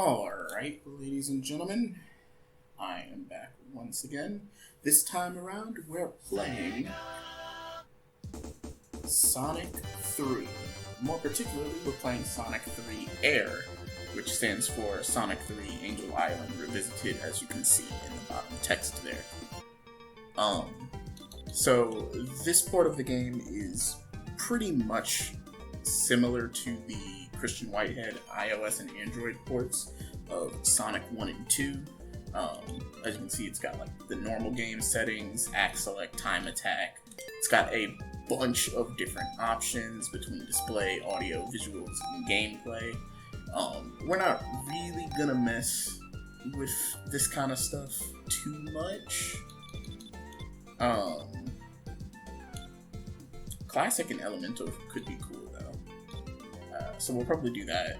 Alright, ladies and gentlemen, I am back once again. This time around, we're playing Sonic 3. More particularly, we're playing Sonic 3 Air, which stands for Sonic 3 Angel Island Revisited, as you can see in the bottom text there. So this part of the game is pretty much similar to the Christian Whitehead iOS and Android ports of Sonic 1 and 2. As you can see, it's got like the normal game settings, axe select, time attack. It's got a bunch of different options between display, audio, visuals, and gameplay. We're not really gonna mess with this kind of stuff too much. Classic and Elemental could be cool though. So we'll probably do that.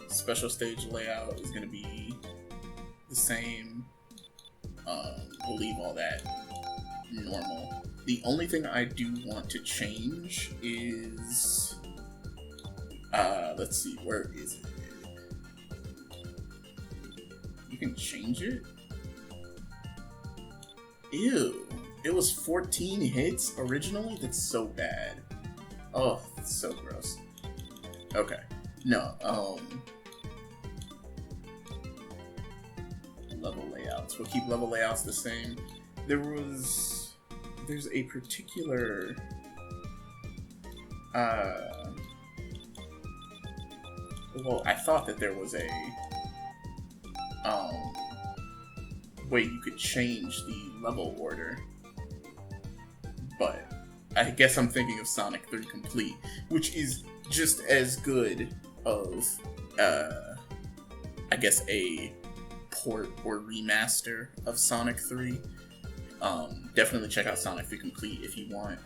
Special stage layout is gonna be the same. We'll leave all that normal. The only thing I do want to change is, let's see, where is it? You can change it? Ew. It was 14 hits originally? That's so bad. Oh, that's so gross. Okay. No, level layouts. We'll keep level layouts the same. There's a particular, well, I thought that there was a, way you could change the level order, but I guess I'm thinking of Sonic 3 Complete, which is just as good of, I guess, a port or remaster of Sonic 3. Definitely check out Sonic 3 Complete if you want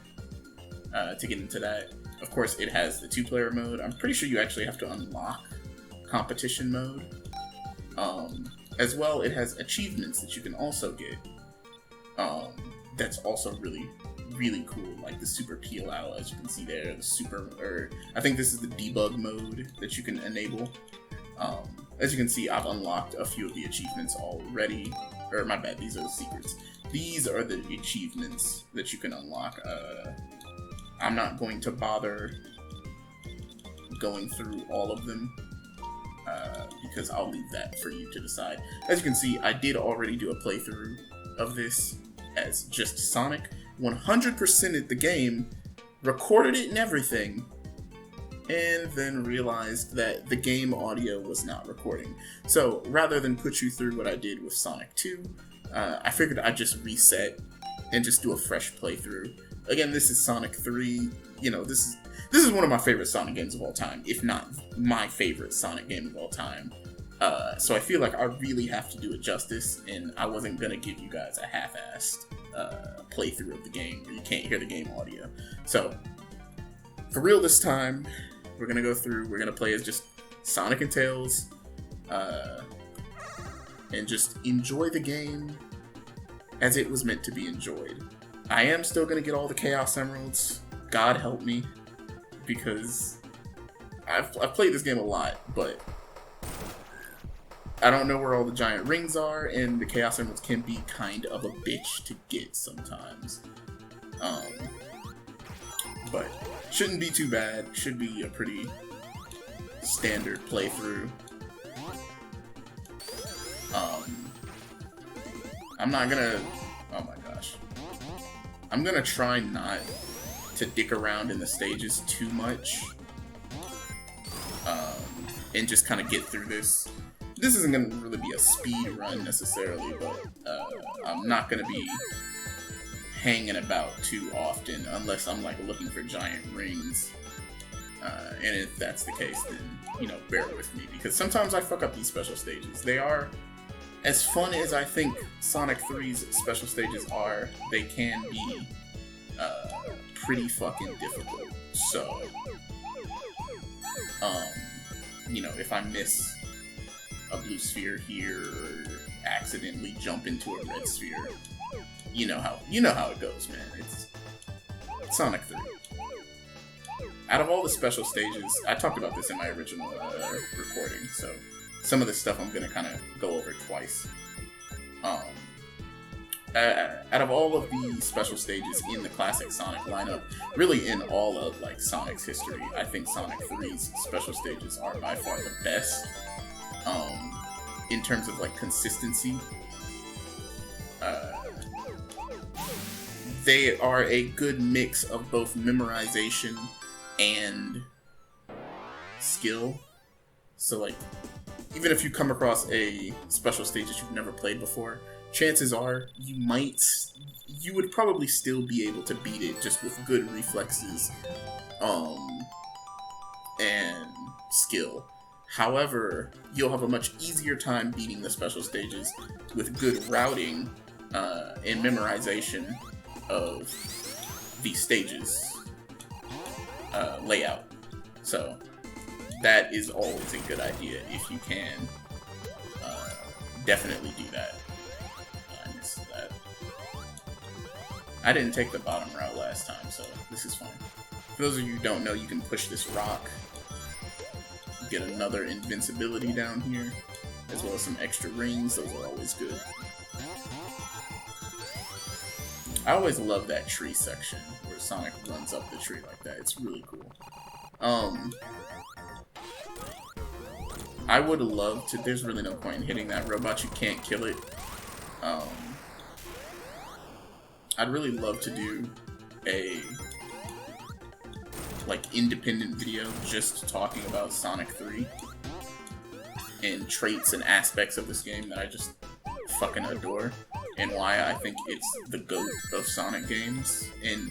to get into that. Of course, it has the 2-player mode. I'm pretty sure you actually have to unlock competition mode. As well, it has achievements that you can also get. That's also really, really cool. Like the super peel out, as you can see there. I think this is the debug mode that you can enable. As you can see, I've unlocked a few of the achievements already. Or my bad, these are the secrets. These are the achievements that you can unlock. I'm not going to bother going through all of them, because I'll leave that for you to decide. As you can see, I did already do a playthrough of this as just Sonic. 100%ed the game, recorded it and everything, and then realized that the game audio was not recording. So rather than put you through what I did with Sonic 2, I figured I'd just reset and just do a fresh playthrough. Again, this is Sonic 3. You know, this is one of my favorite Sonic games of all time, if not my favorite Sonic game of all time. So I feel like I really have to do it justice, and I wasn't gonna give you guys a half-assed playthrough of the game where you can't hear the game audio. So for real this time, we're gonna play as just Sonic and Tails, and just enjoy the game as it was meant to be enjoyed. I am still gonna get all the Chaos Emeralds, God help me, because I've played this game a lot, but I don't know where all the giant rings are, and the Chaos Emeralds can be kind of a bitch to get sometimes. But shouldn't be too bad. Should be a pretty standard playthrough. I'm not gonna... Oh my gosh. I'm gonna try not to dick around in the stages too much. And just kind of get through this. This isn't gonna really be a speed run necessarily, but I'm not gonna be hanging about too often unless I'm like looking for giant rings. And if that's the case, then, you know, bear with me, because sometimes I fuck up these special stages. They are, as fun as I think Sonic 3's special stages are, they can be pretty fucking difficult. So, you know, if I miss a blue sphere here, or accidentally jump into a red sphere, you know how it goes, man. It's Sonic 3. Out of all the special stages, I talked about this in my original recording, so some of the stuff I'm gonna kind of go over twice. Out of all of the special stages in the classic Sonic lineup, really in all of like Sonic's history, I think Sonic 3's special stages are by far the best. In terms of like consistency, they are a good mix of both memorization and skill. So like, even if you come across a special stage that you've never played before, chances are you would probably still be able to beat it just with good reflexes and skill. However, you'll have a much easier time beating the special stages with good routing and memorization of the stages layout. So that is always a good idea if you can definitely do that. I missed that. I didn't take the bottom route last time, so this is fine. For those of you who don't know, you can push this rock, get another invincibility down here, as well as some extra rings. Those are always good. I always love that tree section where Sonic runs up the tree like that. It's really cool. I would love to. There's really no point in hitting that robot. You can't kill it. I'd really love to do a like independent video just talking about Sonic 3 and traits and aspects of this game that I just fucking adore, and why I think it's the GOAT of Sonic games. And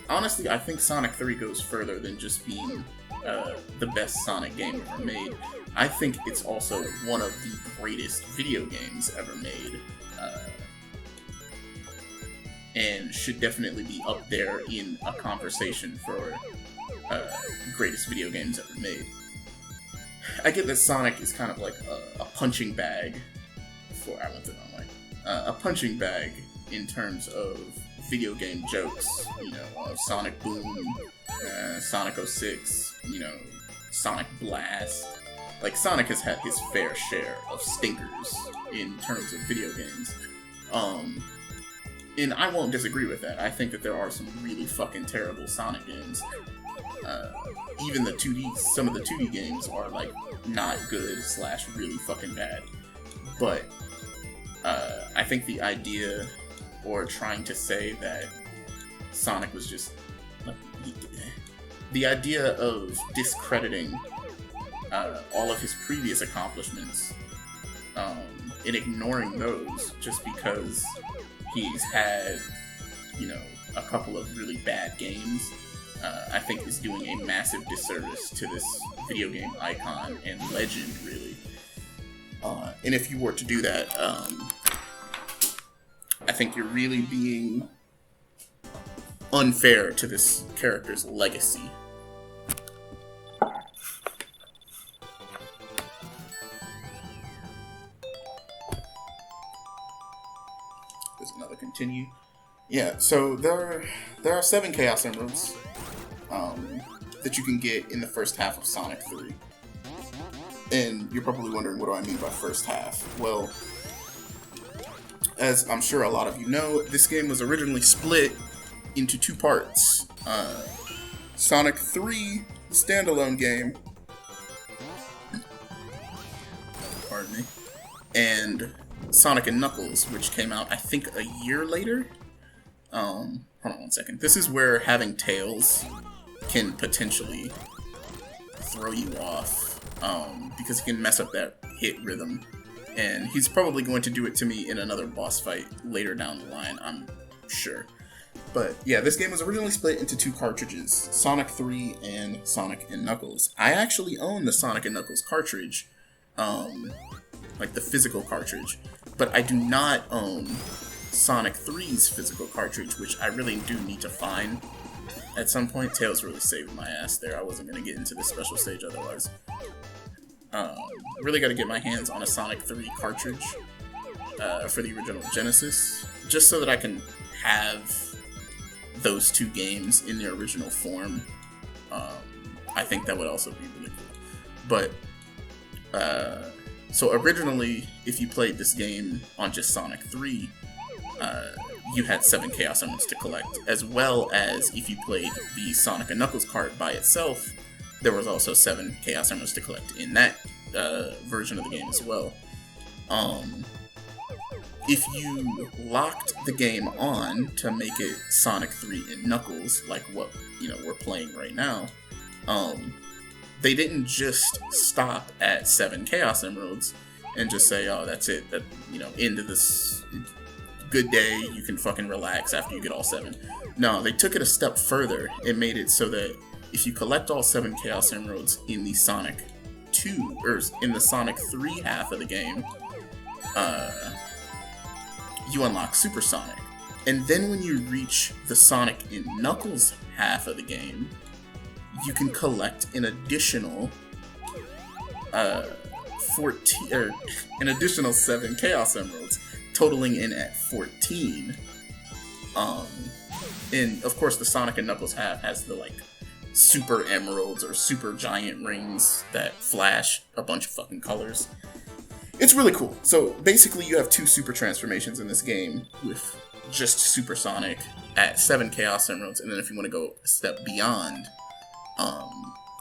honestly, I think Sonic 3 goes further than just being the best Sonic game ever made. I think it's also one of the greatest video games ever made, and should definitely be up there in a conversation for greatest video games ever made. I get that Sonic is kind of like a punching bag for, I went the wrong way, a punching bag in terms of video game jokes, you know, Sonic Boom, Sonic 06, you know, Sonic Blast. Like, Sonic has had his fair share of stinkers in terms of video games. And I won't disagree with that. I think that there are some really fucking terrible Sonic games. Even the 2D, some of the 2D games are, like, not good / really fucking bad. But I think the idea, or trying to say that Sonic was just, like, the idea of discrediting all of his previous accomplishments and ignoring those just because he's had, you know, a couple of really bad games, I think is doing a massive disservice to this video game icon and legend, really. And if you were to do that, I think you're really being unfair to this character's legacy. There's another continue. Yeah, so there are 7 Chaos Emeralds that you can get in the first half of Sonic 3. And you're probably wondering, what do I mean by first half? Well, as I'm sure a lot of you know, this game was originally split into 2 parts. Sonic 3, the standalone game, pardon me, and Sonic and Knuckles, which came out, I think, a year later. Hold on one second. This is where having Tails can potentially throw you off, because he can mess up that hit rhythm. And he's probably going to do it to me in another boss fight later down the line, I'm sure. But yeah, this game was originally split into 2 cartridges, Sonic 3 and Sonic and Knuckles. I actually own the Sonic and Knuckles cartridge, like the physical cartridge, but I do not own Sonic 3's physical cartridge, which I really do need to find at some point. Tails really saved my ass there. I wasn't going to get into this special stage otherwise. Really got to get my hands on a Sonic 3 cartridge for the original Genesis, just so that I can have those 2 games in their original form. I think that would also be really cool. But So originally, if you played this game on just Sonic 3, you had 7 Chaos Emeralds to collect, as well as if you played the Sonic and Knuckles cart by itself, there was also 7 Chaos Emeralds to collect in that version of the game as well. If you locked the game on to make it Sonic 3 and Knuckles, like what we're playing right now, they didn't just stop at 7 Chaos Emeralds and just say, oh, that's it, that end of this, good day, you can fucking relax after you get all 7. No, they took it a step further and made it so that if you collect all 7 Chaos Emeralds in the Sonic 2, or in the Sonic 3 half of the game, you unlock Super Sonic. And then when you reach the Sonic and Knuckles half of the game, you can collect an additional 7 Chaos Emeralds, totaling in at 14. And of course the Sonic and Knuckles half has the super emeralds or super giant rings that flash a bunch of fucking colors. It's really cool. So basically you have 2 super transformations in this game with just Super Sonic at 7 Chaos Emeralds, and then if you want to go a step beyond,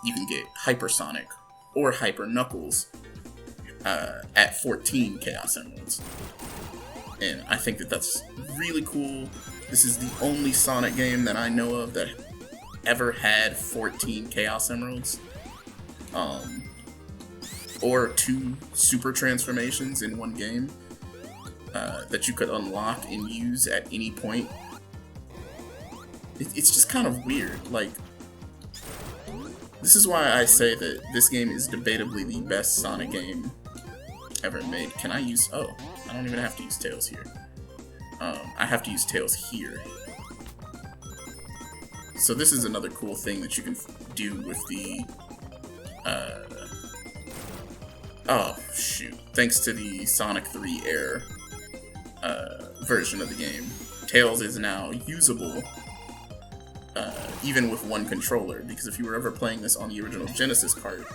you can get Hypersonic or Hyper Knuckles at 14 Chaos Emeralds. And I think that that's really cool. This is the only Sonic game that I know of that ever had 14 Chaos Emeralds. Or 2 super transformations in one game that you could unlock and use at any point. It's just kind of weird. This is why I say that this game is debatably the best Sonic game ever made. Can I use... Oh, I don't even have to use Tails here. I have to use Tails here. So this is another cool thing that you can do with the... oh, shoot. Thanks to the Sonic 3 Air version of the game, Tails is now usable even with one controller, because if you were ever playing this on the original Genesis cart,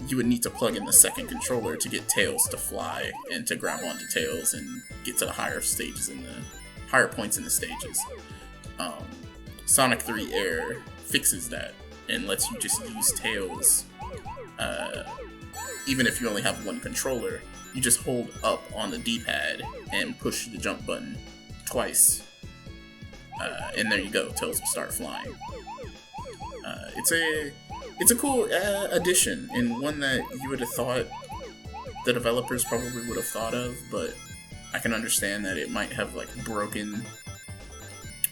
you would need to plug in the second controller to get Tails to fly and to grab onto Tails and get to the higher points in the stages. Sonic 3 Air fixes that and lets you just use Tails. Even if you only have one controller, you just hold up on the D-pad and push the jump button twice. And there you go, Tails will start flying. It's a cool addition, and one that you would have thought the developers probably would have thought of, but I can understand that it might have broken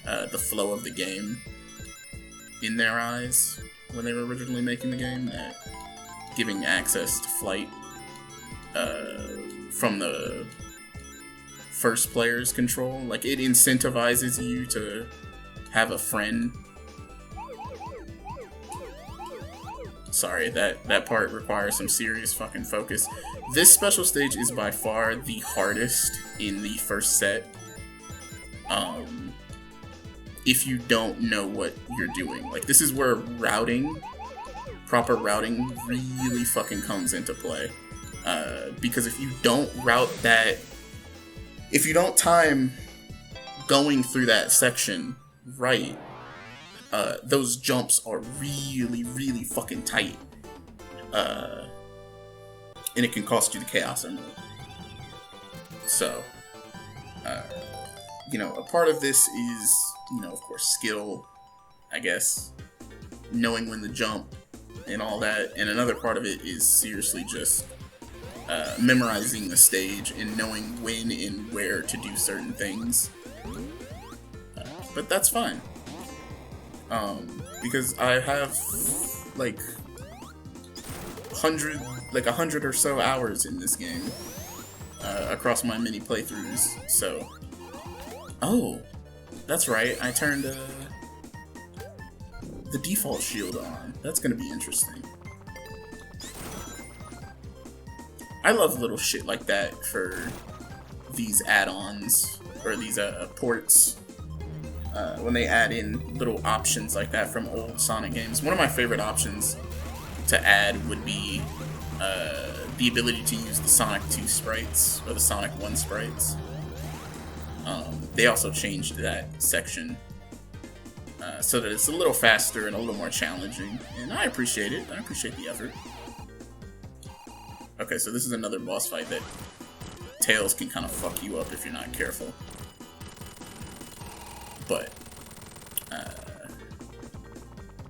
the flow of the game in their eyes when they were originally making the game, that giving access to flight from the first player's control, it incentivizes you to have a friend. Sorry, that part requires some serious fucking focus. This special stage is by far the hardest in the first set. If you don't know what you're doing. This is where proper routing really fucking comes into play. Because if you don't if you don't time going through that section right, those jumps are really, really fucking tight. And it can cost you the Chaos Emerald. So, a part of this is, of course, skill, I guess, knowing when to jump and all that. And another part of it is seriously just memorizing the stage and knowing when and where to do certain things. But that's fine. Because I have 100 or so hours in this game across my mini playthroughs. So, oh, that's right. I turned the default shield on. That's gonna be interesting. I love little shit like that for these add-ons or these ports. When they add in little options like that from old Sonic games. One of my favorite options to add would be the ability to use the Sonic 2 sprites, or the Sonic 1 sprites. They also changed that section so that it's a little faster and a little more challenging, and I appreciate it. I appreciate the effort. Okay, so this is another boss fight that Tails can kind of fuck you up if you're not careful. But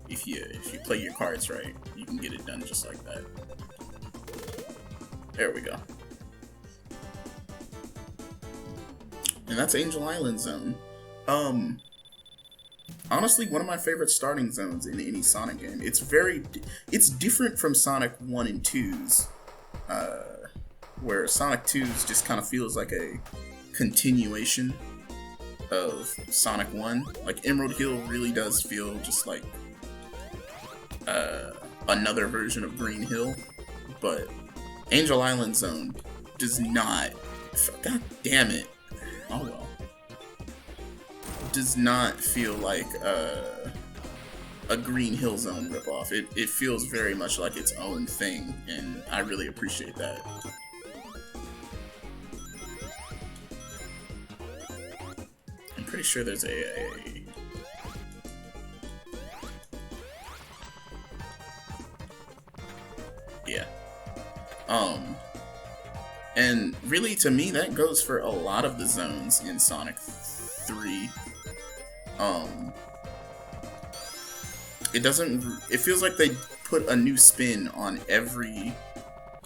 if you play your cards right, you can get it done just like that. There we go. And that's Angel Island Zone. Honestly, one of my favorite starting zones in any Sonic game. It's different from Sonic 1 and 2's, where Sonic 2's just kind of feels like a continuation of Sonic 1. Like, Emerald Hill really does feel just like another version of Green Hill, but Angel Island Zone does not, god damn it, oh well, does not feel like a Green Hill Zone ripoff. It feels very much like its own thing, and I really appreciate that. I'm pretty sure there's a yeah. And really, to me, that goes for a lot of the zones in Sonic 3. It feels like they put a new spin on every...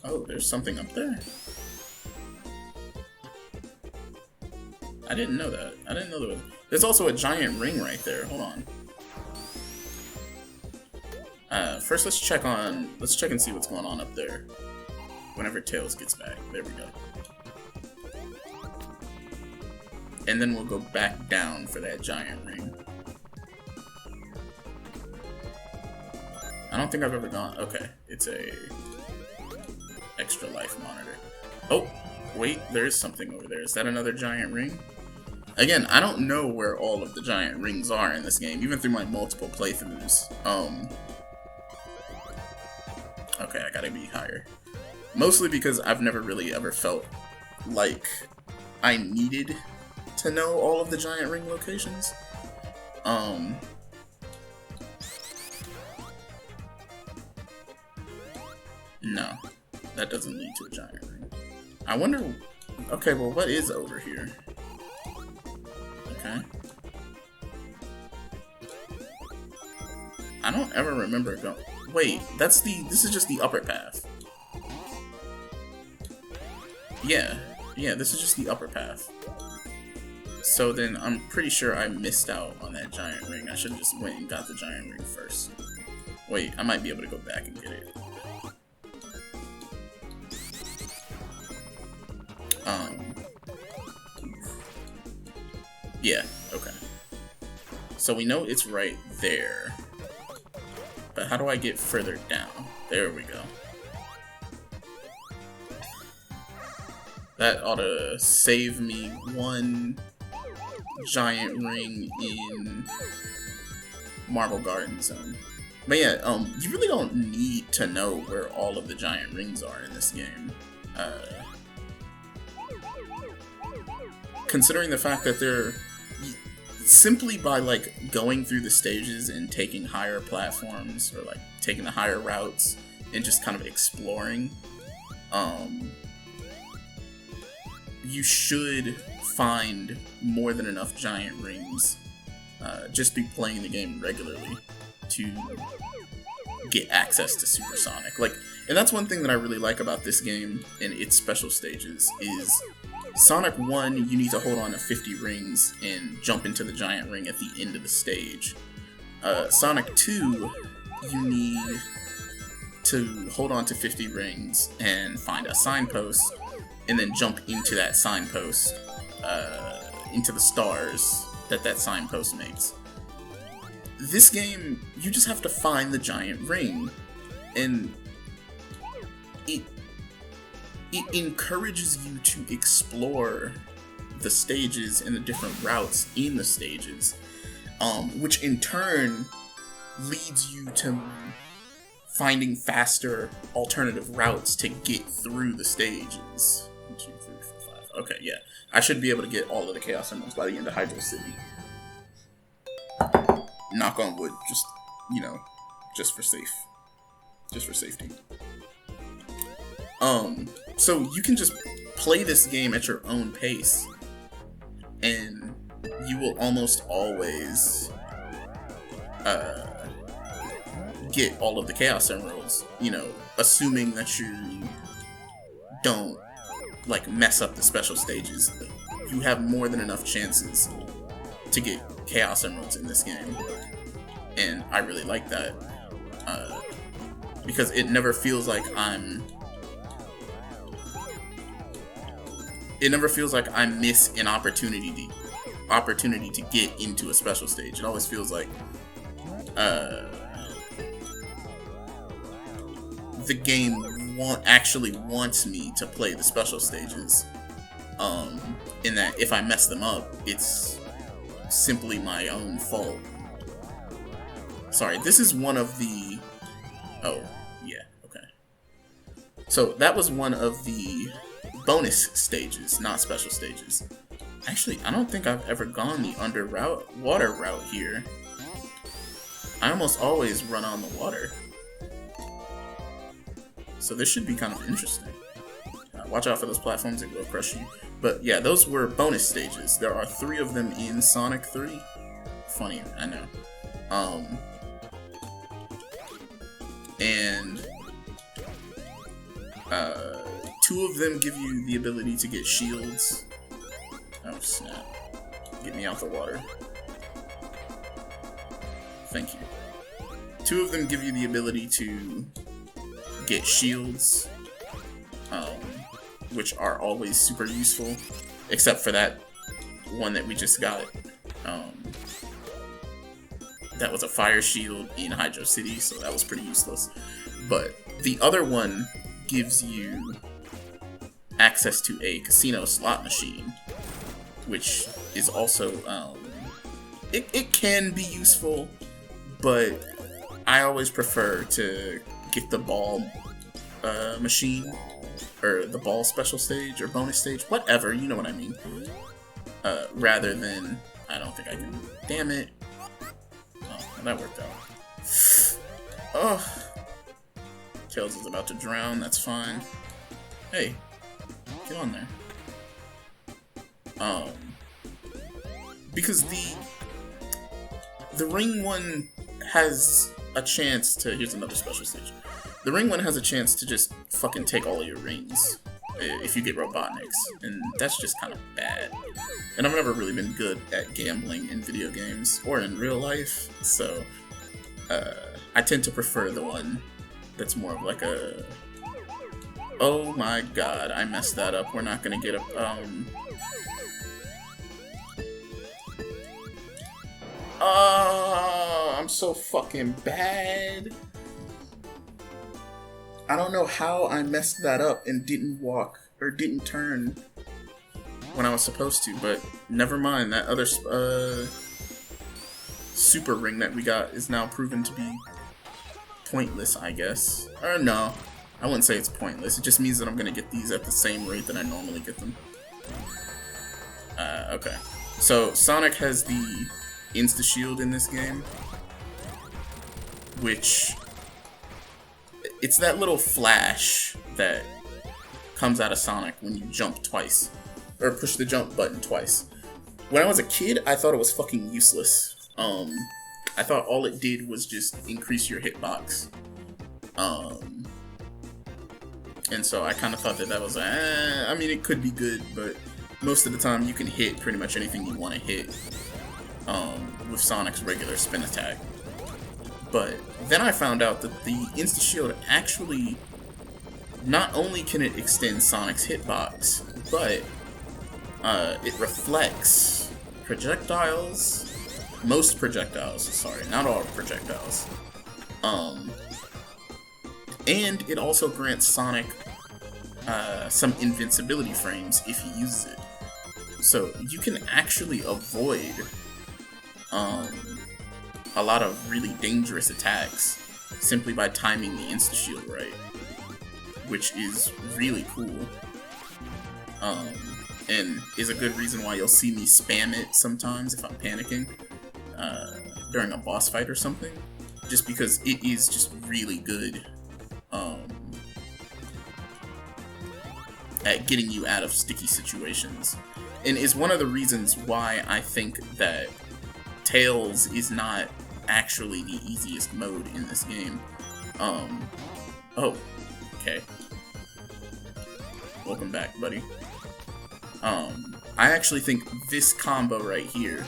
Oh, there's something up there. I didn't know that. I didn't know there was... There's also a giant ring right there. Hold on. First, let's check and see what's going on up there. Whenever Tails gets back. There we go. And then we'll go back down for that giant ring. I don't think I've ever gone... Okay, it's a extra life monitor. Oh, wait, there is something over there. Is that another giant ring? Again, I don't know where all of the giant rings are in this game, even through my multiple playthroughs. Okay, I gotta be higher. Mostly because I've never really ever felt like I needed to know all of the giant ring locations. No, that doesn't lead to a giant ring. I wonder... Okay, well, what is over here? Okay. I don't ever remember going... Wait, this is just the upper path. Yeah, this is just the upper path. So then I'm pretty sure I missed out on that giant ring. I should have just went and got the giant ring first. Wait, I might be able to go back and get it. Yeah, okay. So we know it's right there. But how do I get further down? There we go. That ought to save me one giant ring in Marble Garden Zone. But yeah, you really don't need to know where all of the giant rings are in this game. Considering the fact that they're simply by like going through the stages and taking higher platforms or like taking the higher routes and just kind of exploring, you should find more than enough giant rings. Just be playing the game regularly to get access to Supersonic. Like, and that's one thing that I really like about this game and its special stages is Sonic 1, you need to hold on to 50 rings and jump into the giant ring at the end of the stage. Sonic 2, you need to hold on to 50 rings and find a signpost, and then jump into that signpost, into the stars that signpost makes. This game, you just have to find the giant ring, and it encourages you to explore the stages and the different routes in the stages, which in turn leads you to finding faster alternative routes to get through the stages. 1, 2, 3, 4, 5. Okay, yeah. I should be able to get all of the Chaos Emeralds by the end of Hydro City. Knock on wood, just, you know, just for safety. So you can just play this game at your own pace, and you will almost always get all of the Chaos Emeralds, you know, assuming that you don't, like, mess up the special stages. You have more than enough chances to get Chaos Emeralds in this game, and I really like that, because it never feels like I miss an opportunity to get into a special stage. It always feels like the game actually wants me to play the special stages, in that if I mess them up, it's simply my own fault. Sorry, this is one of the... Oh, yeah, okay. So that was one of the bonus stages, not special stages. Actually, I don't think I've ever gone the underwater route here. I almost always run on the water. So this should be kind of interesting. Watch out for those platforms, it will crush you. But yeah, those were bonus stages. There are 3 of them in Sonic 3. Funny, I know. And 2 of them give you the ability to get shields. Oh snap. Get me out the water. Thank you. 2 of them give you the ability to get shields, which are always super useful, except for that one that we just got. That was a fire shield in Hydro City, so that was pretty useless. But the other one gives you access to a casino slot machine, which is also, it can be useful, but I always prefer to get the ball machine, or the ball special stage, or bonus stage, whatever, you know what I mean, rather than, I don't think I can, damn it. Oh, that worked out. Oh, Tails is about to drown, that's fine. Hey, get on there. Because the ring one has a chance to, here's another special stage. The ring one has a chance to just fucking take all of your rings if you get Robotniks, and that's just kind of bad. And I've never really been good at gambling in video games or in real life, so I tend to prefer the one that's more of like a... Oh my god, I messed that up. We're not gonna get a... Oh, I'm so fucking bad. I don't know how I messed that up and didn't walk, or didn't turn when I was supposed to, but never mind. That other super ring that we got is now proven to be pointless, I guess. Or no, I wouldn't say it's pointless. It just means that I'm gonna get these at the same rate that I normally get them. Okay. So, Sonic has the Insta Shield in this game, which... It's that little flash that comes out of Sonic when you jump twice, or push the jump button twice. When I was a kid, I thought it was fucking useless. I thought all it did was just increase your hitbox. And so I kind of thought that was, I mean, it could be good, but most of the time you can hit pretty much anything you want to hit with Sonic's regular spin attack. But then I found out that the Insta Shield actually, not only can it extend Sonic's hitbox, but it reflects projectiles, most projectiles, sorry, not all projectiles. And it also grants Sonic some invincibility frames if he uses it. So you can actually avoid a lot of really dangerous attacks simply by timing the Insta Shield right, which is really cool. And is a good reason why you'll see me spam it sometimes if I'm panicking during a boss fight or something, just because it is just really good at getting you out of sticky situations, and is one of the reasons why I think that Tails is not actually the easiest mode in this game. Oh, okay. Welcome back, buddy. I actually think this combo right here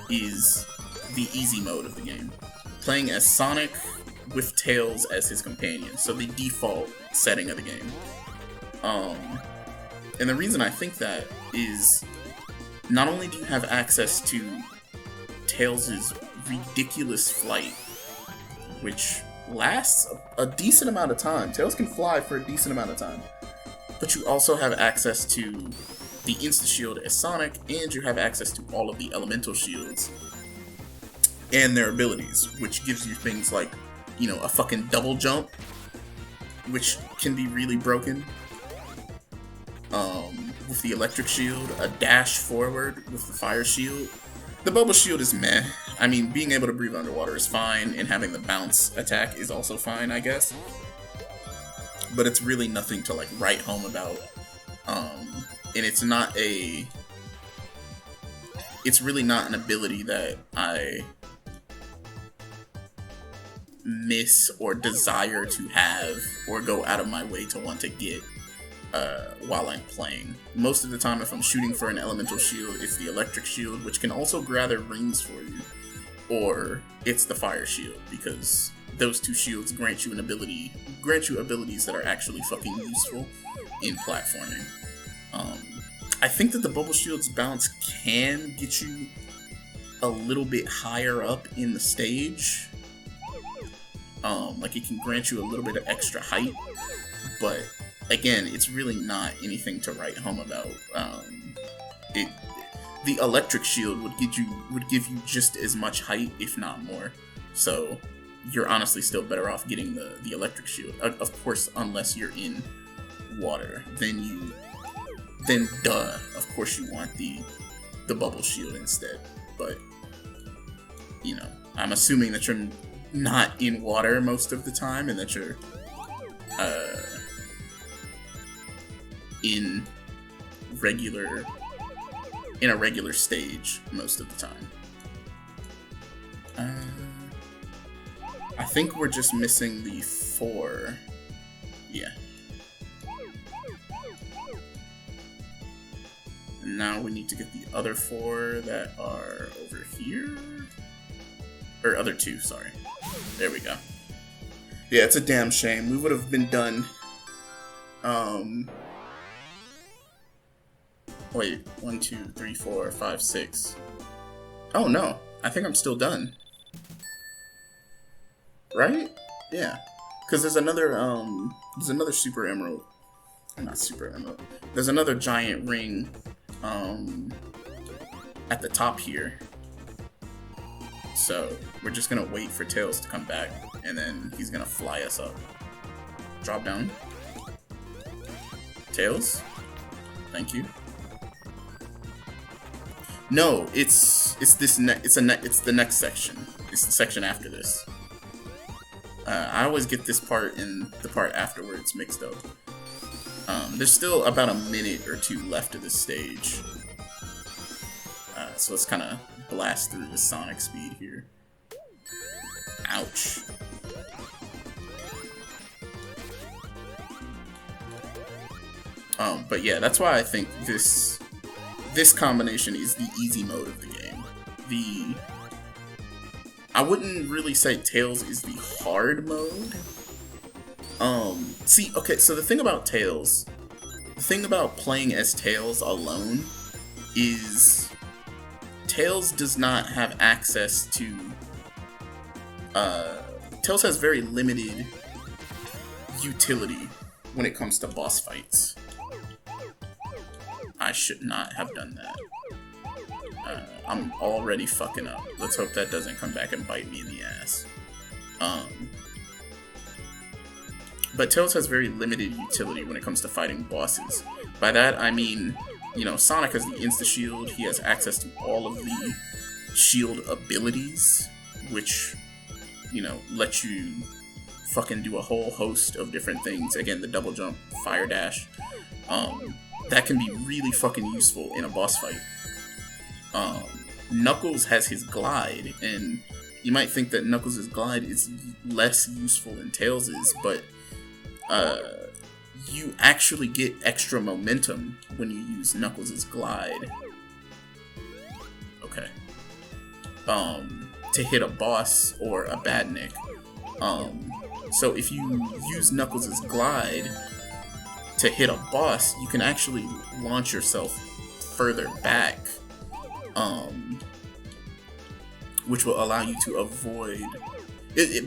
is the easy mode of the game. Playing as Sonic with Tails as his companion, so the default setting of the game. And the reason I think that is, not only do you have access to Tails' ridiculous flight, which lasts a decent amount of time. Tails can fly for a decent amount of time. But you also have access to the Insta Shield as Sonic, and you have access to all of the elemental shields and their abilities, which gives you things like, you know, a fucking double jump, which can be really broken with the electric shield, a dash forward with the fire shield. The bubble shield is meh. I mean, being able to breathe underwater is fine, and having the bounce attack is also fine, I guess. But it's really nothing to like write home about. And it's really not an ability that I miss or desire to have or go out of my way to want to get while I'm playing. Most of the time, if I'm shooting for an elemental shield, it's the electric shield, which can also gather rings for you, or it's the fire shield, because those two shields grant you abilities that are actually fucking useful in platforming. I think that the bubble shield's bounce can get you a little bit higher up in the stage. Like it can grant you a little bit of extra height, but again, it's really not anything to write home about. The electric shield would give you just as much height, if not more. So you're honestly still better off getting the electric shield. Of course, unless you're in water, then of course you want the bubble shield instead. But you know, I'm assuming that you're not in water most of the time, and that you're in a regular stage most of the time. I think we're just missing the 4. Yeah. And now we need to get the other 4 that are over here. Or other 2, sorry. There we go. Yeah, it's a damn shame. We would have been done. Wait, 1, 2, 3, 4, 5, 6. Oh no, I think I'm still done. Right? Yeah. Because there's another super emerald. Not super emerald. There's another giant ring at the top here. So we're just gonna wait for Tails to come back, and then he's gonna fly us up. Drop down. Tails? Thank you. No, it's the next section. It's the section after this. I always get this part and the part afterwards mixed up. There's still about a minute or 2 left of this stage. So let's kind of blast through with Sonic speed here. Ouch. But yeah, that's why I think this combination is the easy mode of the game. I wouldn't really say Tails is the hard mode. See, okay, so the thing about playing as Tails alone is Tails does not have access to, Tails has very limited utility when it comes to boss fights. I should not have done that. I'm already fucking up. Let's hope that doesn't come back and bite me in the ass. But Tails has very limited utility when it comes to fighting bosses. By that, I mean, you know, Sonic has the Insta Shield, he has access to all of the shield abilities, which, you know, let you fucking do a whole host of different things. Again, the double jump, fire dash, that can be really fucking useful in a boss fight. Knuckles has his glide, and you might think that Knuckles' glide is less useful than Tails' but you actually get extra momentum when you use Knuckles' glide. Okay. To hit a boss or a badnik. So if you use Knuckles' glide to hit a boss, you can actually launch yourself further back, which will allow you to avoid...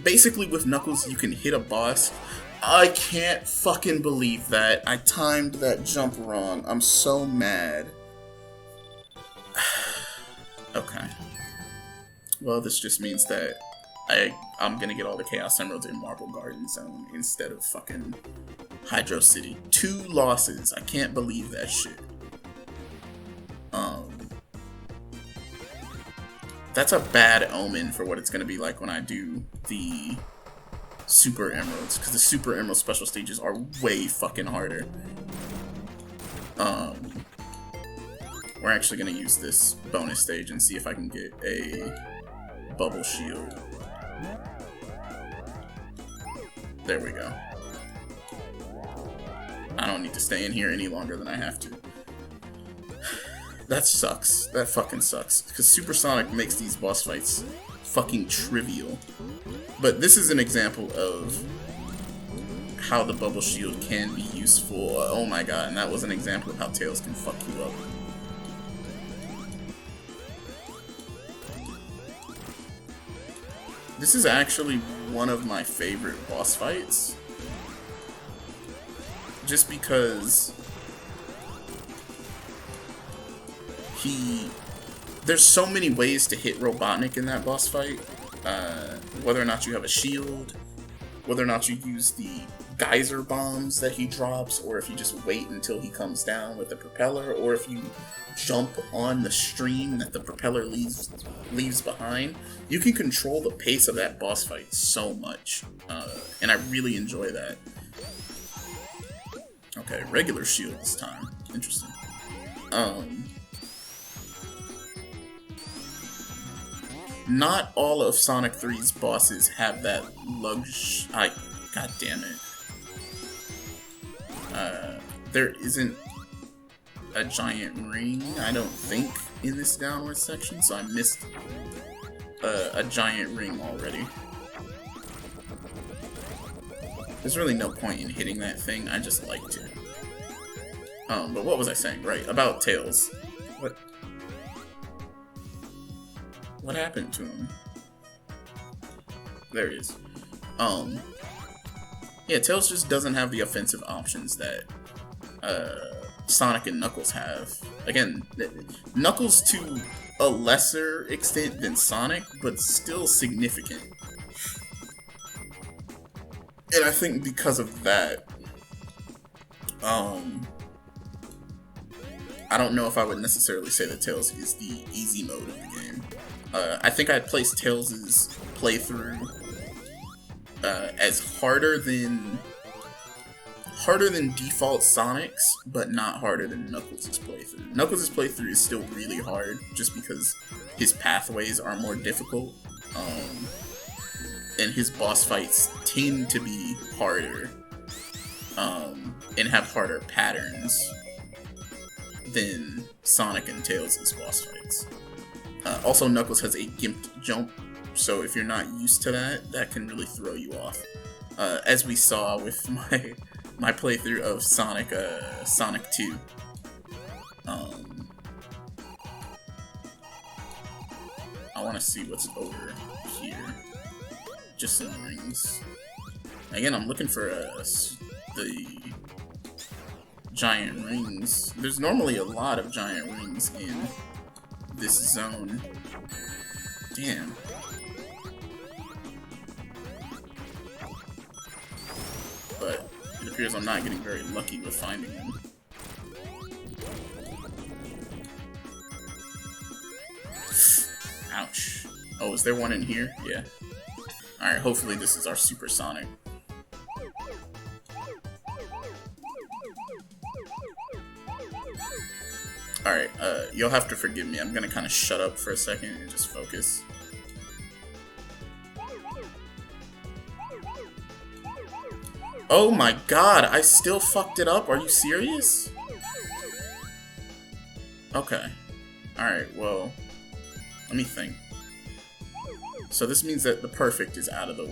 basically, with Knuckles, you can hit a boss. I can't fucking believe that. I timed that jump wrong. I'm so mad. Okay. Well, this just means that I'm gonna get all the Chaos Emeralds in Marble Garden Zone instead of fucking Hydro City. 2 losses. I can't believe that shit. That's a bad omen for what it's gonna be like when I do the Super Emeralds, because the Super Emerald special stages are way fucking harder. We're actually gonna use this bonus stage and see if I can get a bubble shield. There we go. I don't need to stay in here any longer than I have to. That sucks. That fucking sucks. Because Supersonic makes these boss fights fucking trivial. But this is an example of how the bubble shield can be useful. Oh my god, and that was an example of how Tails can fuck you up. This is actually one of my favorite boss fights. Just because there's so many ways to hit Robotnik in that boss fight. Whether or not you have a shield, whether or not you use the geyser bombs that he drops, or if you just wait until he comes down with the propeller, or if you jump on the stream that the propeller leaves behind. You can control the pace of that boss fight so much, and I really enjoy that. Okay, regular shield this time. Interesting. Not all of Sonic 3's bosses have that God damn it. There isn't a giant ring, I don't think, in this downward section, so I missed a giant ring already. There's really no point in hitting that thing, I just like to. But what was I saying? Right, about Tails. What happened to him? There he is. Yeah, Tails just doesn't have the offensive options that Sonic and Knuckles have. Again, Knuckles to a lesser extent than Sonic, but still significant. And I think because of that, I don't know if I would necessarily say that Tails is the easy mode of the game. I think I'd place Tails' playthrough as harder than default Sonic's, but not harder than Knuckles' playthrough. Knuckles' playthrough is still really hard, just because his pathways are more difficult, and his boss fights tend to be harder, and have harder patterns than Sonic and Tails' boss fights. Also, Knuckles has a gimped jump, so if you're not used to that, that can really throw you off. As we saw with my playthrough of Sonic 2. I want to see what's over here. Just some rings. Again, I'm looking for the giant rings. There's normally a lot of giant rings in this zone. Damn. appears I'm not getting very lucky with finding them. Ouch. Oh, is there one in here? Yeah. Alright, hopefully this is our Supersonic. Alright, you'll have to forgive me. I'm gonna kind of shut up for a second and just focus. Oh my god, I still fucked it up? Are you serious? Okay. Alright, well, let me think. So this means that the perfect is out of the,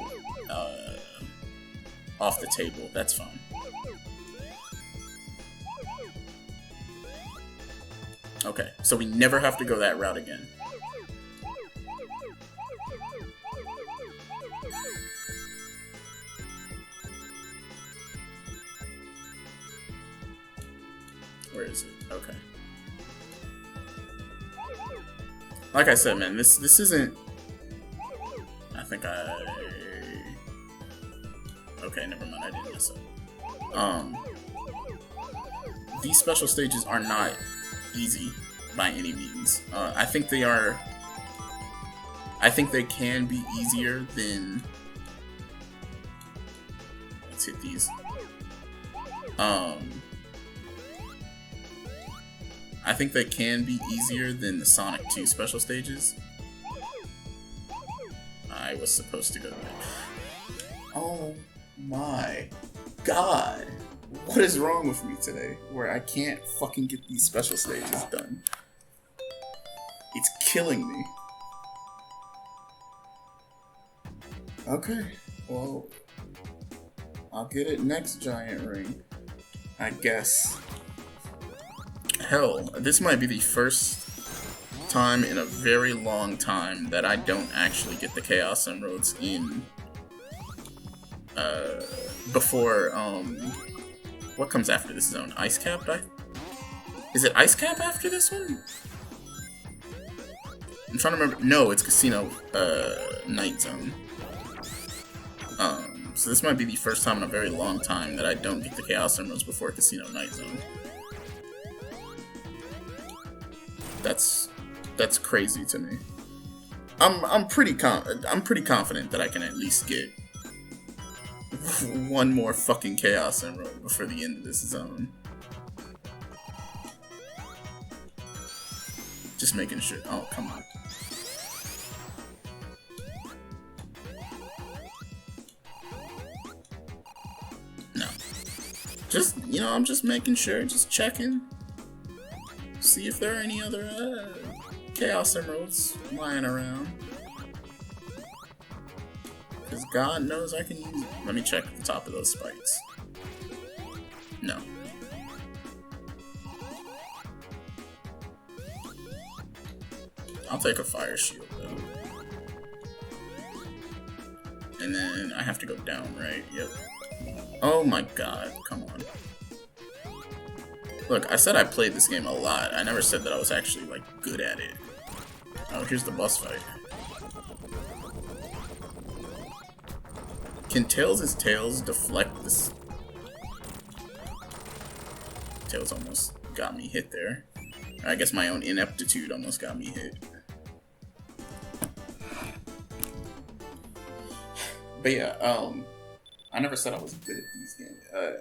off the table. That's fine. Okay, so we never have to go that route again. Where is it? Okay. Like I said, man, this isn't... I think okay, never mind, I didn't mess up. These special stages are not easy by any means. I think they are... I think they can be easier than... Let's hit these. I think they can be easier than the Sonic 2 special stages. I was supposed to go there. Oh my god. What is wrong with me today? Where I can't fucking get these special stages done. It's killing me. Okay, well, I'll get it next giant ring, I guess. Hell, this might be the first time in a very long time that I don't actually get the Chaos Emeralds in, before, what comes after this zone? Ice Cap? Is it Ice Cap after this one? I'm trying to remember. No, it's Casino, Night Zone. So this might be the first time in a very long time that I don't get the Chaos Emeralds before Casino Night Zone. That's crazy to me. I'm pretty confident that I can at least get one more fucking Chaos Emerald before the end of this zone. Just making sure. Oh, come on. No. Just, you know, I'm just making sure, just checking. See if there are any other Chaos Emeralds lying around. Because God knows I can use it. Let me check the top of those spikes. No. I'll take a Fire Shield, though. And then I have to go down, right? Yep. Oh my god, come on. Look, I said I played this game a lot. I never said that I was actually, like, good at it. Oh, here's the boss fight. Can Tails' tails deflect this? Tails almost got me hit there. I guess my own ineptitude almost got me hit. But yeah, I never said I was good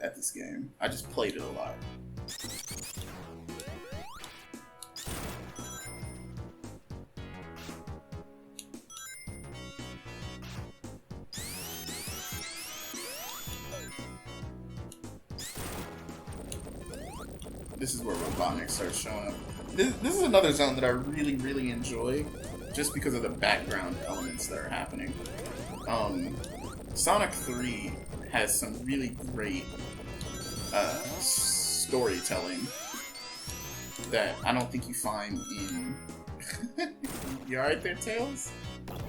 at this game. I just played it a lot. This is where Robotnik starts showing up. This is another zone that I really, really enjoy, just because of the background elements that are happening. Sonic 3 has some really great storytelling that I don't think you find in... You alright there, Tails?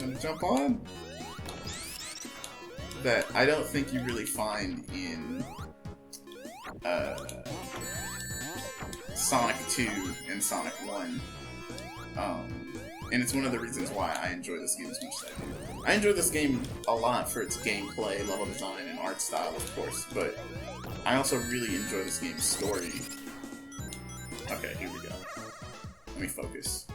Wanna jump on? That I don't think you really find in Sonic 2 and Sonic 1. And it's one of the reasons why I enjoy this game as much as I do. I enjoy this game a lot for its gameplay, level design, and art style, of course, but I also really enjoy this game's story. Okay, here we go. Let me focus.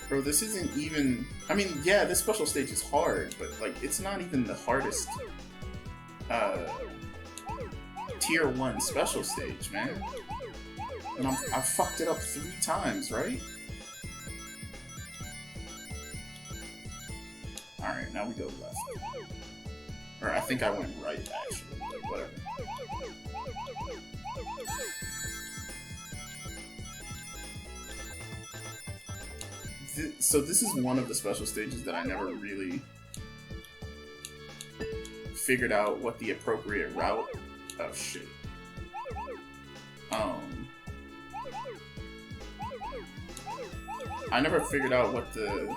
Bro, this isn't even... I mean, yeah, this special stage is hard, but, like, it's not even the hardest, Tier 1 special stage, man. And I fucked it up 3 times, right? Alright, now we go left. Or I think I went right, actually, but whatever. So this is one of the special stages that I never really figured out what the appropriate route... Oh, shit. I never figured out what the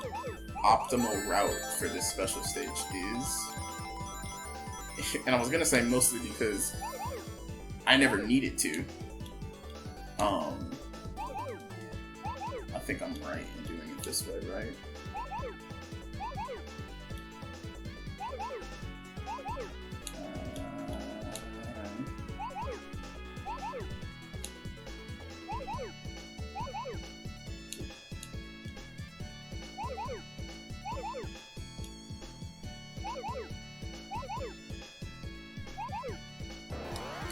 optimal route for this special stage is. And I was gonna say mostly because I never needed to. I think I'm right in doing it this way, right?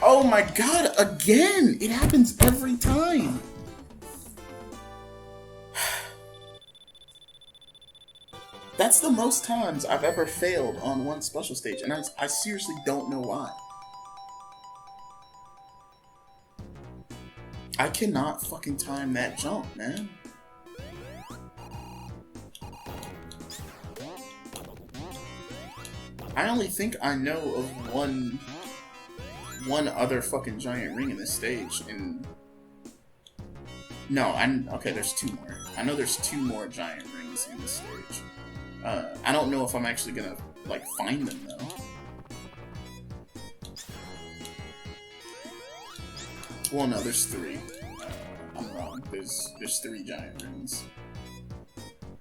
Oh my god, again! It happens every time! That's the most times I've ever failed on one special stage, and I seriously don't know why. I cannot fucking time that jump, man. I only think I know of one other fucking giant ring in this stage, and... No, okay, there's 2 more. I know there's 2 more giant rings in this stage. I don't know if I'm actually gonna, like, find them, though. Well, no, there's 3. I'm wrong. There's 3 giant rings.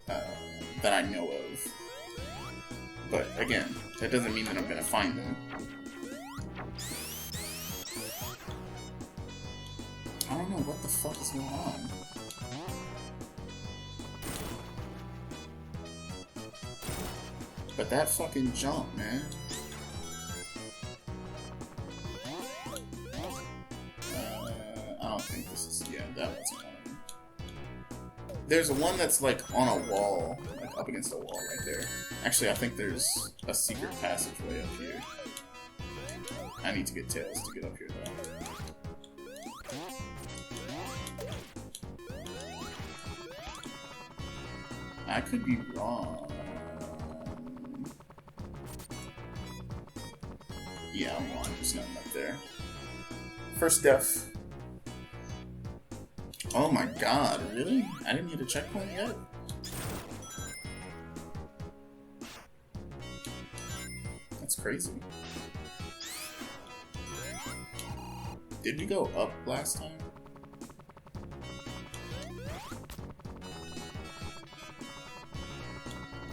That I know of. But, again, that doesn't mean that I'm gonna find them. I don't know what the fuck is going on. But that fucking jump, man. I don't think this is... Yeah, that wasn't one. There's one that's, like, on a wall. Like, up against a wall right there. Actually, I think there's a secret passageway up here. I need to get Tails to get up here, though. I could be wrong. Yeah, I'm wrong. There's nothing up there. First death. Oh my god, really? I didn't hit a checkpoint yet? That's crazy. Did we go up last time?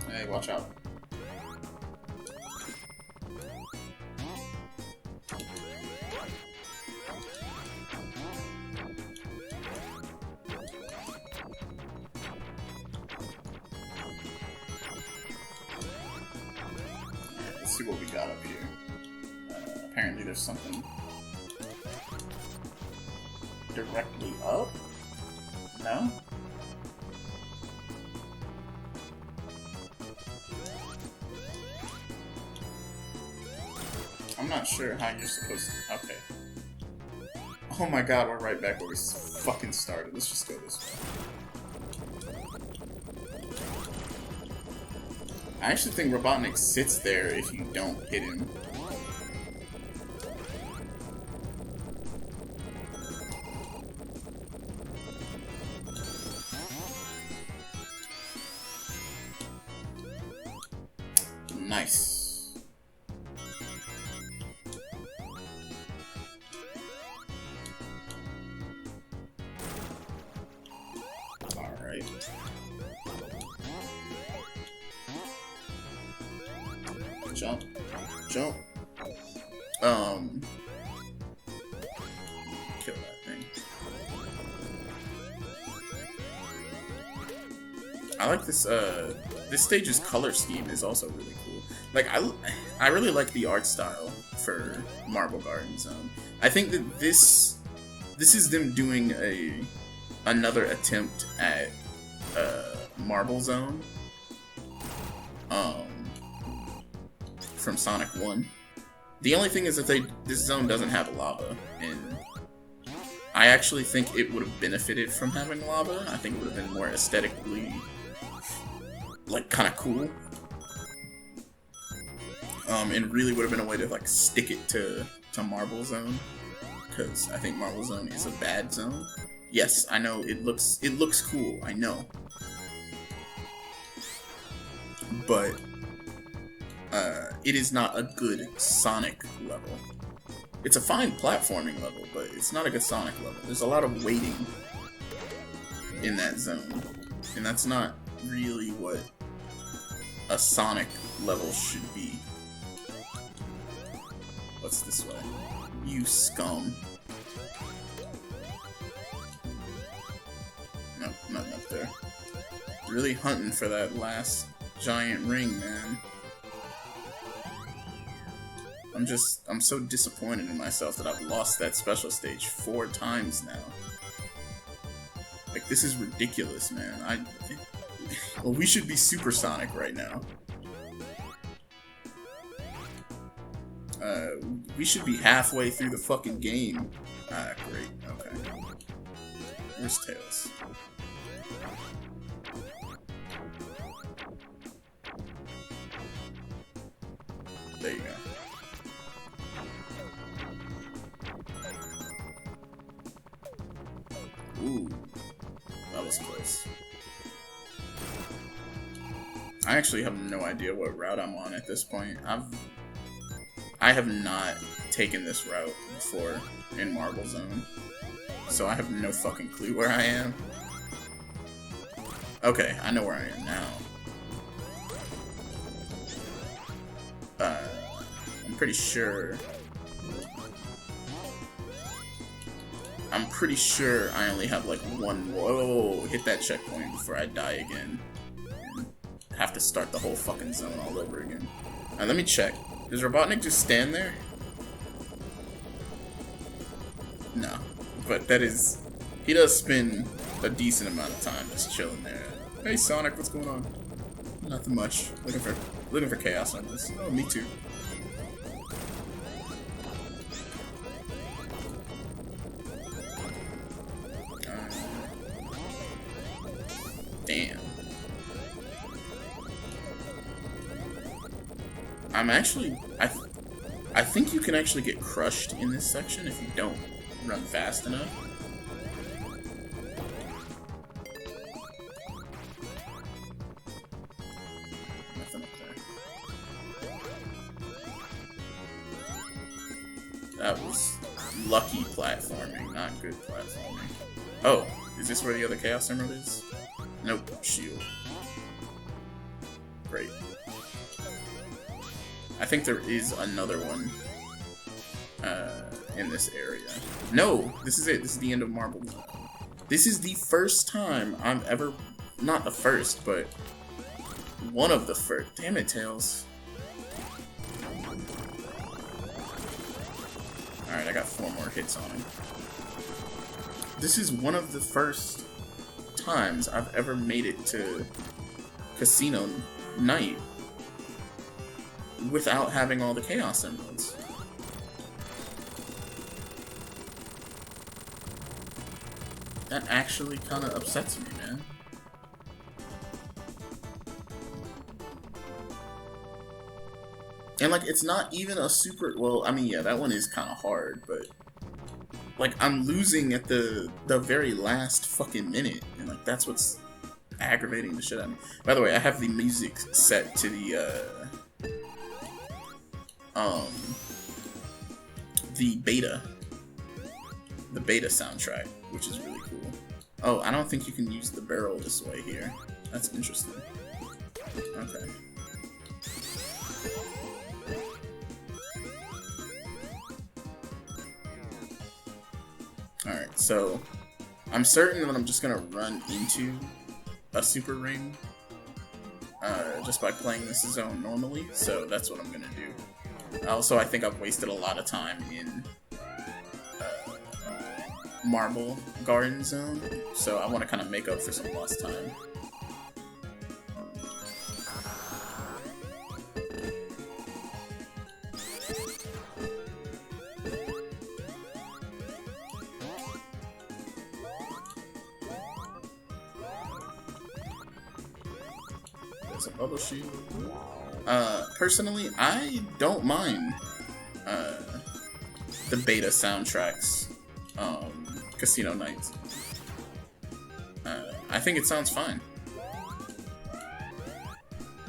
Hey, watch out. Let's see what we got up here. Apparently there's something directly up? No? I'm not sure how you're supposed to... Okay. Oh my god, we're right back where we fucking started. Let's just go this way. I actually think Robotnik sits there if you don't hit him. Nice. Jump. Jump. Kill that thing. I like this, this stage's color scheme is also really cool. Like, I really like the art style for Marble Garden Zone. I think that this is them doing another attempt at Marble Zone from Sonic 1. The only thing is that this zone doesn't have lava, and I actually think it would have benefited from having lava. I think it would have been more aesthetically, like, kind of cool. And really would have been a way to, like, stick it to Marble Zone, because I think Marble Zone is a bad zone. Yes, I know, it looks cool, I know. But it is not a good Sonic level. It's a fine platforming level, but it's not a good Sonic level. There's a lot of waiting in that zone, and that's not really what a Sonic level should be. What's this way? You scum. No, nothing up there. Really hunting for that last giant ring, man. I'm so disappointed in myself that I've lost that special stage 4 times now. Like, this is ridiculous, man. Well, we should be Supersonic right now. We should be halfway through the fucking game. Ah, great. Okay. Where's Tails? There you go. Ooh, that was close. I actually have no idea what route I'm on at this point. I have not taken this route before in Marble Zone, so I have no fucking clue where I am. Okay, I know where I am now. I'm pretty sure I only have like one more. Oh, hit that checkpoint before I die again. And have to start the whole fucking zone all over again. Now let me check. Does Robotnik just stand there? No. But that is... He does spend a decent amount of time just chilling there. Hey Sonic, what's going on? Nothing much. Looking for chaos on this. Oh, me too. Damn. I think you can actually get crushed in this section if you don't run fast enough. Nothing up there. That was lucky platforming, not good platforming. Oh, is this where the other Chaos Emerald is? Nope, shield. Great. I think there is another one in this area. No, this is it. This is the end of Marble Zone. This is the first time I'm ever... Not the first, but one of the first. Damn it, Tails. Alright, I got 4 more hits on him. This is one of the first times I've ever made it to Casino Night without having all the Chaos Emeralds. That actually kind of upsets me, man. And, like, it's not even a super... Well, I mean, yeah, that one is kind of hard, but... Like, I'm losing at the very last fucking minute, and, like, that's what's aggravating the shit out of me. By the way, I have the music set to the beta soundtrack, which is really cool. Oh, I don't think you can use the barrel this way here. That's interesting. Okay. Alright, so I'm certain that I'm just gonna run into a super ring just by playing this zone normally, so that's what I'm gonna do. Also, I think I've wasted a lot of time in Marble Garden Zone, so I want to kind of make up for some lost time. There's a bubble shield. Personally, I don't mind the beta soundtracks. Casino Nights. I think it sounds fine.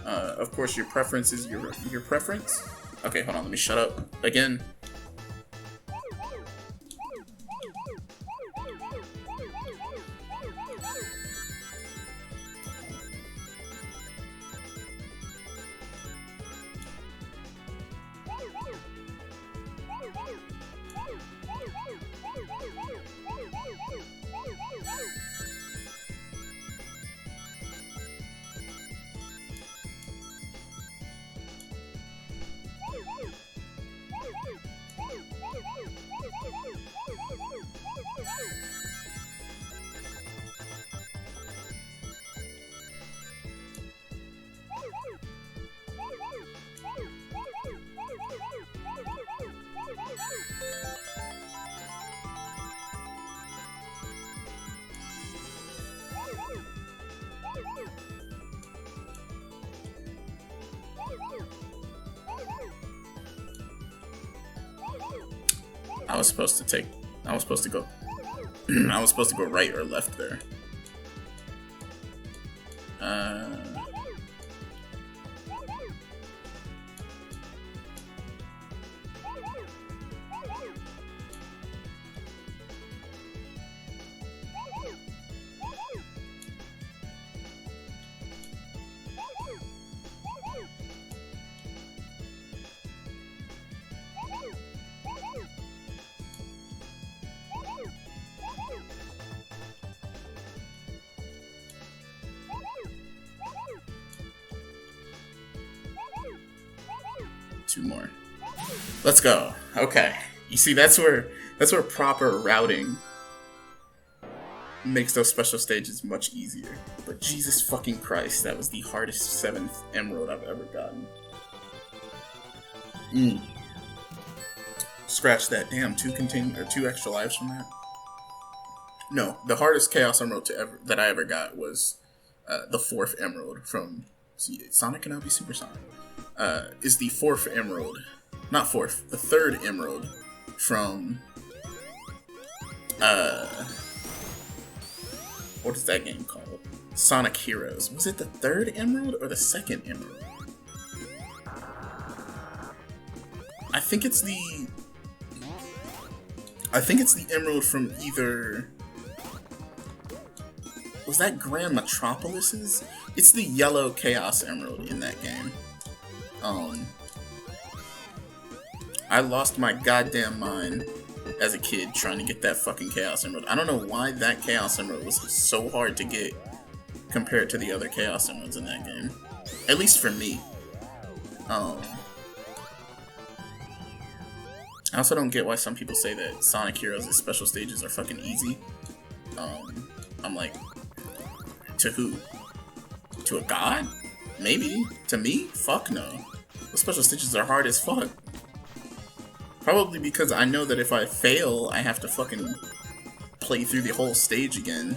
Of course, your preference is your preference. Okay, hold on. Let me shut up again. I was supposed to go I was supposed to go right or left there. Two more. Let's go. Okay. You see, that's where proper routing makes those special stages much easier. But Jesus fucking Christ, that was the hardest 7th emerald I've ever gotten. Scratch that. Damn, 2 extra lives from that. No, the hardest Chaos Emerald that I ever got was the 4th emerald from Sonic can now be Supersonic. Is the 4th emerald, not 4th, the 3rd emerald from what is that game called? Sonic Heroes. Was it the 3rd emerald or the 2nd emerald? I think it's the emerald from either. Was that Grand Metropolis's? It's the yellow Chaos Emerald in that game. I lost my goddamn mind as a kid trying to get that fucking Chaos Emerald. I don't know why that Chaos Emerald was so hard to get compared to the other Chaos Emeralds in that game. At least for me. I also don't get why some people say that Sonic Heroes' special stages are fucking easy. I'm like, to who? To a god? Maybe. To me? Fuck no. The special stages are hard as fuck. Probably because I know that if I fail, I have to fucking play through the whole stage again.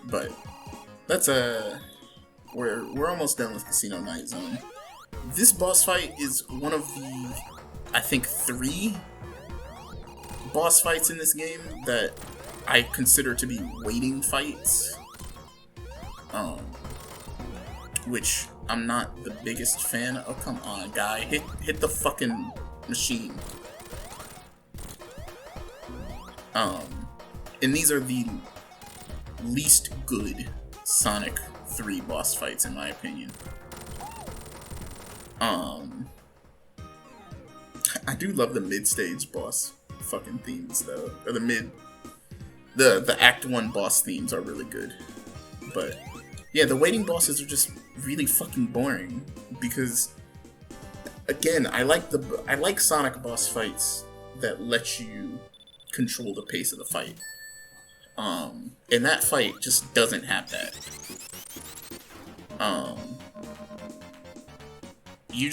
But that's we're almost done with Casino Night Zone. This boss fight is one of the, I think, 3 boss fights in this game that I consider to be waiting fights. Which I'm not the biggest fan of. Come on, guy. Hit the fucking machine. And these are the least good Sonic 3 boss fights in my opinion. I do love the mid-stage boss fucking themes though, or the Act 1 boss themes are really good. But yeah, the waiting bosses are just really fucking boring because, again, I like Sonic boss fights that let you control the pace of the fight. And that fight just doesn't have that. You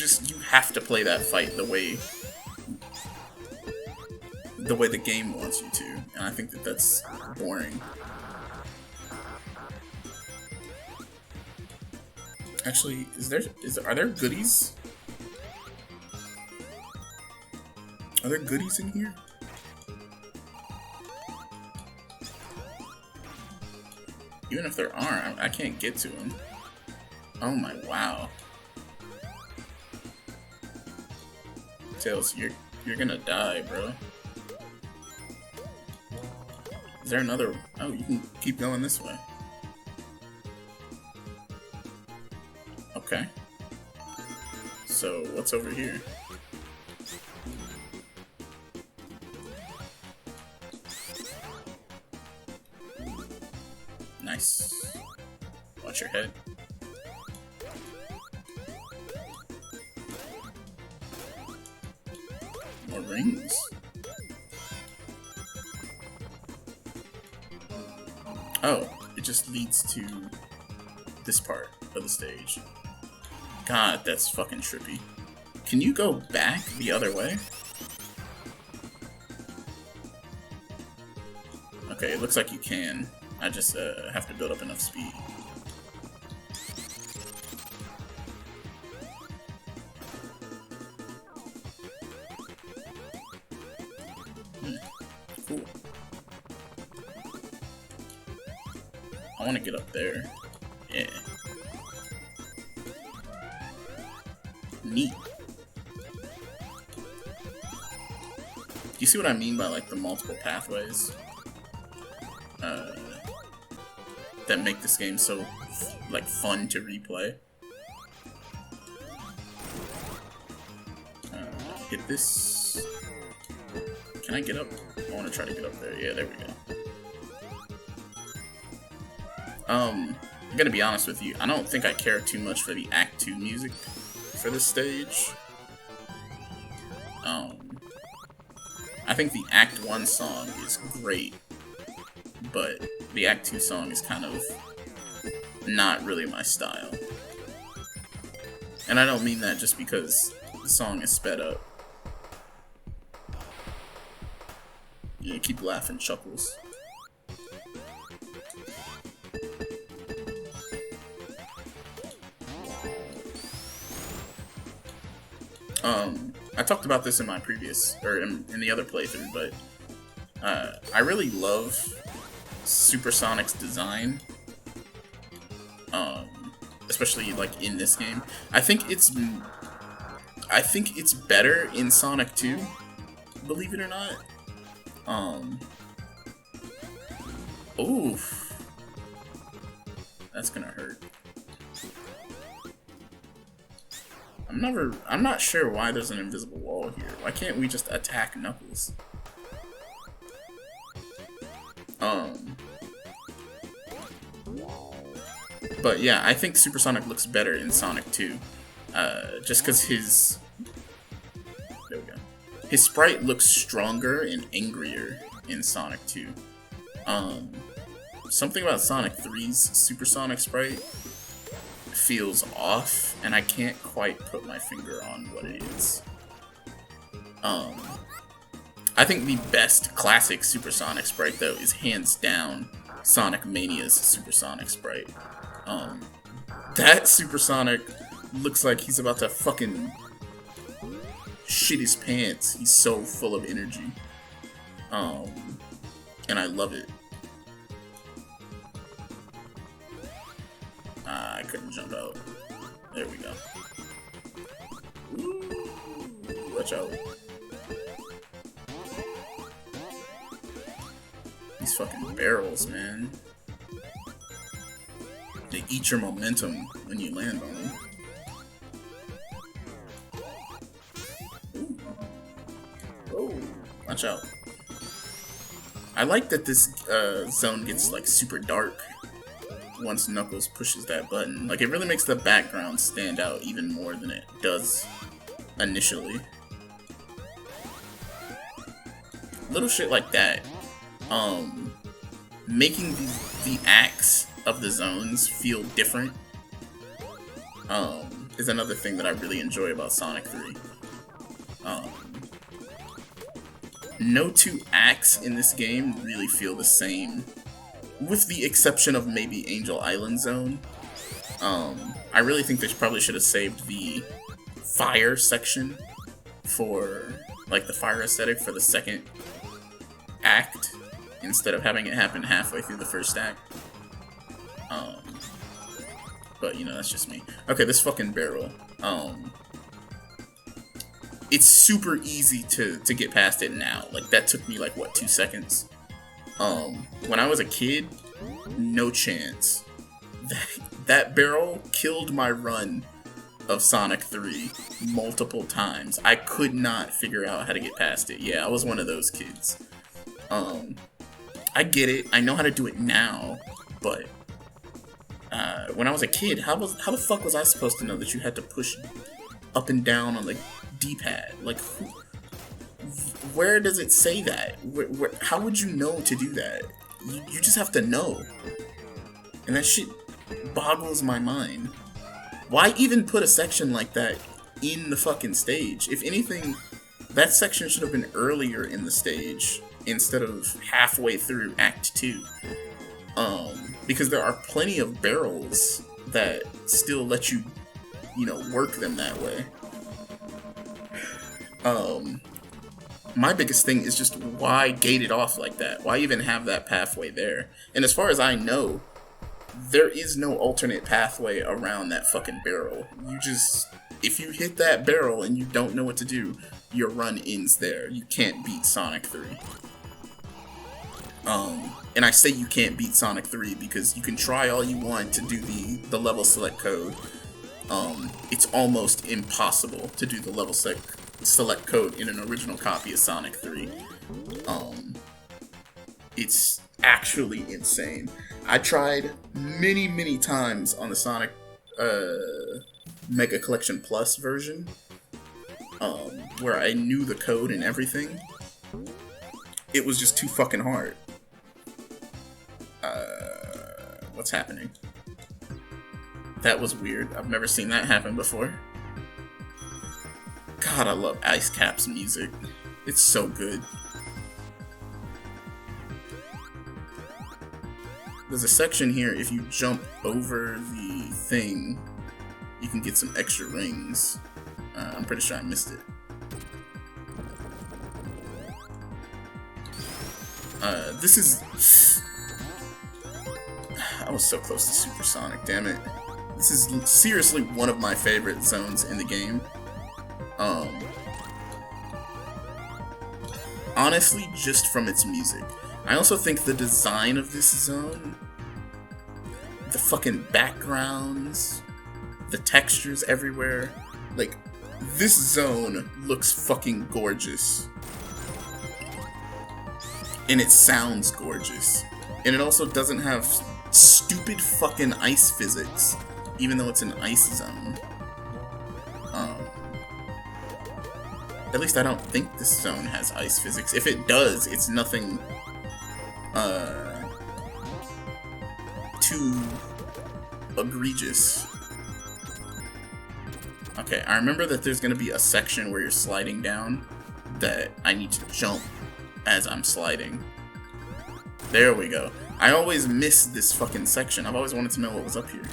have to play that fight the way the game wants you to, and I think that's boring. Actually, are there goodies? Are there goodies in here? Even if there aren't, I can't get to them. Oh my, wow. Tails, you're gonna die, bro. Is there another? Oh, you can keep going this way. Okay. So, what's over here? Nice. Watch your head. More rings. Oh, it just leads to this part of the stage. God, that's fucking trippy. Can you go back the other way? Okay, it looks like you can. I just have to build up enough speed. Cool. I want to get up there. Yeah. Neat. Do you see what I mean by like the multiple pathways? That make this game so like fun to replay. Hit this. Can I get up? I want to try to get up there. Yeah, there we go. I'm gonna be honest with you. I don't think I care too much for the Act 2 music for this stage. I think the Act 1 song is great, but the Act 2 song is kind of not really my style. And I don't mean that just because the song is sped up. Yeah, keep laughing, Chuckles. I talked about this in my previous, or in the other playthrough, but I really love Supersonic's design, especially like in this game. I think it's better in Sonic 2, believe it or not. Oof, that's gonna hurt. I'm not sure why there's an invisible wall here. Why can't we just attack Knuckles? But yeah, I think Supersonic looks better in Sonic 2. Just because there we go. His sprite looks stronger and angrier in Sonic 2. Something about Sonic 3's Supersonic sprite feels off, and I can't quite put my finger on what it is. I think the best classic Supersonic sprite, though, is hands down Sonic Mania's Supersonic sprite. That Supersonic looks like he's about to fucking shit his pants. He's so full of energy. And I love it. I couldn't jump out. There we go. Ooh, watch out. These fucking barrels, man. They eat your momentum when you land on them. Ooh. Watch out. I like that this zone gets like super dark once Knuckles pushes that button. Like, it really makes the background stand out even more than it does initially. Little shit like that. Making the acts of the zones feel different is another thing that I really enjoy about Sonic 3. No two acts in this game really feel the same, with the exception of maybe Angel Island Zone. I really think they probably should have saved the fire section for, like, the fire aesthetic for the second act, instead of having it happen halfway through the first act. But, you know, that's just me. Okay, this fucking barrel. It's super easy to get past it now. Like, that took me, like, what, 2 seconds? When I was a kid, no chance. That barrel killed my run of Sonic 3 multiple times. I could not figure out how to get past it. Yeah, I was one of those kids. I get it. I know how to do it now, but when I was a kid, how the fuck was I supposed to know that you had to push up and down on the D-pad? Like, where does it say that? How would you know to do that? You just have to know. And that shit boggles my mind. Why even put a section like that in the fucking stage? If anything, that section should have been earlier in the stage instead of halfway through Act 2. Because there are plenty of barrels that still let you, you know, work them that way. My biggest thing is just, why gate it off like that? Why even have that pathway there? And as far as I know, there is no alternate pathway around that fucking barrel. You just, if you hit that barrel and you don't know what to do, your run ends there. You can't beat Sonic 3. And I say you can't beat Sonic 3 because you can try all you want to do the level select code. It's almost impossible to do the level select code in an original copy of Sonic 3. It's actually insane. I tried many times on the Sonic Mega Collection Plus version, where I knew the code and everything. It was just too fucking hard. What's happening? That was weird. I've never seen that happen before. God, I love Ice Cap's music. It's so good. There's a section here, if you jump over the thing, you can get some extra rings. I'm pretty sure I missed it. This is... I was so close to Supersonic, damn it. This is seriously one of my favorite zones in the game. Honestly, just from its music. I also think the design of this zone, the fucking backgrounds, the textures everywhere, like, this zone looks fucking gorgeous. And it sounds gorgeous. And it also doesn't have stupid fucking ice physics, even though it's an ice zone. At least I don't think this zone has ice physics. If it does, it's nothing too egregious. Okay, I remember that there's gonna be a section where you're sliding down that I need to jump as I'm sliding. There we go. I always miss this fucking section. I've always wanted to know what was up here.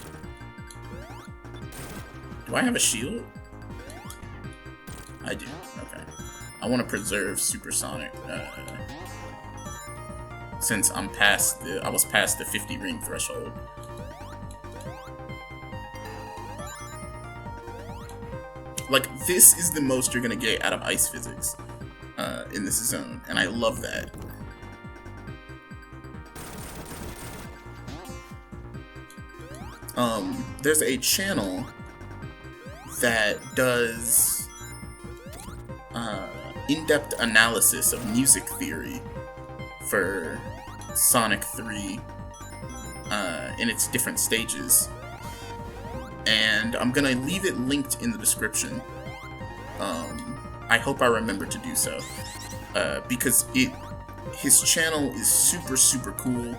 Do I have a shield? I do. Okay. I want to preserve Supersonic. Since I was past the 50 ring threshold. Like, this is the most you're gonna get out of ice physics in this zone, and I love that. There's a channel that does in-depth analysis of music theory for Sonic 3 in its different stages. And I'm gonna leave it linked in the description. I hope I remember to do so. Because his channel is super cool.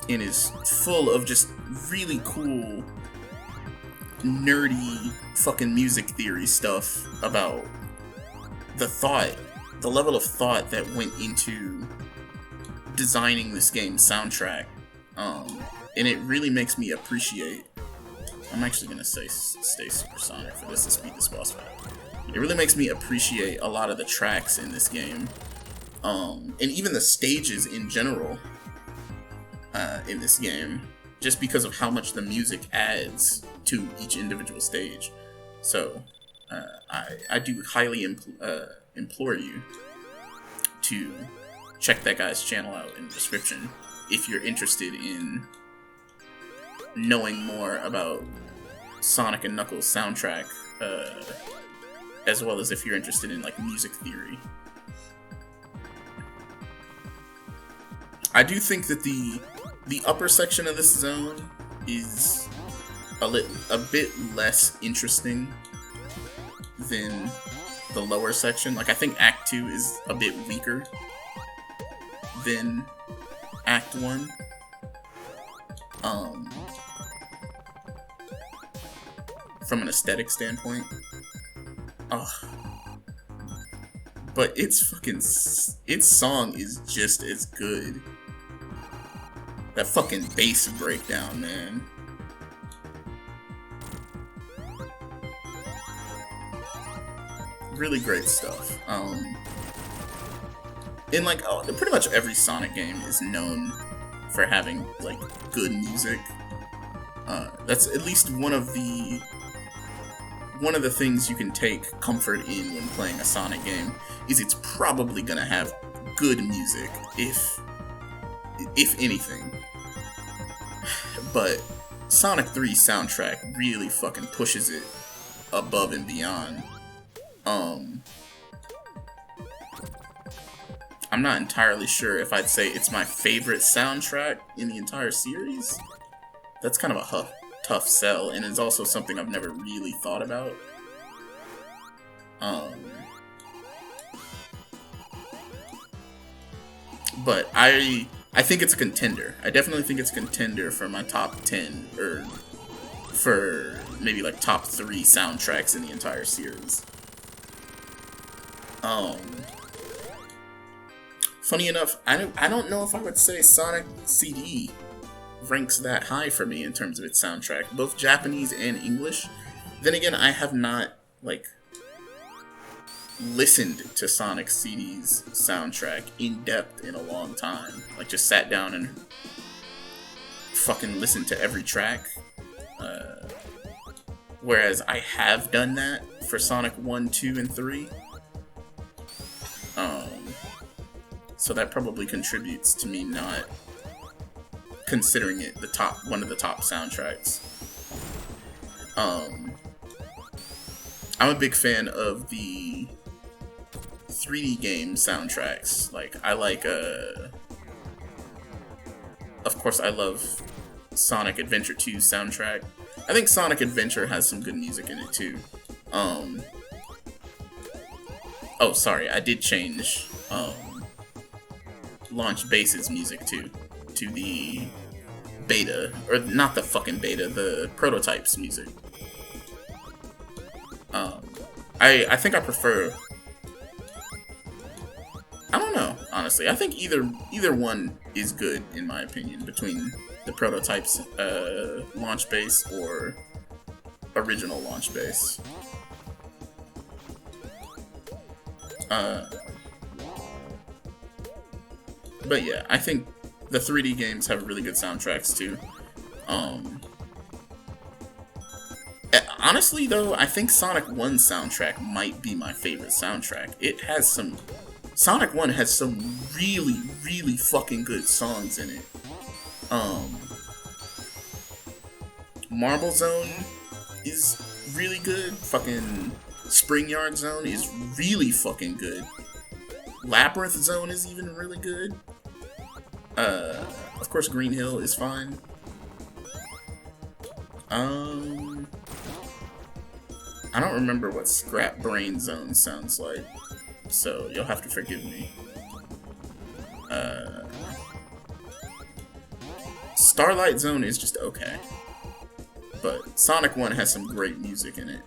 And is full of just really cool, nerdy fucking music theory stuff about the level of thought that went into designing this game's soundtrack. And it really makes me appreciate. I'm actually gonna stay supersonic for this to speed this boss fight. It really makes me appreciate a lot of the tracks in this game, and even the stages in general in this game, just because of how much the music adds to each individual stage. So I do highly implore you to check that guy's channel out in the description if you're interested in knowing more about Sonic and Knuckles soundtrack, as well as if you're interested in like music theory. I do think that the upper section of this zone is a bit less interesting than the lower section. Like, I think Act 2 is a bit weaker than Act 1. From an aesthetic standpoint. But its song is just as good. That fucking bass breakdown, man. Really great stuff. And like, pretty much every Sonic game is known for having like good music. That's at least one of the things you can take comfort in when playing a Sonic game, is it's probably gonna have good music, if anything. But Sonic 3's soundtrack really fucking pushes it above and beyond. I'm not entirely sure if I'd say it's my favorite soundtrack in the entire series. That's kind of a tough sell, and it's also something I've never really thought about. But I think it's a contender. I definitely think it's a contender for my top 10, or for maybe like top 3 soundtracks in the entire series. Funny enough, I don't know if I would say Sonic CD ranks that high for me in terms of its soundtrack, both Japanese and English. Then again, I have not like listened to Sonic CD's soundtrack in depth in a long time. Like, just sat down and fucking listened to every track. Whereas I have done that for Sonic 1, 2, and 3. So that probably contributes to me not considering it one of the top soundtracks. I'm a big fan of the 3D game soundtracks. Like, I like, of course, I love Sonic Adventure 2's soundtrack. I think Sonic Adventure has some good music in it, too. Oh, sorry, I did change, Launch Base's music, too, to the beta, or not the fucking beta, the prototype's music. I think I prefer, I don't know, honestly. I think either one is good, in my opinion, between the prototype's launch base or original launch base. But yeah, I think the 3D games have really good soundtracks too. Honestly though, I think Sonic 1's soundtrack might be my favorite soundtrack. Sonic 1 has some really, really fucking good songs in it. Marble Zone is really good. Fucking Spring Yard Zone is really fucking good. Labyrinth Zone is even really good. Of course, Green Hill is fine. I don't remember what Scrap Brain Zone sounds like, so you'll have to forgive me. Starlight Zone is just okay, but Sonic 1 has some great music in it.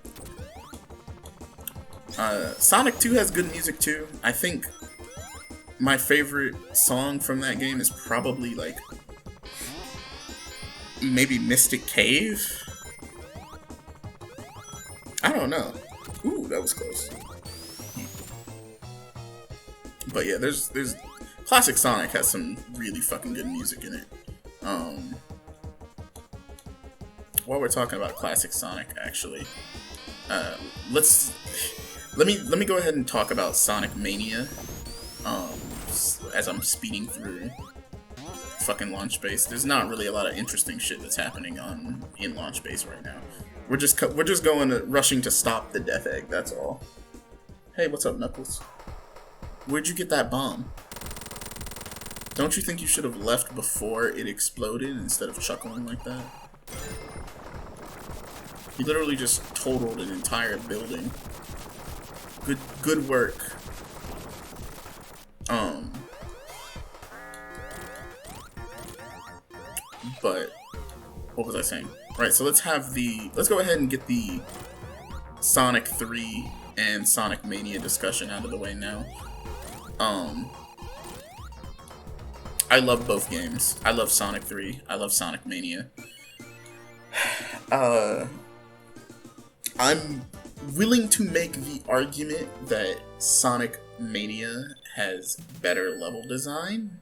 Sonic 2 has good music too. I think my favorite song from that game is probably like maybe Mystic Cave? I don't know. Ooh, that was close. But yeah, there's classic Sonic has some really fucking good music in it. While we're talking about classic Sonic, actually, let me go ahead and talk about Sonic Mania. As I'm speeding through fucking Launch Base, there's not really a lot of interesting shit that's happening in Launch Base right now. We're just rushing to stop the Death Egg. That's all. Hey, what's up, Knuckles? Where'd you get that bomb? Don't you think you should have left before it exploded instead of chuckling like that? He literally just totaled an entire building. Good work. But what was I saying? Right, so let's go ahead and get the Sonic 3 and Sonic Mania discussion out of the way now. I love both games. I love Sonic 3. I love Sonic Mania. I'm willing to make the argument that Sonic Mania has better level design.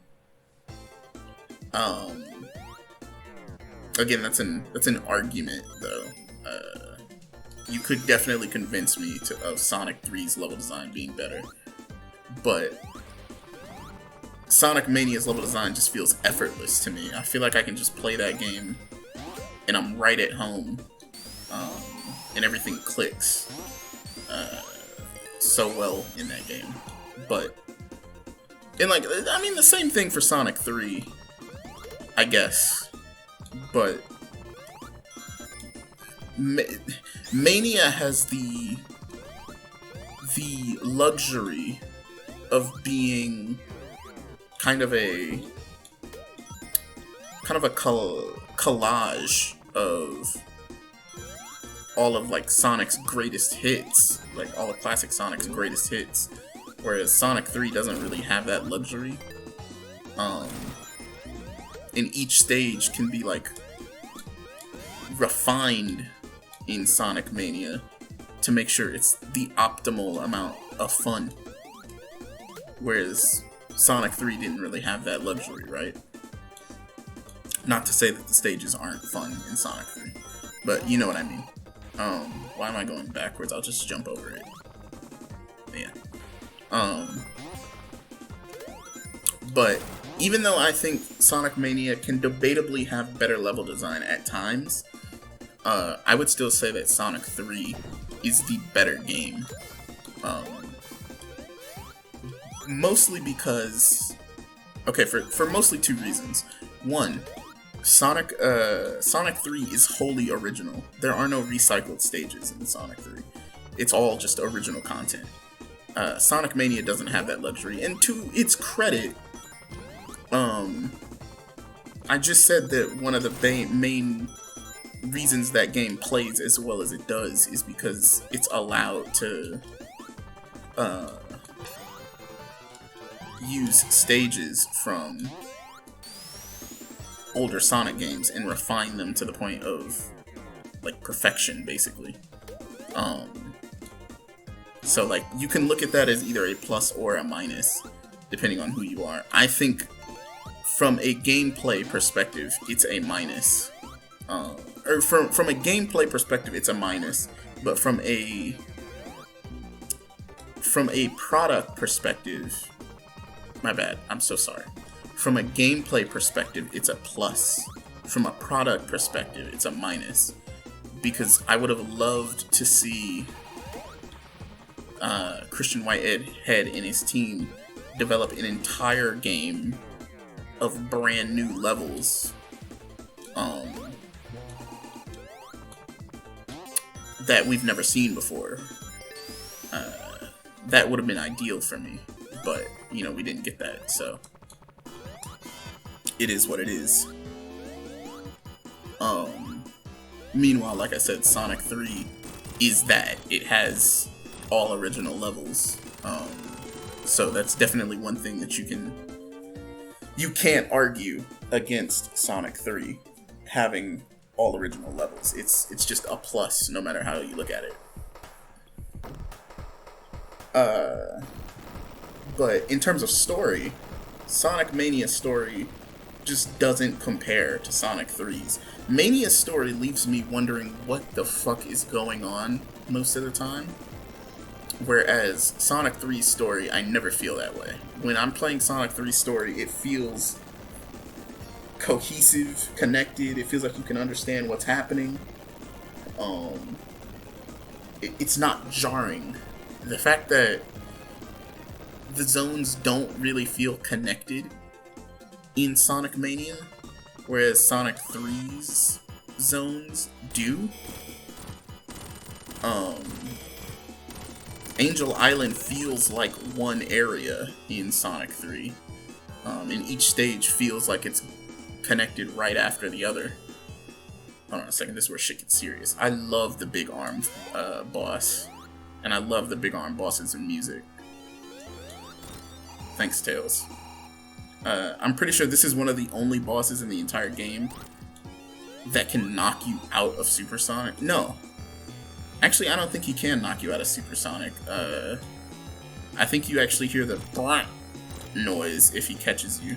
Again, that's an argument, though. You could definitely convince me of Sonic 3's level design being better, but Sonic Mania's level design just feels effortless to me. I feel like I can just play that game, and I'm right at home, and everything clicks so well in that game. The same thing for Sonic 3, I guess. But Mania has the luxury of being kind of a collage of all of like Sonic's greatest hits, like all of classic Sonic's greatest hits, whereas Sonic 3 doesn't really have that luxury. And each stage can be like refined in Sonic Mania to make sure it's the optimal amount of fun, whereas Sonic 3 didn't really have that luxury, right? Not to say that the stages aren't fun in Sonic 3, but you know what I mean. Why am I going backwards? I'll just jump over it. Yeah. But even though I think Sonic Mania can debatably have better level design at times, I would still say that Sonic 3 is the better game. Mostly because... Okay, for mostly two reasons. One, Sonic 3 is wholly original. There are no recycled stages in Sonic 3. It's all just original content. Sonic Mania doesn't have that luxury. And to its credit, I just said that one of the main reasons that game plays as well as it does is because it's allowed to use stages from older Sonic games and refine them to the point of like perfection, basically. So like you can look at that as either a plus or a minus depending on who you are. I think from a gameplay perspective it's a minus, or from a gameplay perspective it's a minus, but from a product perspective, my bad, I'm so sorry. From a gameplay perspective, it's a plus. From a product perspective, it's a minus. Because I would have loved to see Christian Whitehead and his team develop an entire game of brand new levels that we've never seen before. That would have been ideal for me, but we didn't get that, so it is what it is. Meanwhile, like I said, Sonic 3 is that. It has all original levels. So that's definitely one thing that you can't argue against Sonic 3 having all original levels. It's just a plus no matter how you look at it. But in terms of story, Sonic Mania's story just doesn't compare to Sonic 3's. Mania's story leaves me wondering what the fuck is going on most of the time. Whereas Sonic 3's story, I never feel that way. When I'm playing Sonic 3's story, it feels cohesive, connected. It feels like you can understand what's happening. It's not jarring. The fact that the zones don't really feel connected in Sonic Mania, whereas Sonic 3's zones do. Angel Island feels like one area in Sonic 3, and each stage feels like it's connected right after the other. Hold on a second, this is where shit gets serious. I love the Big Arm boss, and I love the Big Arm bosses in music. Thanks, Tails. I'm pretty sure this is one of the only bosses in the entire game that can knock you out of Supersonic. No. Actually, I don't think he can knock you out of Supersonic. I think you actually hear the blank noise if he catches you.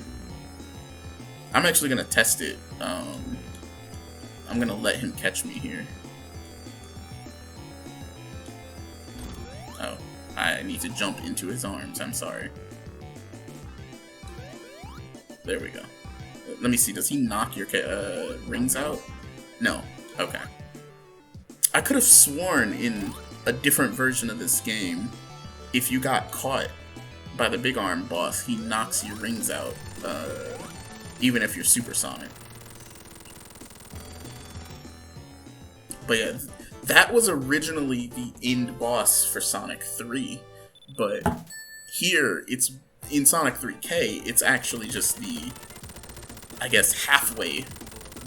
I'm actually going to test it. I'm going to let him catch me here. Oh, I need to jump into his arms. I'm sorry. There we go. Let me see. Does he knock your rings out? No. Okay. I could have sworn in a different version of this game, if you got caught by the Big Arm boss, he knocks your rings out, even if you're supersonic. But yeah, that was originally the end boss for Sonic 3, but here, it's in Sonic 3K, it's actually just the, I guess, halfway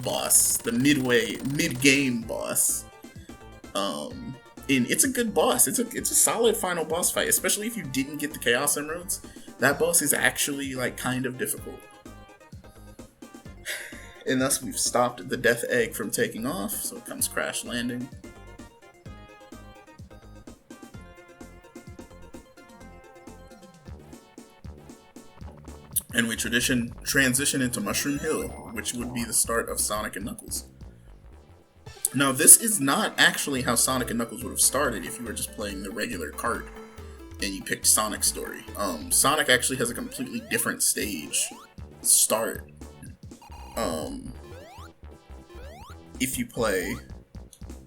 boss, the mid-game boss. And it's a good boss. It's a solid final boss fight, especially if you didn't get the Chaos Emeralds. That boss is actually, like, kind of difficult. And thus we've stopped the Death Egg from taking off, so it comes crash landing. And we transition into Mushroom Hill, which would be the start of Sonic and Knuckles. Now, this is not actually how Sonic and Knuckles would have started if you were just playing the regular cart and you picked Sonic's story. Sonic actually has a completely different stage start if you play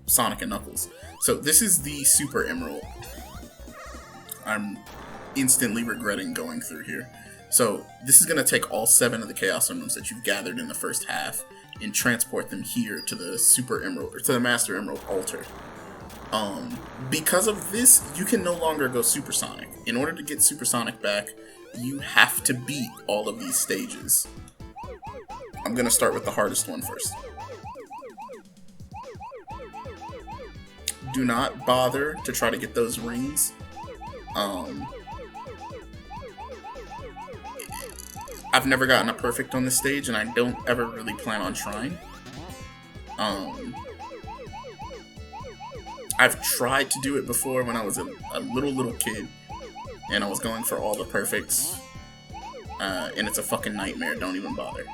Sonic and Knuckles. So this is the Super Emerald. I'm instantly regretting going through here. So this is going to take all 7 of the Chaos Emeralds that you've gathered in the first half and transport them here to the Super Emerald, or to the Master Emerald altar. Because of this, you can no longer go Supersonic. In order to get Supersonic back, you have to beat all of these stages. I'm gonna start with the hardest one first. Do not bother to try to get those rings. I've never gotten a perfect on this stage, and I don't ever really plan on trying. I've tried to do it before when I was a little kid, and I was going for all the perfects, and it's a fucking nightmare. Don't even bother.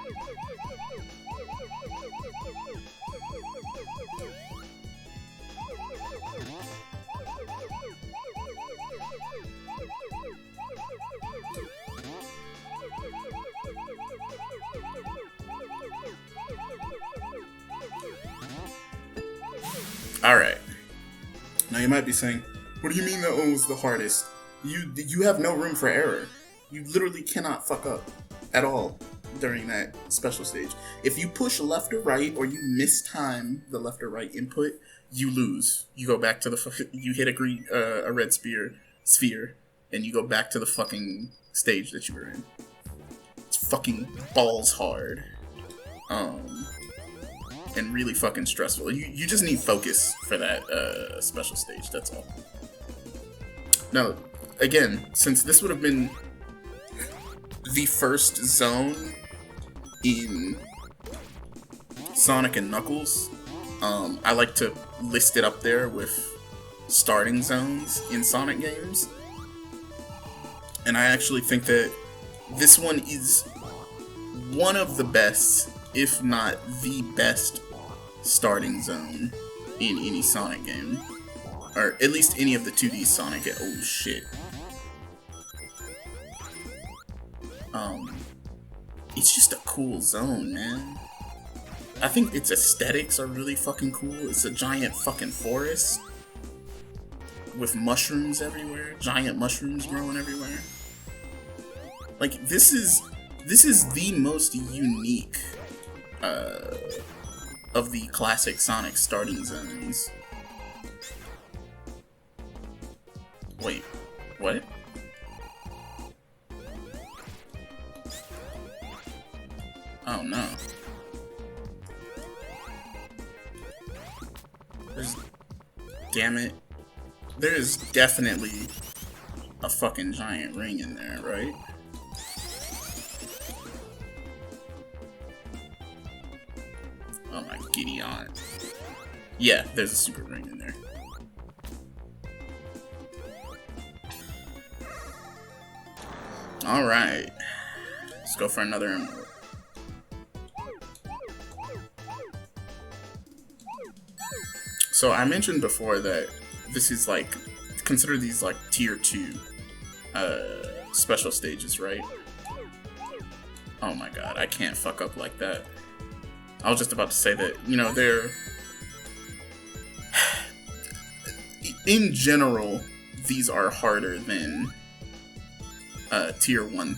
Alright. Now you might be saying, What do you mean that one was the hardest? You have no room for error. You literally cannot fuck up at all during that special stage. If you push left or right, or you mistime the left or right input, you lose. You go back to the you hit a red sphere, and you go back to the fucking stage that you were in. It's fucking balls hard, and really fucking stressful. You just need focus for that special stage. That's all. Now, again, since this would have been the first zone in Sonic and Knuckles, I like to list it up there with starting zones in Sonic games. And I actually think that this one is one of the best, if not the best, starting zone in any Sonic game. Or at least any of the 2D Sonic. Oh shit. It's just a cool zone, man. I think its aesthetics are really fucking cool. It's a giant fucking forest with mushrooms everywhere. Giant mushrooms growing everywhere. Like, this is the most unique of the classic Sonic starting zones. Wait, what? Oh no. Damn it. There is definitely a fucking giant ring in there, right? Oh my giddy aunt. Yeah, there's a super ring in there. Alright. Let's go for another emerald. So I mentioned before that this is like, consider these like tier 2 special stages, right? Oh my god, I can't fuck up like that. I was just about to say that, you know, they're... in general, these are harder than tier 1,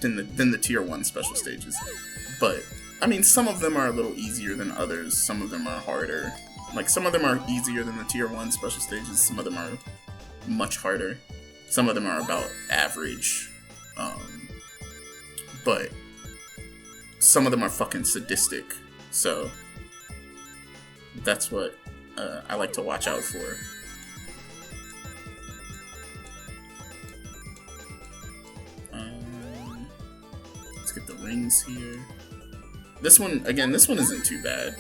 than the tier 1 special stages. But, I mean, some of them are a little easier than others, some of them are harder. Like, some of them are easier than the tier 1 special stages, some of them are much harder. Some of them are about average. But some of them are fucking sadistic. So, that's what I like to watch out for. Let's get the rings here. This one, again, this one isn't too bad.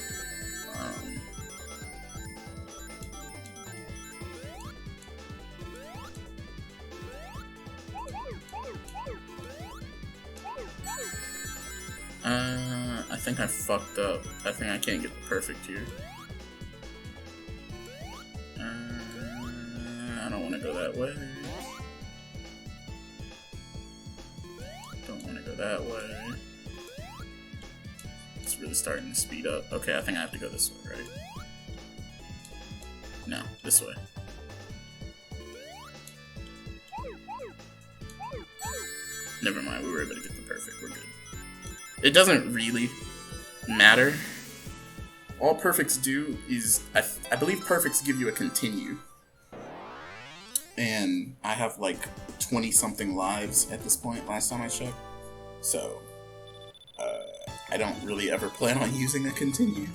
I think I fucked up. I think I can't get the perfect here. I don't want to go that way. Don't want to go that way. It's really starting to speed up. Okay, I think I have to go this way, right? No, this way. Never mind, we were able to get the perfect. We're good. It doesn't really matter. All perfects do is, I believe perfects give you a continue. And I have like 20-something lives at this point, last time I checked. So, I don't really ever plan on using a continue.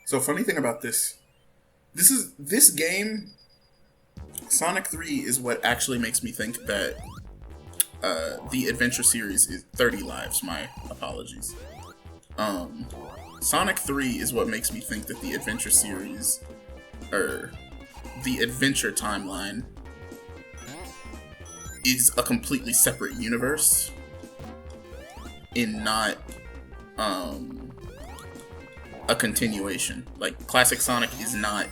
So, funny thing about this game, Sonic 3 is what actually makes me think that the Adventure series is 30 lives. My apologies. Sonic 3 is what makes me think that the Adventure series, or the Adventure timeline, is a completely separate universe and not a continuation. Like, classic Sonic is not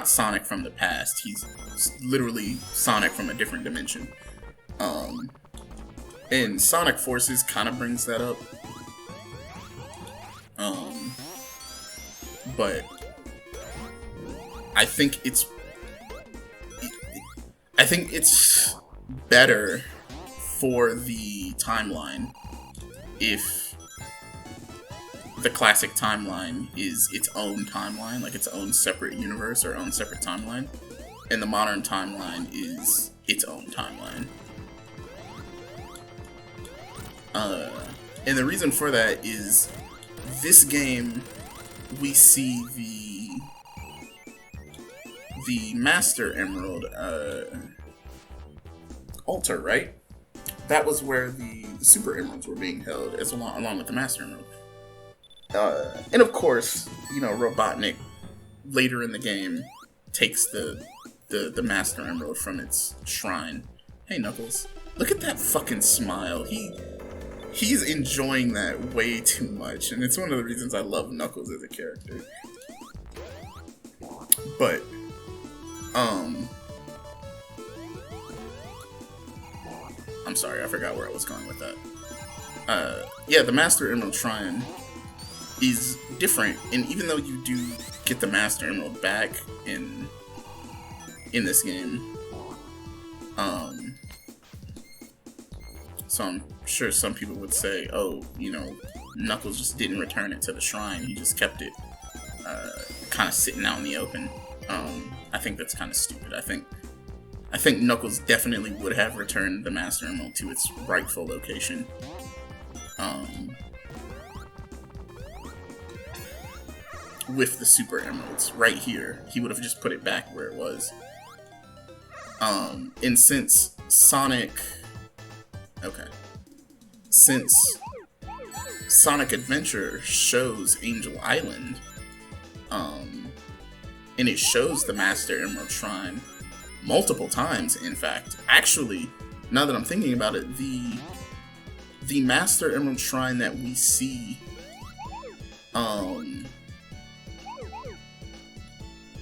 Sonic from the past. He's literally Sonic from a different dimension. And Sonic Forces kind of brings that up. but I think it's better for the timeline if the classic timeline is its own timeline, like its own separate universe or own separate timeline, and the modern timeline is its own timeline. And the reason for that is this game, we see the Master Emerald altar, right? That was where the Super Emeralds were being held, along with the Master Emerald. And of course, you know, Robotnik later in the game takes the Master Emerald from its shrine. Hey Knuckles, look at that fucking smile. He's enjoying that way too much, and it's one of the reasons I love Knuckles as a character. But I'm sorry, I forgot where I was going with that. Yeah, the Master Emerald Shrine is different, and even though you do get the Master Emerald back in this game, so I'm sure some people would say, oh, you know, Knuckles just didn't return it to the shrine, he just kept it kind of sitting out in the open. I think that's kind of stupid. I think Knuckles definitely would have returned the Master Emerald to its rightful location. With the Super Emeralds right here, he would have just put it back where it was. And since Sonic Adventure shows Angel Island, and it shows the Master Emerald Shrine multiple times, in fact. Actually, now that I'm thinking about it, the Master Emerald Shrine that we see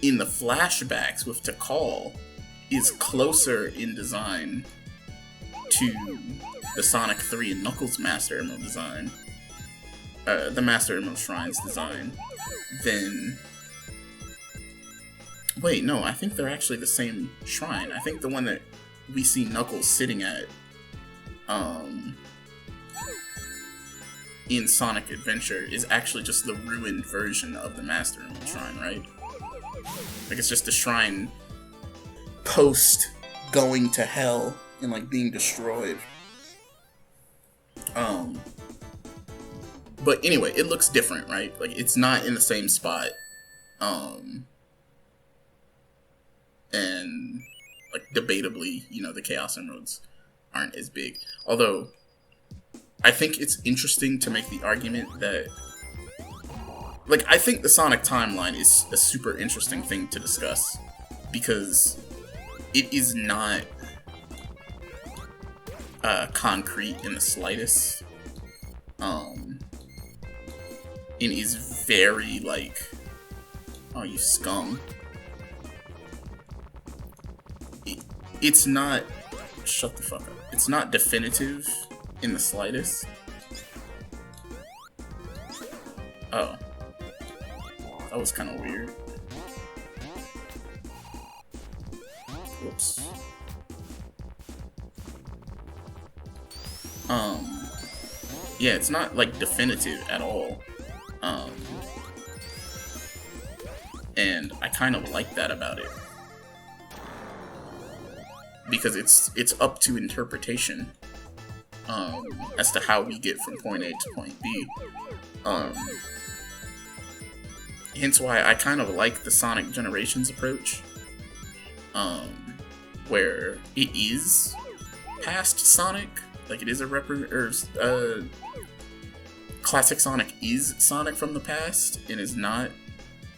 in the flashbacks with Tikal is closer in design to the Sonic 3 and Knuckles Master Emerald design, the Master Emerald Shrine's design, than... Wait, no, I think they're actually the same shrine. I think the one that we see Knuckles sitting at in Sonic Adventure is actually just the ruined version of the Master Emerald Shrine, right? Like, it's just a shrine post going to hell and, like, being destroyed. But anyway, it looks different, right? Like, it's not in the same spot. And, like, debatably, you know, the Chaos Emeralds aren't as big. Although, I think it's interesting to make the argument that... Like, I think the Sonic timeline is a super interesting thing to discuss. Because it is not concrete in the slightest. It is very, like... Oh, you scum. It's not... Shut the fuck up. It's not definitive in the slightest. Oh. That was kind of weird. Whoops. Yeah, it's not, like, definitive at all. And I kind of like that about it. Because it's up to interpretation as to how we get from point A to point B. Hence why I kind of like the Sonic Generations approach, where it is past Sonic, like it is classic Sonic is Sonic from the past and is not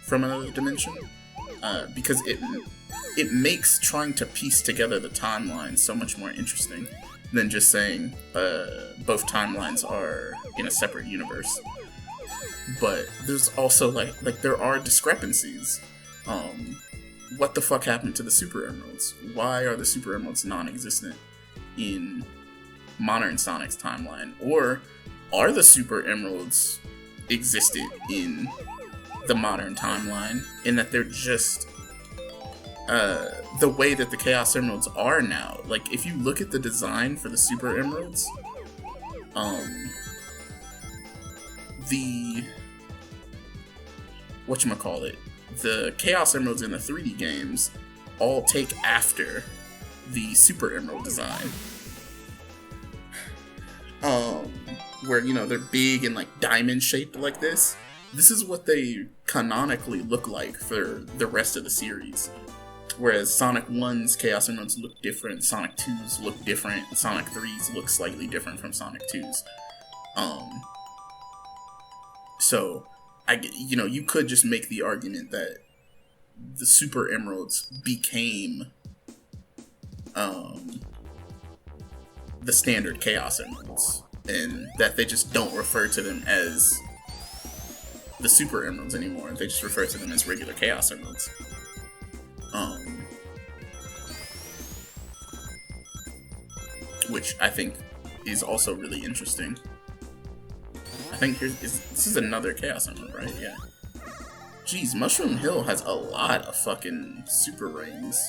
from another dimension, because it makes trying to piece together the timeline so much more interesting than just saying both timelines are in a separate universe. But there's also like there are discrepancies. What the fuck happened to the Super Emeralds? Why are the Super Emeralds non-existent in modern Sonic's timeline? Or are the Super Emeralds existed in the modern timeline, in that they're just the way that the Chaos Emeralds are now. Like, if you look at the design for the Super Emeralds, the the Chaos Emeralds in the 3D games all take after the Super Emerald design. Where, you know, they're big and like diamond shaped like this. This is what they canonically look like for the rest of the series. Whereas Sonic 1's Chaos Emeralds look different, Sonic 2's look different, Sonic 3's look slightly different from Sonic 2's. So, you could just make the argument that the Super Emeralds became the standard Chaos Emeralds, and that they just don't refer to them as the Super Emeralds anymore. They just refer to them as regular Chaos Emeralds. Which I think is also really interesting. I think this is another Chaos Emerald, right? Yeah. Jeez, Mushroom Hill has a lot of fucking super rings.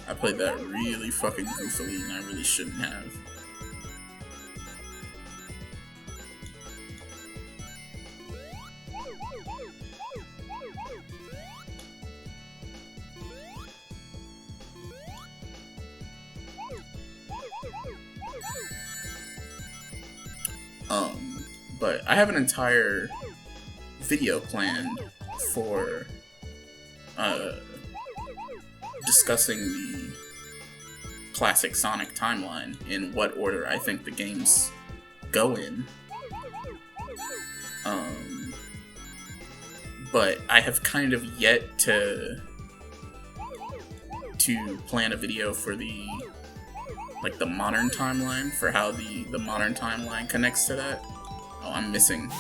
I played that really fucking goofily, and I really shouldn't have. But I have an entire video planned for discussing the classic Sonic timeline in what order I think the games go in. But I have kind of yet to plan a video for the modern timeline, for how the modern timeline connects to that. Oh, I'm missing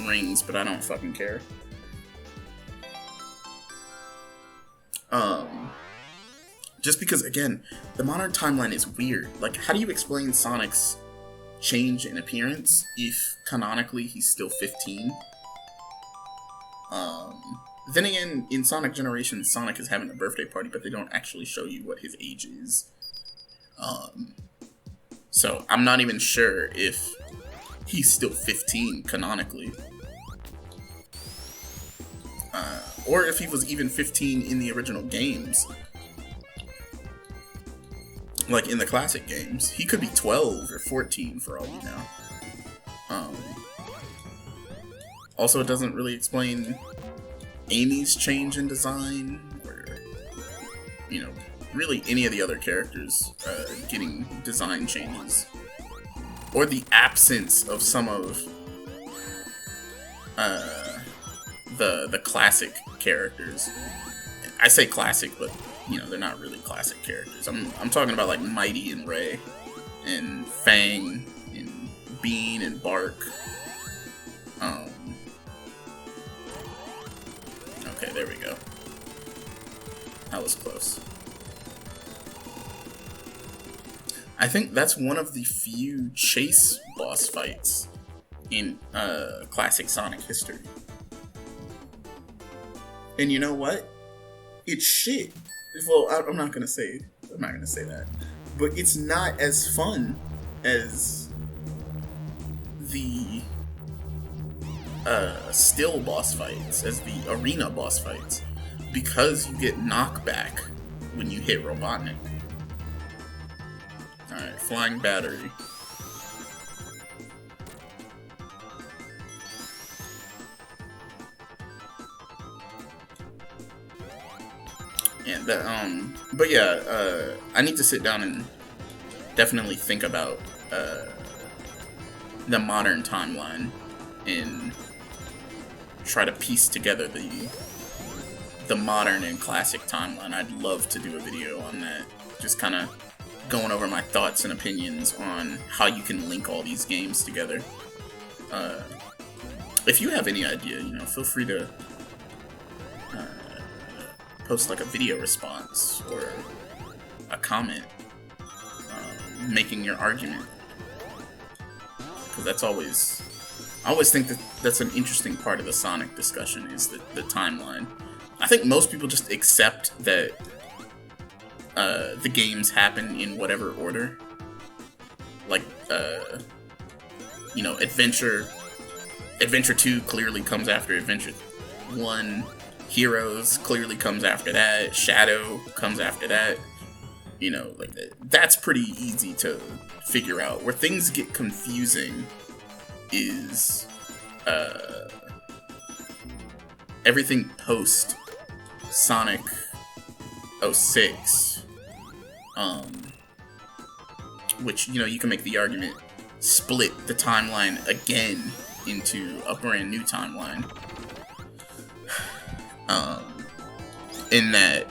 rings, but I don't fucking care. Just because, again, the modern timeline is weird. Like, how do you explain Sonic's change in appearance if canonically he's still 15? Then again, in Sonic Generations, Sonic is having a birthday party, but they don't actually show you what his age is. So I'm not even sure if he's still 15 canonically. Or if he was even 15 in the original games. Like in the classic games. He could be 12 or 14 for all you know. Also, it doesn't really explain Amy's change in design, or, you know, really any of the other characters getting design changes. Or the absence of some of the classic characters. I say classic, but you know, they're not really classic characters. I'm talking about like Mighty and Ray, and Fang, and Bean and Bark. Okay, there we go. That was close. I think that's one of the few chase boss fights in classic Sonic history. And you know what? It's shit. Well, I'm not gonna say that. But it's not as fun as the still boss fights, as the arena boss fights, because you get knockback when you hit Robotnik. Alright, Flying Battery. Yeah, but yeah, I need to sit down and definitely think about the modern timeline and try to piece together the modern and classic timeline. I'd love to do a video on that, just kind of going over my thoughts and opinions on how you can link all these games together. If you have any idea, you know, feel free to post like a video response or a comment making your argument, because that's always, I always think that that's an interesting part of the Sonic discussion, is the timeline. I think most people just accept that the games happen in whatever order. Like, you know, Adventure 2 clearly comes after Adventure 1. Heroes clearly comes after that. Shadow comes after that. You know, like, that's pretty easy to figure out. Where things get confusing is everything post Sonic 06, which, you know, you can make the argument, split the timeline again into a brand new timeline, in that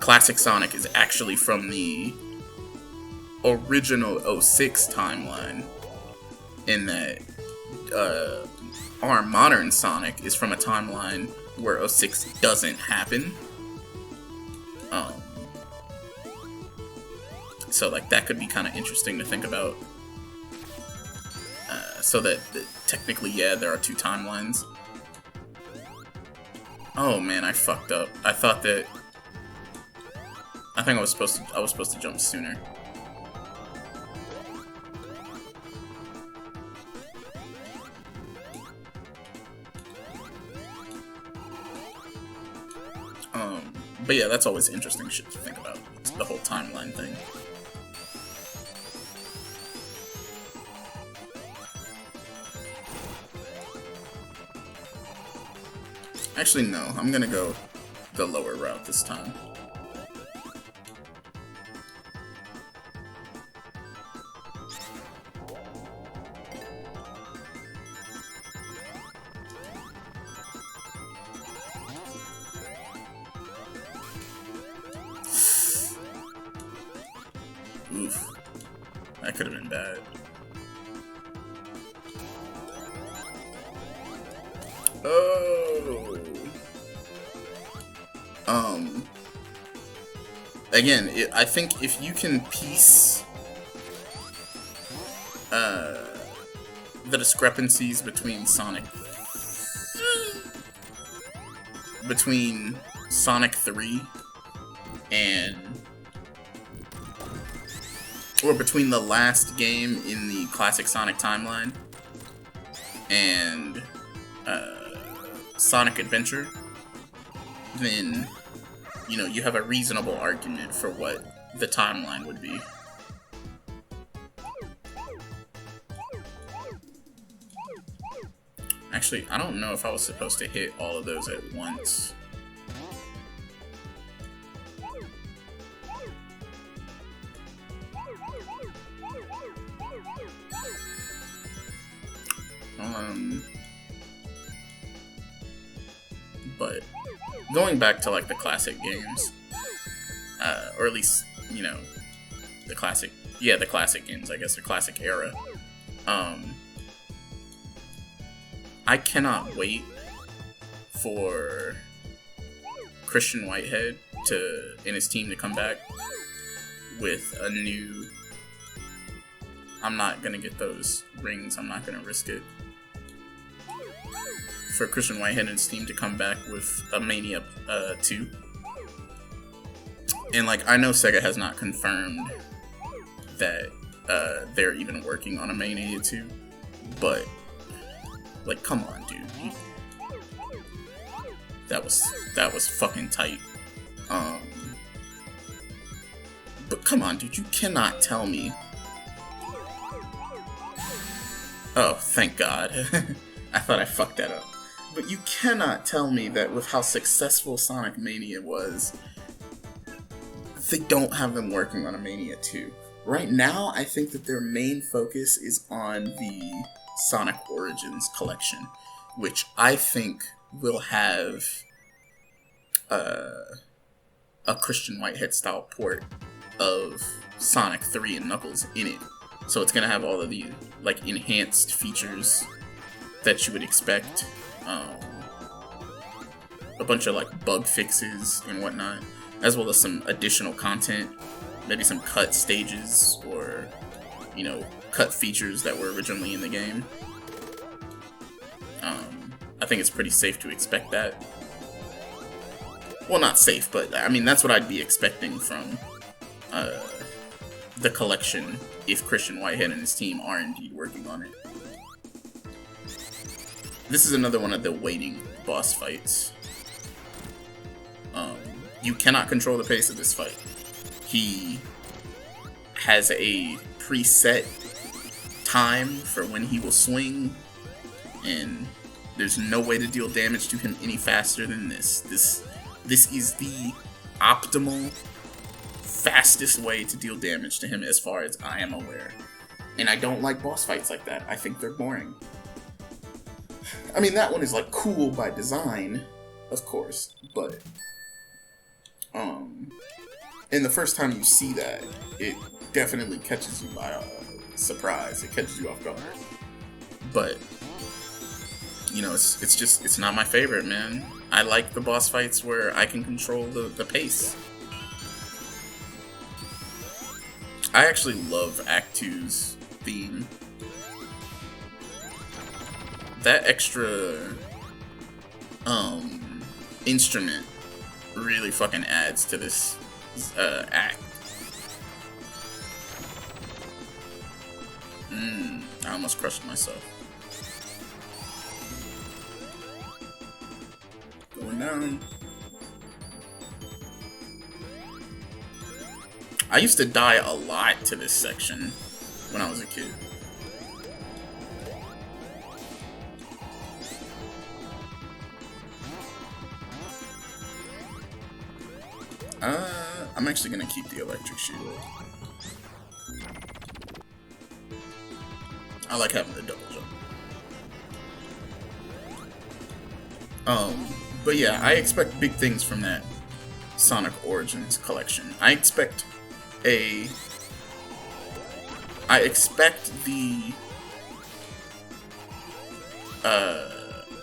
Classic Sonic is actually from the original 06 timeline, in that our modern Sonic is from a timeline where 06 doesn't happen. So, like, that could be kind of interesting to think about. So that technically, yeah, there are two timelines. Oh man, I fucked up. I thought that, I think I was supposed to jump sooner. But yeah, that's always interesting shit to think about. It's the whole timeline thing. Actually, no. I'm gonna go the lower route this time. Oof. That could have been bad. Oh. Again, I think if you can piece the discrepancies between Sonic 3 and, or between the last game in the Classic Sonic timeline and Sonic Adventure, then, you know, you have a reasonable argument for what the timeline would be. Actually, I don't know if I was supposed to hit all of those at once. But going back to, like, the classic games, or at least, you know, the classic games, I guess, the classic era, I cannot wait for Christian Whitehead and his team to come back with a new, I'm not gonna get those rings, I'm not gonna risk it. For Christian Whitehead and his team to come back with a Mania 2. And, like, I know Sega has not confirmed that they're even working on a Mania 2, but, like, come on, dude. That was fucking tight. But come on, dude, you cannot tell me. Oh, thank God. I thought I fucked that up. But you cannot tell me that with how successful Sonic Mania was, they don't have them working on a Mania 2. Right now, I think that their main focus is on the Sonic Origins collection, which I think will have a Christian Whitehead style port of Sonic 3 and Knuckles in it. So it's gonna have all of the, like, enhanced features that you would expect. a bunch of like bug fixes and whatnot, as well as some additional content, maybe some cut stages or, you know, cut features that were originally in the game. I think it's pretty safe to expect that. Well, not safe, but I mean, that's what I'd be expecting from the collection if Christian Whitehead and his team are indeed working on it. This is another one of the waiting boss fights. You cannot control the pace of this fight. He has a preset time for when he will swing, and there's no way to deal damage to him any faster than this. This is the optimal, fastest way to deal damage to him as far as I am aware. And I don't like boss fights like that. I think they're boring. I mean, that one is like cool by design, of course, but and the first time you see that, it definitely catches you by surprise. It catches you off guard. But you know, it's not my favorite, man. I like the boss fights where I can control the pace. I actually love Act 2's theme. That extra instrument really fucking adds to this act. I almost crushed myself. Going down. I used to die a lot to this section when I was a kid. I'm actually gonna keep the electric shield. I like having the double jump. But yeah, I expect big things from that Sonic Origins collection. I expect the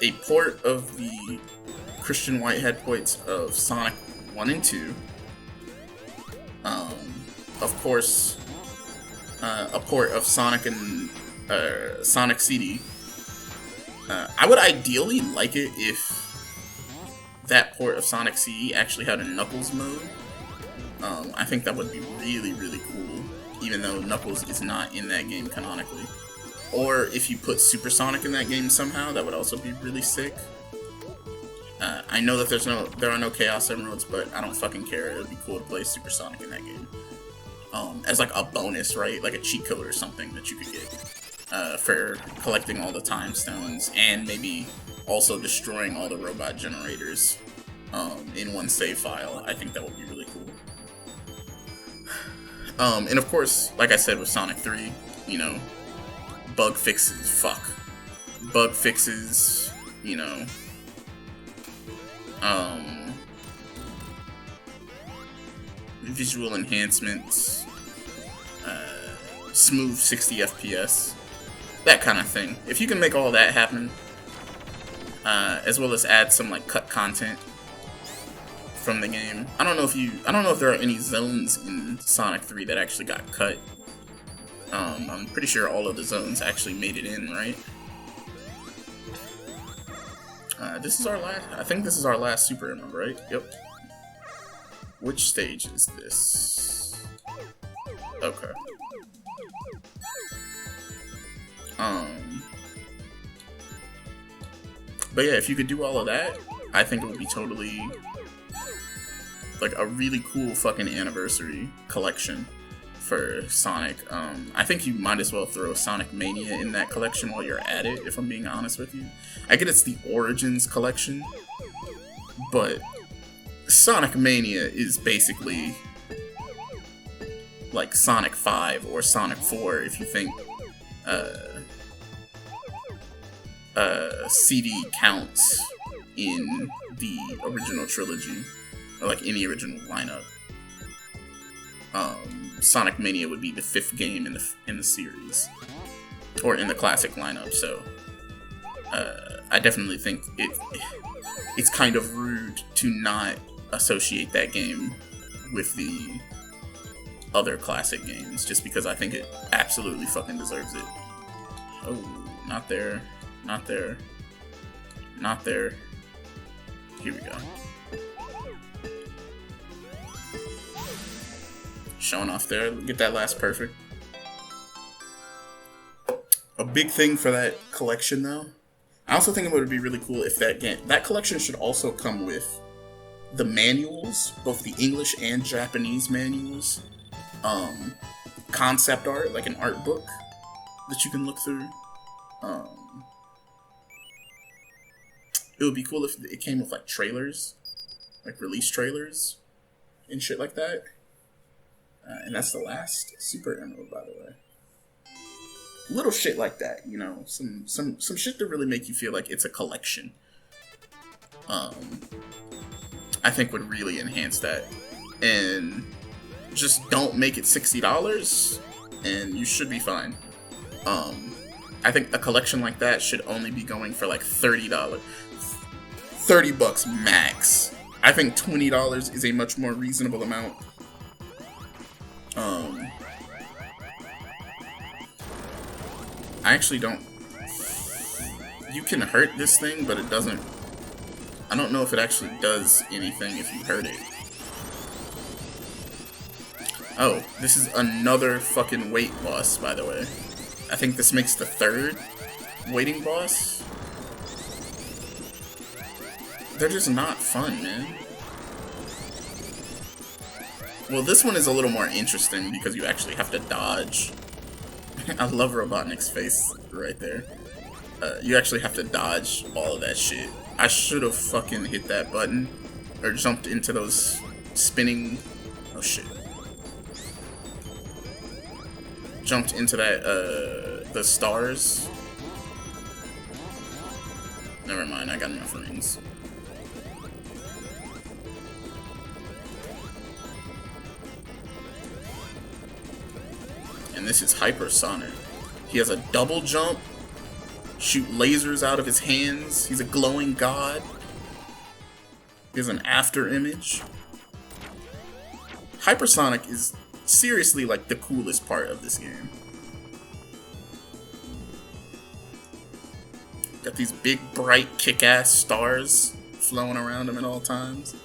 a port of the Christian Whitehead points of Sonic 1 and 2. Of course, a port of Sonic and Sonic CD. I would ideally like it if that port of Sonic CD actually had a Knuckles mode. I think that would be really, really cool, even though Knuckles is not in that game canonically. Or if you put Super Sonic in that game somehow, that would also be really sick. I know that there are no Chaos Emeralds, but I don't fucking care. It would be cool to play Super Sonic in that game. As like a bonus, right? Like a cheat code or something that you could get for collecting all the time stones, and maybe also destroying all the robot generators in one save file. I think that would be really cool. And of course, like I said with Sonic 3, you know, bug fixes, bug fixes, you know, visual enhancements, smooth 60 FPS, that kind of thing. If you can make all that happen, as well as add some like cut content from the game. I don't know if there are any zones in Sonic 3 that actually got cut. I'm pretty sure all of the zones actually made it in, right? This is our last. I think this is our last Super Emerald, right? Yep. Which stage is this? Okay. But yeah, if you could do all of that, I think it would be totally like a really cool fucking anniversary collection for Sonic. I think you might as well throw Sonic Mania in that collection while you're at it, if I'm being honest with you. I get it's the Origins collection, but Sonic Mania is basically like Sonic 5 or Sonic 4 if you think CD counts in the original trilogy, or like any original lineup. Sonic Mania would be the 5th game in the series, or in the classic lineup. So I definitely think it's kind of rude to not associate that game with the other classic games, just because I think it absolutely fucking deserves it. Oh, not there, not there, not there. Here we go. Showing off there. Get that last perfect. A big thing for that collection, though. I also think it would be really cool if that collection should also come with the manuals, both the English and Japanese manuals, concept art, like an art book that you can look through. It would be cool if it came with like trailers, like release trailers and shit like that. And that's the last Super Emerald, by the way. Little shit like that, you know, some shit to really make you feel like it's a collection. I think would really enhance that. And just don't make it $60, and you should be fine. I think a collection like that should only be going for like $30. $30 max. I think $20 is a much more reasonable amount. I actually don't... You can hurt this thing, but it doesn't... I don't know if it actually does anything if you hurt it. Oh, this is another fucking weight boss, by the way. I think this makes the third waiting boss. They're just not fun, man. Well, this one is a little more interesting because you actually have to dodge. I love Robotnik's face right there. You actually have to dodge all of that shit. I should have fucking hit that button. Or jumped into those spinning... Oh shit. Jumped into that, the stars. Never mind, I got enough rings. And this is Hypersonic. He has a double jump, shoot lasers out of his hands. He's a glowing god. He has an after image. Hypersonic is seriously like the coolest part of this game. Got these big, bright, kick-ass stars flowing around him at all times.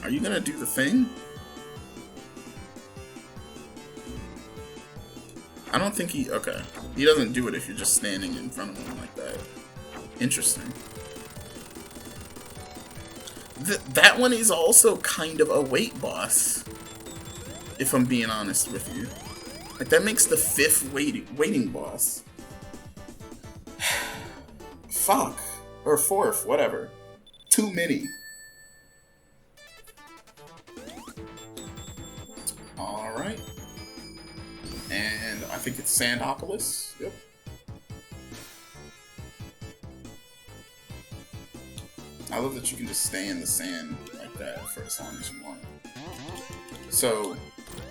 Are you gonna do the thing? I don't think he... Okay. He doesn't do it if you're just standing in front of him like that. Interesting. That one is also kind of a weight boss. If I'm being honest with you. Like, that makes the 5th waiting boss. Fuck. Or 4th, whatever. Too many. Alright. And I think it's Sandopolis. Yep. I love that you can just stay in the sand like that for as long as you want. So,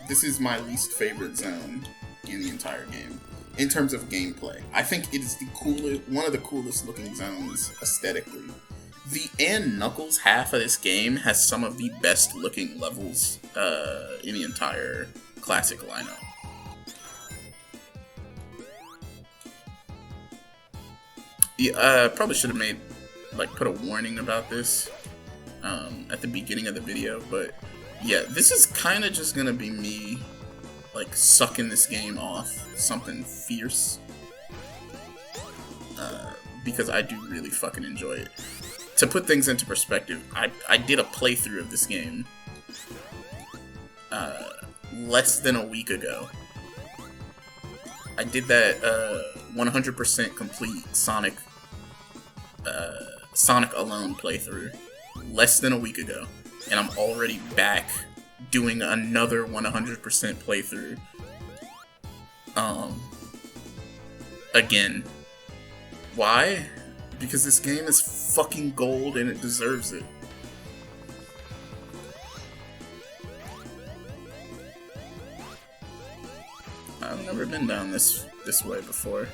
this is my least favorite zone in the entire game. In terms of gameplay. I think it is the coolest, one of the coolest looking zones aesthetically. The and Knuckles half of this game has some of the best looking levels in the entire classic lineup. Yeah, probably should have put a warning about this at the beginning of the video, but yeah, this is kind of just gonna be me, like, sucking this game off something fierce, because I do really fucking enjoy it. To put things into perspective, I did a playthrough of this game less than a week ago. I did that 100% complete Sonic Alone playthrough less than a week ago, and I'm already back doing another 100% playthrough again. Why? Because this game is fucking gold and it deserves it. I've never been down this way before.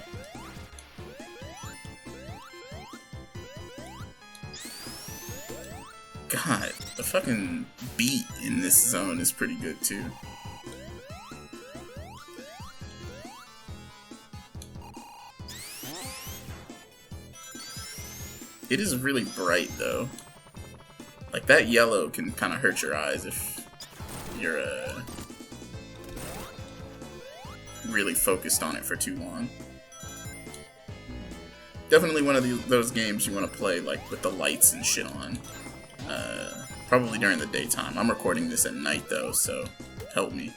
God, the fucking beat in this zone is pretty good too. It is really bright though. Like that yellow can kind of hurt your eyes if you're really focused on it for too long. Definitely one of those games you want to play like with the lights and shit on. Probably during the daytime. I'm recording this at night though, so help me.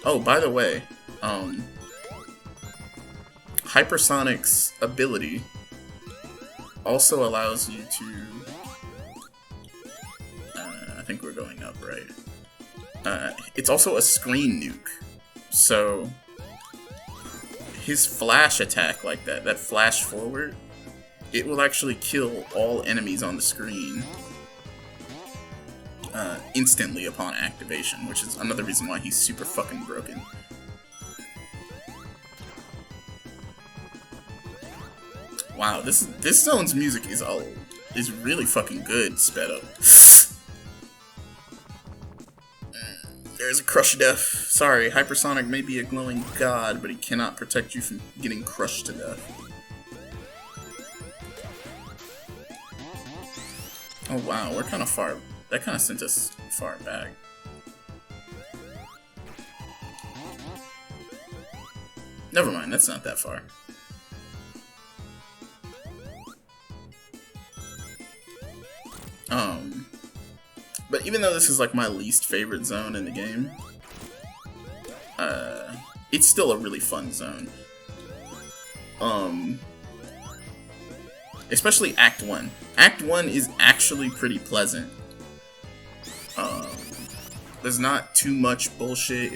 Oh, by the way, Hypersonic's ability also allows you to... I think we're going up, right? It's also a screen nuke. So his flash attack like that flash forward, it will actually kill all enemies on the screen instantly upon activation, which is another reason why he's super fucking broken. Wow, this zone's music is really fucking good sped up. There's a crush death. Sorry, Hypersonic may be a glowing god, but he cannot protect you from getting crushed to death. Oh wow, we're kind of far. That kind of sent us far back. Never mind, that's not that far. But even though this is like my least favorite zone in the game, it's still a really fun zone. Especially Act 1. Act 1 is actually pretty pleasant. There's not too much bullshit.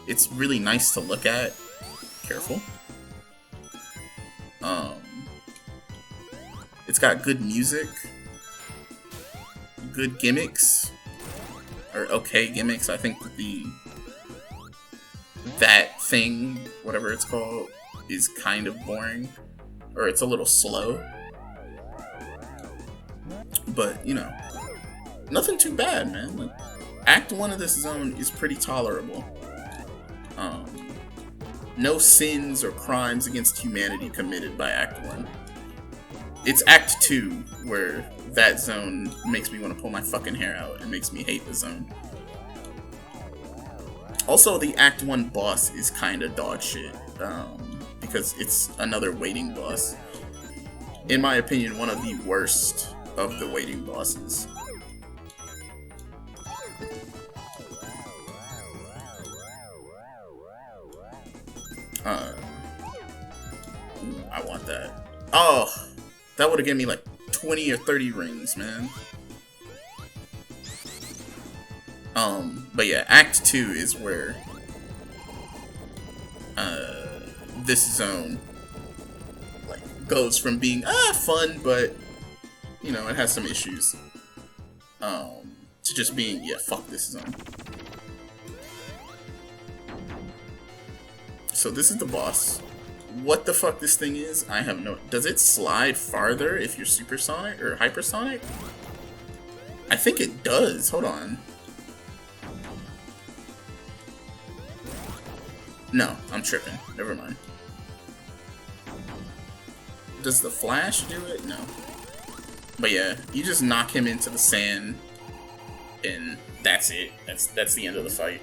It's really nice to look at. Careful. It's got good music. Good gimmicks, or okay gimmicks. I think that thing, whatever it's called, is kind of boring, or it's a little slow. But you know, nothing too bad, man. Like, Act 1 of this zone is pretty tolerable. No sins or crimes against humanity committed by Act 1. It's Act 2 where that zone makes me want to pull my fucking hair out and makes me hate the zone. Also, the Act 1 boss is kind of dog shit, because it's another waiting boss. In my opinion, one of the worst of the waiting bosses. I want that. Oh, that would have given me like 20 or 30 rings, man. But yeah, Act 2 is where this zone like goes from being fun, but you know, it has some issues, to just being, yeah, fuck this zone. So this is the boss. What the fuck this thing is, I have no... Does it slide farther if you're supersonic or hypersonic? I think it does. Hold on. No, I'm tripping. Never mind. Does the flash do it? No. But yeah, you just knock him into the sand, and that's it. That's the end of the fight.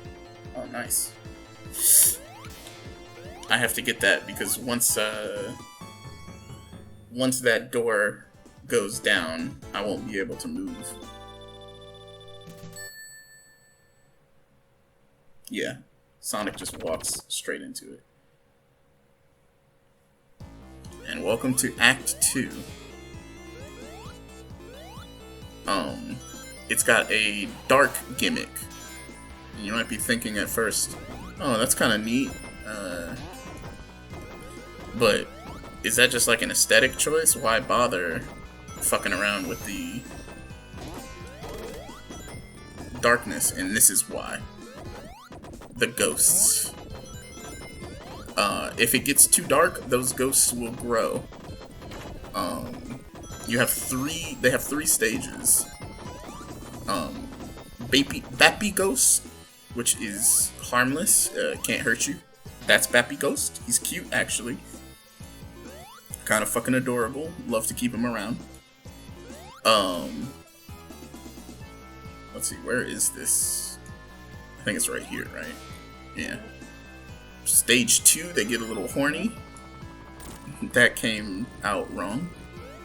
Oh, nice. I have to get that because once that door goes down, I won't be able to move. Yeah, Sonic just walks straight into it. And welcome to Act 2. It's got a dark gimmick. You might be thinking at first, oh, that's kind of neat. But is that just like an aesthetic choice? Why bother fucking around with the darkness? And this is why. The ghosts. If it gets too dark, those ghosts will grow. you have three. They have three stages. Bappy Ghost, which is harmless, can't hurt you. That's Bappy Ghost. He's cute, actually. Kind of fucking adorable. Love to keep him around. Let's see, where is this? I think it's right here, right? Yeah. Stage 2, they get a little horny. That came out wrong,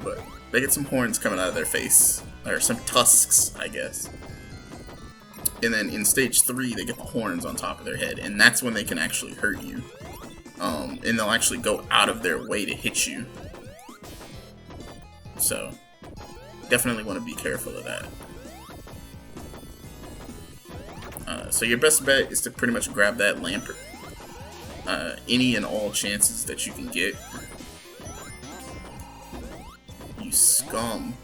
but they get some horns coming out of their face. Or some tusks, I guess. And then in stage 3, they get the horns on top of their head, and that's when they can actually hurt you. And they'll actually go out of their way to hit you. So, definitely want to be careful of that. So your best bet is to pretty much grab that lamp. Any and all chances that you can get. You scum.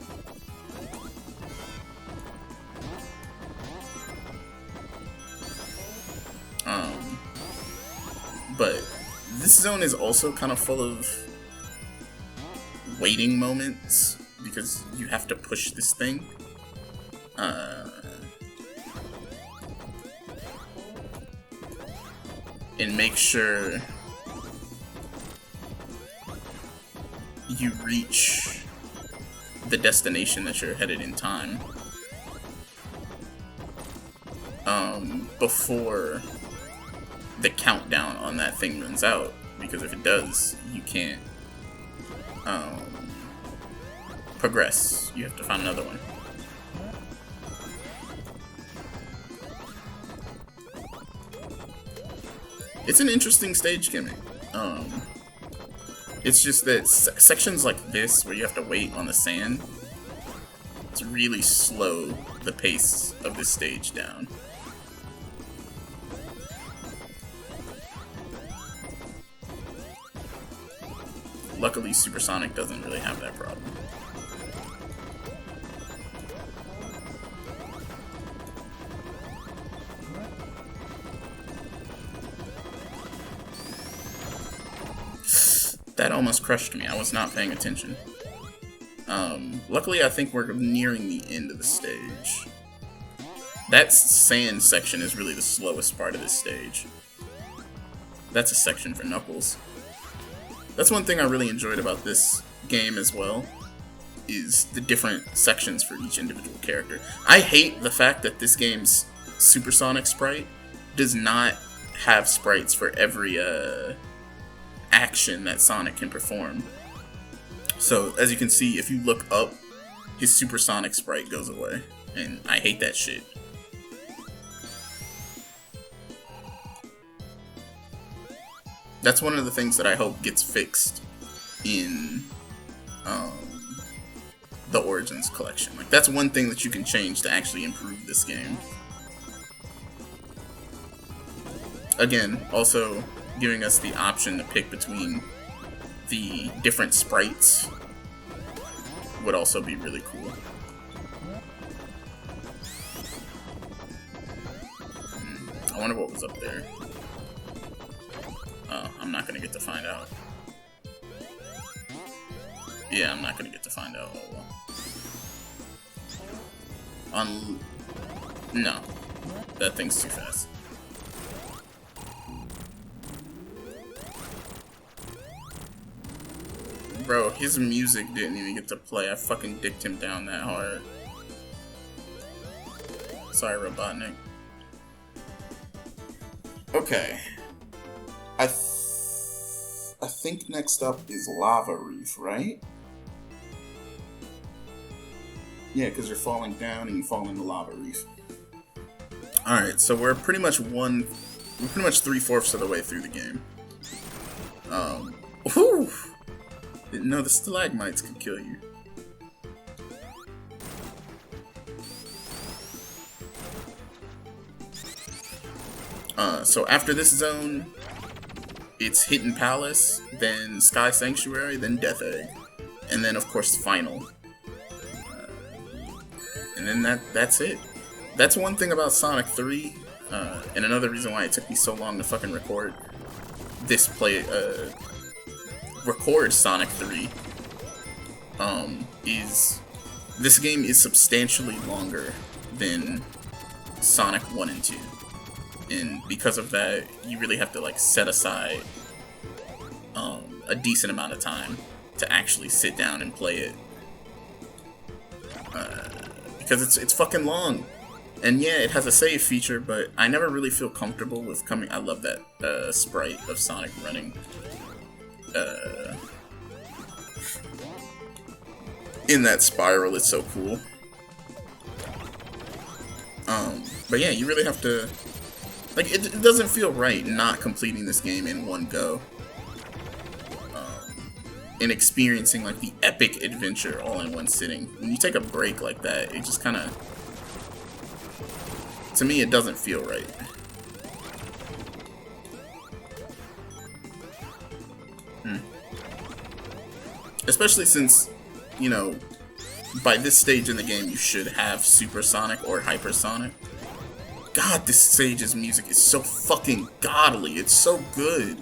But this zone is also kind of full of waiting moments because you have to push this thing. And make sure you reach the destination that you're headed in time. Before the countdown on that thing runs out, because if it does, you can't progress. You have to find another one. It's an interesting stage gimmick. It's just that sections like this, where you have to wait on the sand, it's really slow the pace of this stage down. Luckily, Supersonic doesn't really have that problem. That almost crushed me. I was not paying attention. Luckily, I think we're nearing the end of the stage. That sand section is really the slowest part of this stage. That's a section for Knuckles. That's one thing I really enjoyed about this game as well, is the different sections for each individual character. I hate the fact that this game's Supersonic sprite does not have sprites for every action that Sonic can perform. So, as you can see, if you look up, his Supersonic sprite goes away, and I hate that shit. That's one of the things that I hope gets fixed in the Origins collection. Like, that's one thing that you can change to actually improve this game. Again, also giving us the option to pick between the different sprites would also be really cool. I wonder what was up there. I'm not gonna get to find out. Yeah, I'm not gonna get to find out. Oh well. No. That thing's too fast. Bro, his music didn't even get to play. I fucking dicked him down that hard. Sorry, Robotnik. Okay. I think next up is Lava Reef, right? Yeah, because you're falling down and you fall into Lava Reef. Alright, so we're pretty much 3/4 of the way through the game. Whew! Didn't know the stalagmites could kill you. So after this zone, it's Hidden Palace, then Sky Sanctuary, then Death Egg, and then of course Final. And then that's it. That's one thing about Sonic 3, and another reason why it took me so long to fucking record Sonic 3, is this game is substantially longer than Sonic 1 and 2. And because of that, you really have to like set aside a decent amount of time to actually sit down and play it. Because it's fucking long. And yeah, it has a save feature, but I never really feel comfortable with coming. I love that sprite of Sonic running in that spiral. It's so cool. But yeah, you really have to, like, it doesn't feel right not completing this game in one go. And experiencing like the epic adventure all in one sitting. When you take a break like that, it just kind of, to me, it doesn't feel right. Especially since, you know, by this stage in the game, you should have Supersonic or Hypersonic. God, this stage's music is so fucking godly. It's so good.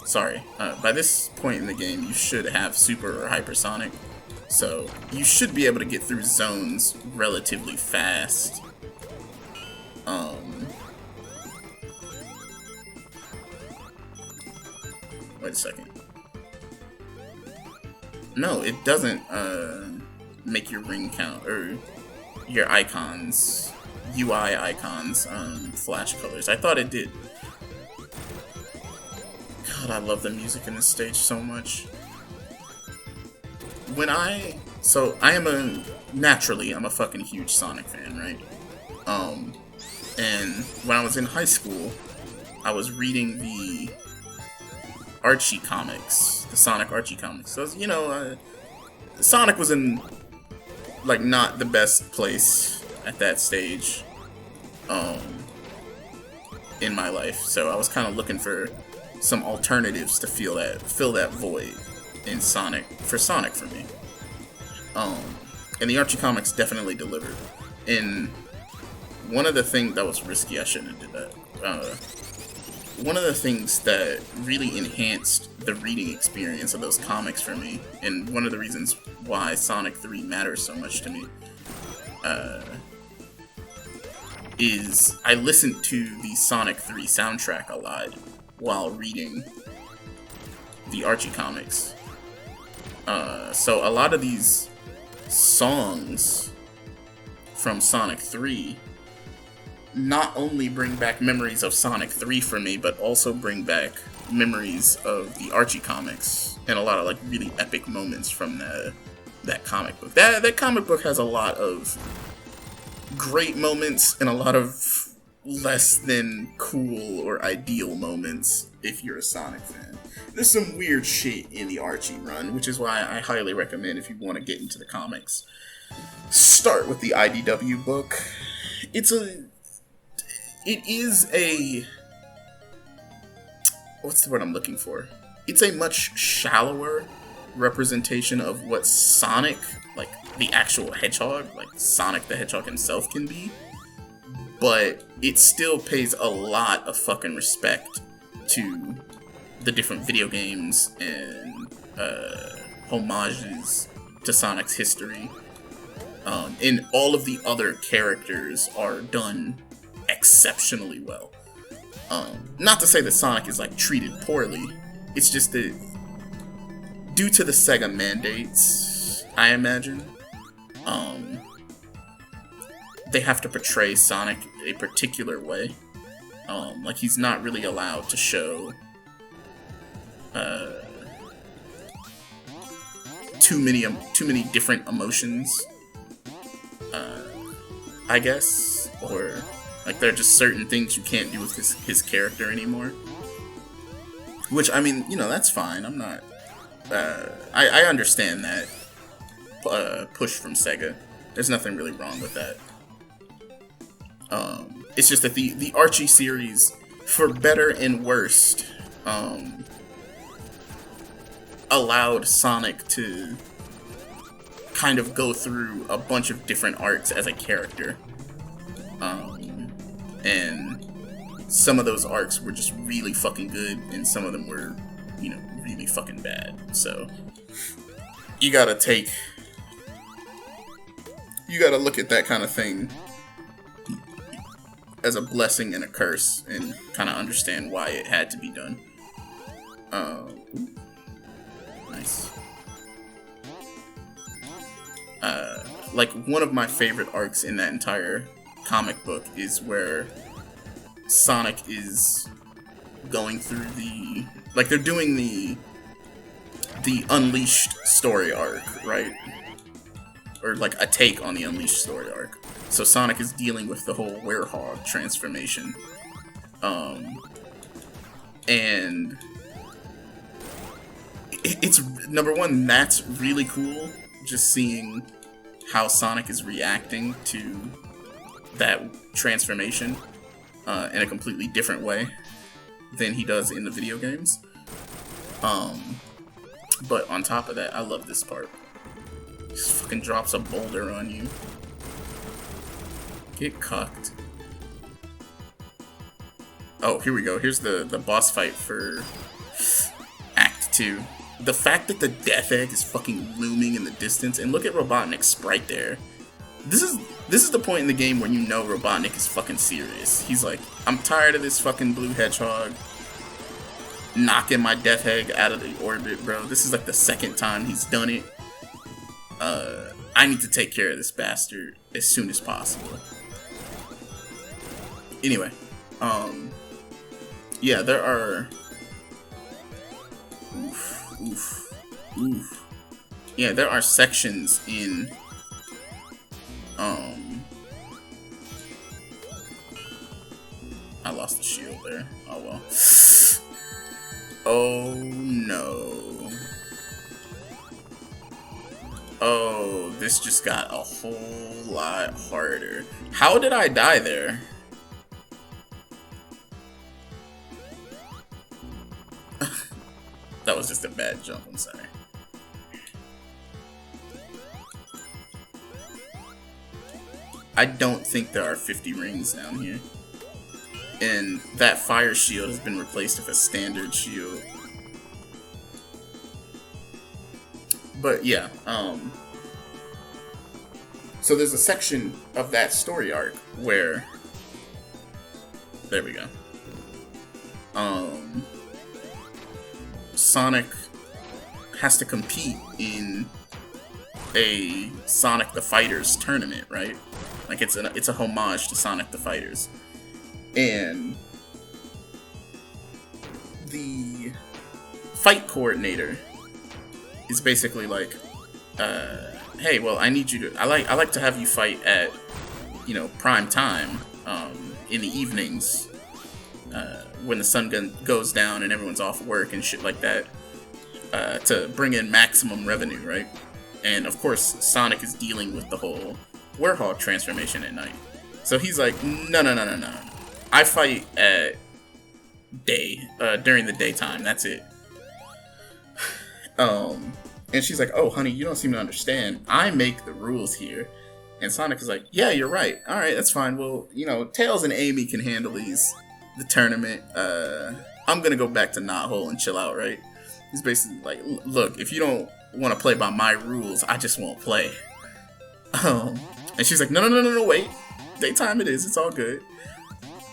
Sorry. By this point in the game, you should have Super or Hypersonic. So, you should be able to get through zones relatively fast. Wait a second. No, it doesn't make your ring count, or your icons, UI icons, flash colors. I thought it did. God, I love the music in this stage so much. Naturally, I'm a fucking huge Sonic fan, right? And when I was in high school, I was reading the Archie comics, the Sonic Archie comics. So, you know, Sonic was in, like, not the best place at that stage, in my life. So I was kind of looking for some alternatives to fill that void in Sonic for me. And the Archie comics definitely delivered. And one of the things that was risky, I shouldn't have did that. One of the things that really enhanced the reading experience of those comics for me, and one of the reasons why Sonic 3 matters so much to me, is I listened to the Sonic 3 soundtrack a lot while reading the Archie comics. So a lot of these songs from Sonic 3 not only bring back memories of Sonic 3 for me, but also bring back memories of the Archie comics and a lot of like really epic moments from that comic book. That comic book has a lot of great moments and a lot of less than cool or ideal moments if you're a Sonic fan. There's some weird shit in the Archie run, which is why I highly recommend, if you want to get into the comics, start with the IDW book. It is a, what's the word I'm looking for? It's a much shallower representation of what Sonic, like the actual hedgehog, like Sonic the Hedgehog himself, can be. But it still pays a lot of fucking respect to the different video games and homages to Sonic's history. And all of the other characters are done exceptionally well. Not to say that Sonic is like treated poorly. It's just that due to the Sega mandates, I imagine, they have to portray Sonic a particular way. Like he's not really allowed to show too many different emotions, I guess, or like there are just certain things you can't do with his character anymore. Which, I mean, you know, that's fine. I'm not. I understand that push from Sega. There's nothing really wrong with that. It's just that the Archie series, for better and worst, allowed Sonic to kind of go through a bunch of different arcs as a character. And some of those arcs were just really fucking good, and some of them were you know, really fucking bad. So you gotta look at that kind of thing as a blessing and a curse, and kind of understand why it had to be done. Nice. Like, one of my favorite arcs in that entire comic book is where Sonic is going through the... Like, they're doing the Unleashed story arc, right? Or, like, a take on the Unleashed story arc. So Sonic is dealing with the whole Werehog transformation. And... It's... Number one, that's really cool. Just seeing how Sonic is reacting to that transformation in a completely different way than he does in the video games. But on top of that, I love this part. Just fucking drops a boulder on you. Get cucked. Oh, here we go. Here's the boss fight for Act 2. The fact that the Death Egg is fucking looming in the distance, and look at Robotnik's sprite there. This is the point in the game where you know Robotnik is fucking serious. He's like, I'm tired of this fucking blue hedgehog knocking my Death Egg out of the orbit, bro. This is like the second time he's done it. I need to take care of this bastard as soon as possible. Anyway, yeah, there are... Oof. Yeah, there are sections in I lost the shield there. Oh well. Oh no. Oh, this just got a whole lot harder. How did I die there? That was just a bad jump, I'm sorry. I don't think there are 50 rings down here. And that fire shield has been replaced with a standard shield. But yeah, so there's a section of that story arc where... There we go. Sonic has to compete in a Sonic the Fighters tournament, right? Like it's a homage to Sonic the Fighters. And the fight coordinator is basically like, hey, well, I need you to... I like to have you fight at, you know, prime time, in the evenings, when the sun goes down and everyone's off work and shit like that, to bring in maximum revenue, right? And of course, Sonic is dealing with the whole Werehog transformation at night. So he's like, no. I fight at during the daytime, that's it. And she's like, oh, honey, you don't seem to understand. I make the rules here. And Sonic is like, yeah, you're right. All right, that's fine. Well, you know, Tails and Amy can handle the tournament. I'm going to go back to Knothole and chill out, right? He's basically like, look, if you don't want to play by my rules, I just won't play. And she's like, no, wait. Daytime it is. It's all good.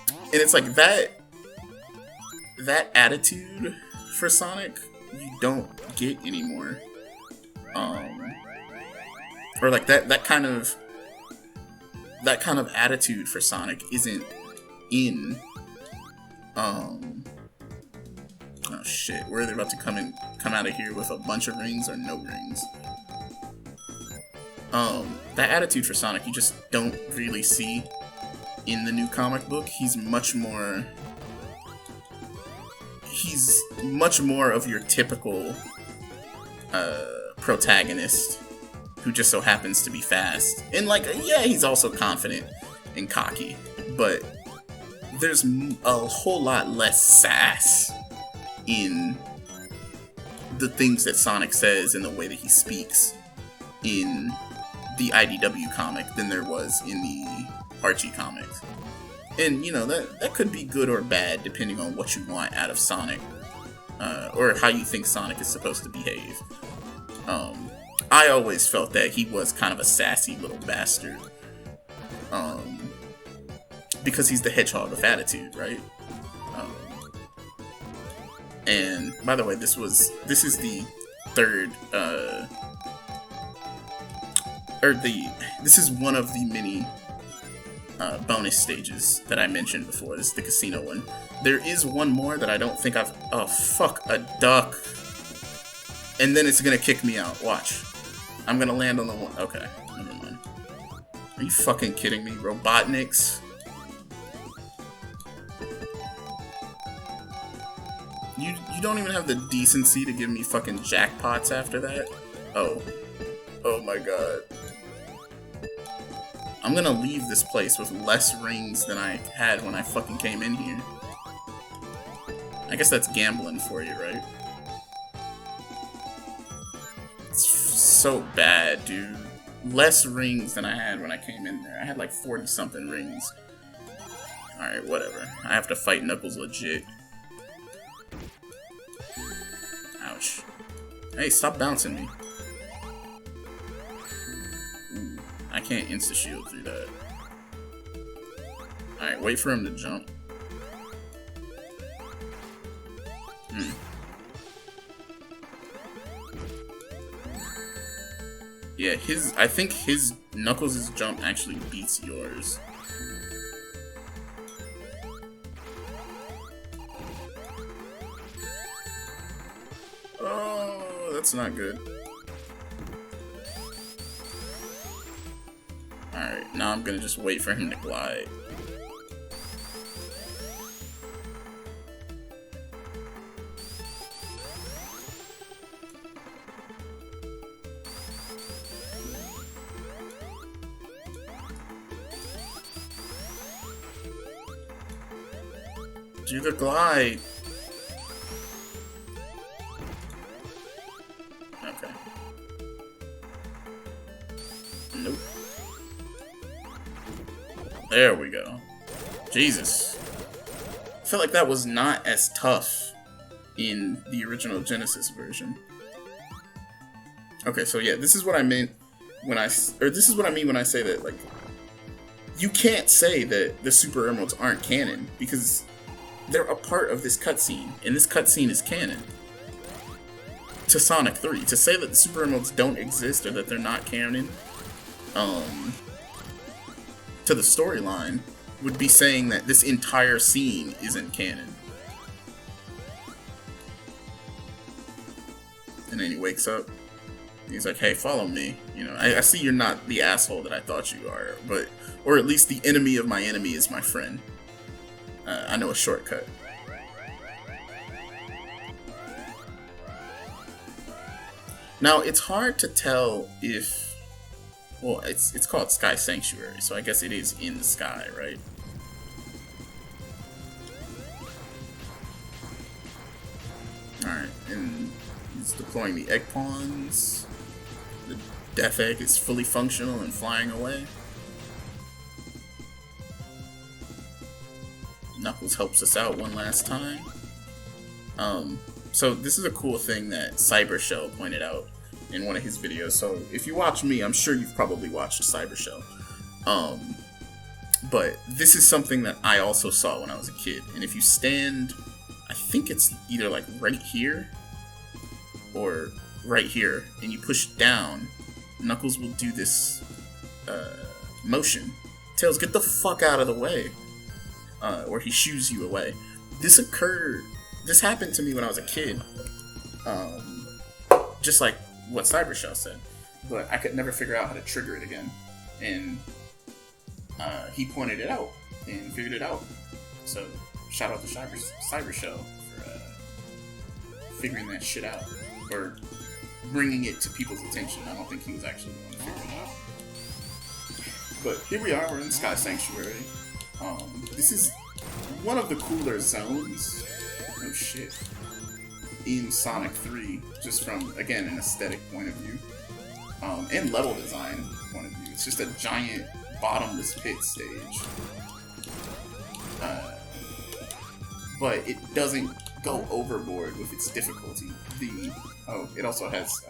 And it's like that attitude for Sonic, you don't get anymore. Or like that kind of attitude for Sonic isn't in oh shit, were they about to come out of here with a bunch of rings or no rings? That attitude for Sonic you just don't really see in the new comic book. He's much more of your typical protagonist who just so happens to be fast. And like, yeah, he's also confident and cocky, but there's a whole lot less sass in the things that Sonic says and the way that he speaks in the IDW comic than there was in the Archie comics. And, you know, that could be good or bad depending on what you want out of Sonic. or how you think Sonic is supposed to behave. I always felt that he was kind of a sassy little bastard. Because he's the hedgehog of attitude, right? And by the way, this is the third, this is one of the many bonus stages that I mentioned before. This is the casino one. There is one more that I don't think I've... Oh, fuck, a duck. And then it's gonna kick me out. Watch. I'm gonna land on the one... Okay, never mind. Are you fucking kidding me? Robotniks? You don't even have the decency to give me fucking jackpots after that? Oh. Oh my god. I'm gonna leave this place with less rings than I had when I fucking came in here. I guess that's gambling for you, right? It's so bad, dude. Less rings than I had when I came in there. I had like 40-something rings. Alright, whatever. I have to fight Knuckles legit. Ouch. Hey, stop bouncing me. Ooh, I can't Insta Shield through that. Alright, wait for him to jump. Yeah, I think his Knuckles' jump actually beats yours. Oh, that's not good. Alright, now I'm gonna just wait for him to glide. Do the glide. Okay. Nope. There we go. Jesus. I feel like that was not as tough in the original Genesis version. Okay, so yeah, this is what I meant when this is what I mean when I say that, like, you can't say that the Super Emeralds aren't canon, because they're a part of this cutscene, and this cutscene is canon to Sonic 3. To say that the Super Emeralds don't exist or that they're not canon to the storyline would be saying that this entire scene isn't canon. And then he wakes up. He's like, hey, follow me. You know, I see you're not the asshole that I thought you are, but, or at least the enemy of my enemy is my friend. I know a shortcut. Now, it's hard to tell if... Well, it's called Sky Sanctuary, so I guess it is in the sky, right? Alright, and he's deploying the egg pawns. The Death Egg is fully functional and flying away. Knuckles helps us out one last time. So this is a cool thing that Cybershell pointed out in one of his videos. So if you watch me, I'm sure you've probably watched a Cybershell. But this is something that I also saw when I was a kid. And if you stand, I think it's either like right here or right here, and you push down, Knuckles will do this motion. Tails, get the fuck out of the way. Or he shoos you away. This happened to me when I was a kid. Just like what Cybershell said. But I could never figure out how to trigger it again. And he pointed it out and figured it out. So shout out to Cybershell for figuring that shit out. Or bringing it to people's attention. I don't think he was actually the one to figure it out. But here we are, we're in Sky Sanctuary. This is one of the cooler zones, oh shit, in Sonic 3, just from, again, an aesthetic point of view, and level design point of view. It's just a giant bottomless pit stage, but it doesn't go overboard with its difficulty. It also has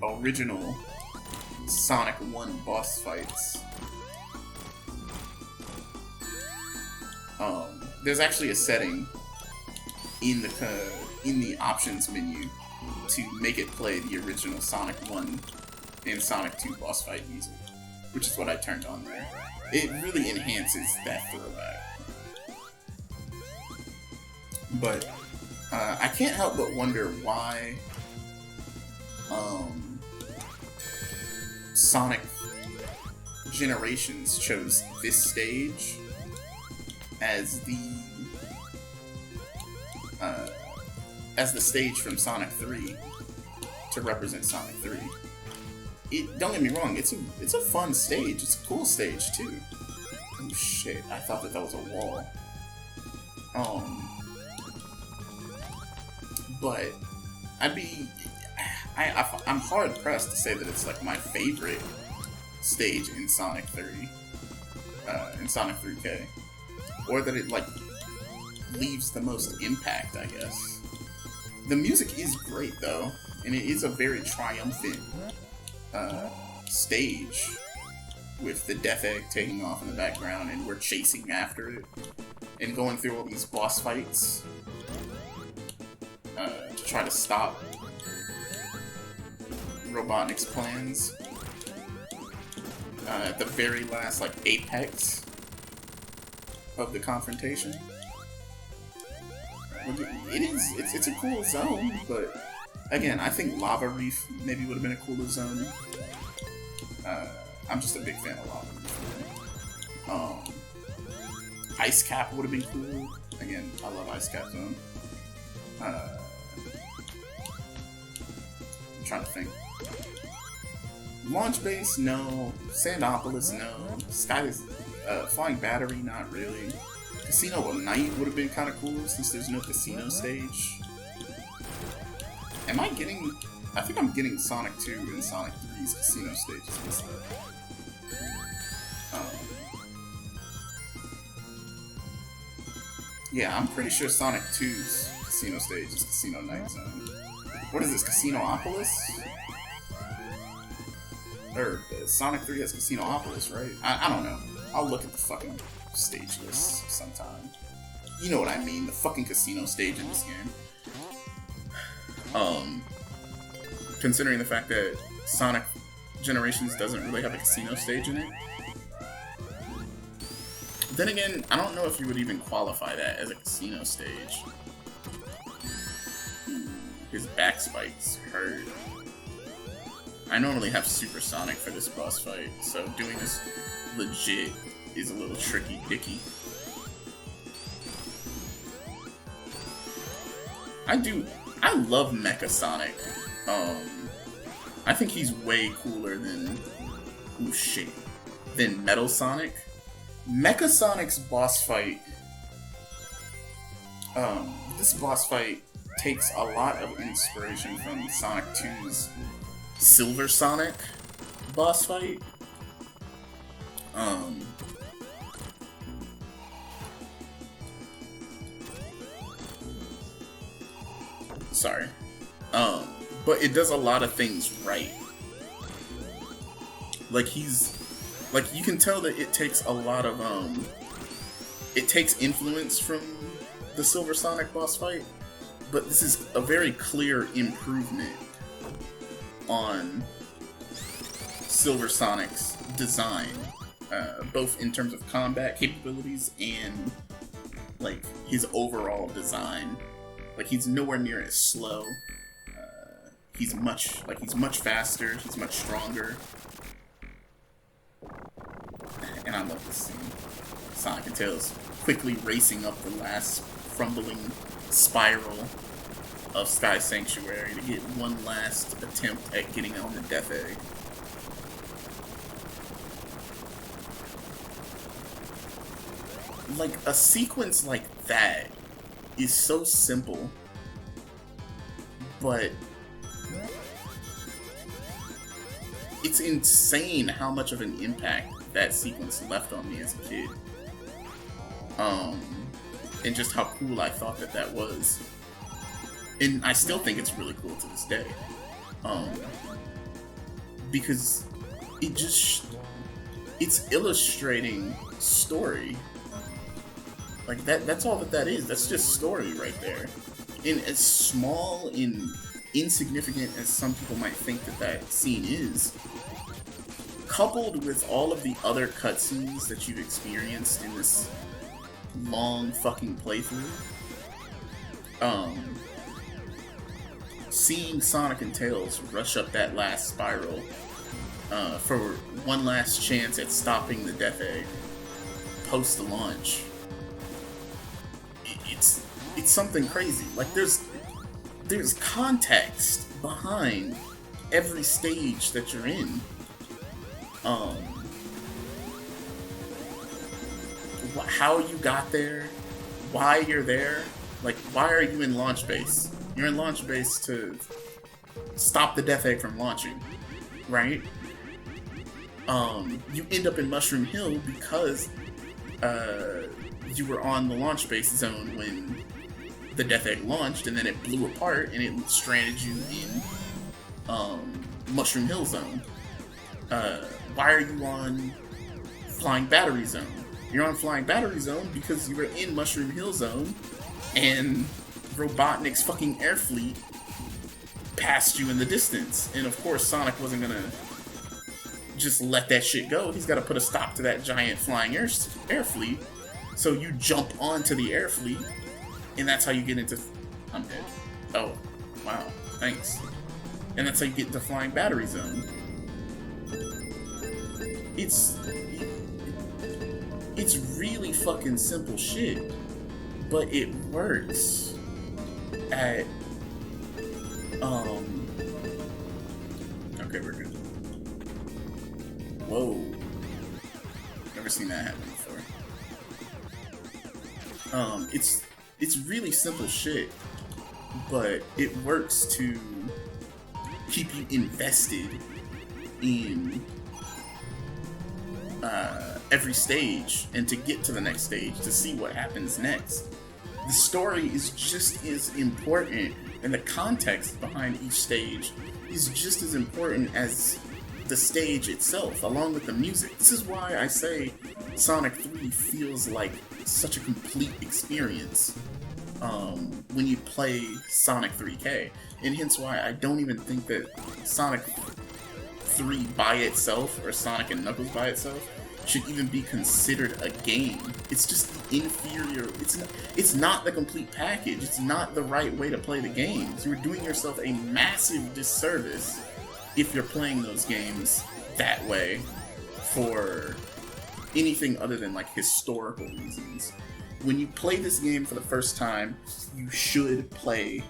original Sonic 1 boss fights. There's actually a setting in the options menu to make it play the original Sonic 1 and Sonic 2 boss fight music, which is what I turned on there. It really enhances that throwback. But I can't help but wonder why Sonic Generations chose this stage as the stage from Sonic 3 to represent Sonic 3. Don't get me wrong, it's a fun stage. It's a cool stage too. Oh shit! I thought that was a wall. But I'm hard pressed to say that it's like my favorite stage in Sonic 3, in Sonic 3K, or that it like leaves the most impact, I guess. The music is great though, and it is a very triumphant stage with the Death Egg taking off in the background, and we're chasing after it and going through all these boss fights to try to stop Robotnik's plans. At the very last, like, apex of the confrontation. It's a cool zone, but again, I think Lava Reef maybe would have been a cooler zone. I'm just a big fan of Lava Reef. Ice Cap would have been cool. Again, I love Ice Cap Zone. I'm trying to think. Launch Base, no. Sandopolis, no. Flying Battery, not really. Casino of Night would have been kind of cool since there's no casino stage. I think I'm getting Sonic 2 and Sonic 3's casino stages mixed up. Yeah, I'm pretty sure Sonic 2's casino stage is Casino Night Zone. What is this, Casinopolis? Or Sonic 3 has Casinopolis, right? I don't know. I'll look at the fucking stage list sometime. You know what I mean, the fucking casino stage in this game. Considering the fact that Sonic Generations doesn't really have a casino stage in it. Then again, I don't know if you would even qualify that as a casino stage. His back spikes hurt. I normally have Supersonic for this boss fight, so doing this legit is a little tricky dicky. I love Mecha Sonic. I think he's way cooler than Metal Sonic. Mecha Sonic's boss fight, this boss fight takes a lot of inspiration from Sonic 2's Silver Sonic boss fight. Sorry. But it does a lot of things right. Like, you can tell that it takes a lot of, it takes influence from the Silver Sonic boss fight, but this is a very clear improvement on Silver Sonic's design, both in terms of combat capabilities and, like, his overall design. Like, he's nowhere near as slow. He's much faster, he's much stronger. And I love this scene. Sonic and Tails quickly racing up the last crumbling spiral of Sky Sanctuary to get one last attempt at getting on the Death Egg. Like, a sequence like that is so simple, but it's insane how much of an impact that sequence left on me as a kid. and just how cool I thought that was. And I still think it's really cool to this day. Because it's illustrating story. Like, that's all that is. That's just story right there. And as small and insignificant as some people might think that scene is, coupled with all of the other cutscenes that you've experienced in this long fucking playthrough, seeing Sonic and Tails rush up that last spiral for one last chance at stopping the Death Egg post the launch, it's something crazy. Like, there's context behind every stage that you're in. How you got there, why you're there. Like, why are you in launch base? You're in launch base to stop the Death Egg from launching, right? You end up in Mushroom Hill because you were on the launch base zone when the Death Egg launched, and then it blew apart and it stranded you in Mushroom Hill Zone. Why are you on Flying Battery Zone? You're on Flying Battery Zone because you were in Mushroom Hill Zone and Robotnik's fucking air fleet passed you in the distance. And of course Sonic wasn't gonna just let that shit go. He's gotta put a stop to that giant flying air fleet. So you jump onto the air fleet, and that's how you get into... I'm dead. Oh, wow. Thanks. And that's how you get into Flying Battery Zone. It's really fucking simple shit, but it works at... Okay, we're good. Whoa. Never seen that happen before. It's really simple shit, but it works to keep you invested in every stage, and to get to the next stage, to see what happens next. The story is just as important, and the context behind each stage is just as important as the stage itself, along with the music. This is why I say Sonic 3 feels like such a complete experience when you play Sonic 3K, and hence why I don't even think that Sonic 3 by itself, or Sonic and Knuckles by itself, should even be considered a game. It's just inferior. It's not the complete package. It's not the right way to play the games. You're doing yourself a massive disservice if you're playing those games that way for anything other than like historical reasons. When you play this game for the first time, you should play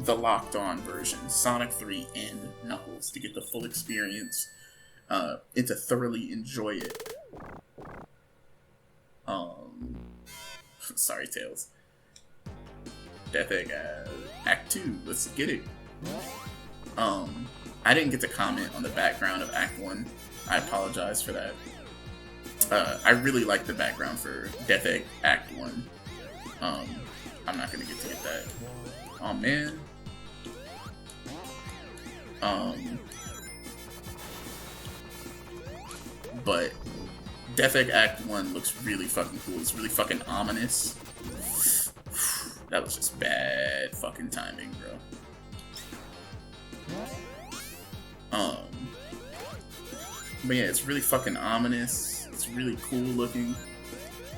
the locked on version, Sonic 3 and Knuckles, to get the full experience and to thoroughly enjoy it. Sorry, Tails. Death Egg Act 2, let's get it. I didn't get to comment on the background of Act 1. I apologize for that. I really like the background for Death Egg Act 1. I'm not gonna get to get that. Oh man. But Death Egg Act 1 looks really fucking cool. It's really fucking ominous. That was just bad fucking timing, bro. But yeah, it's really fucking ominous. It's really cool looking.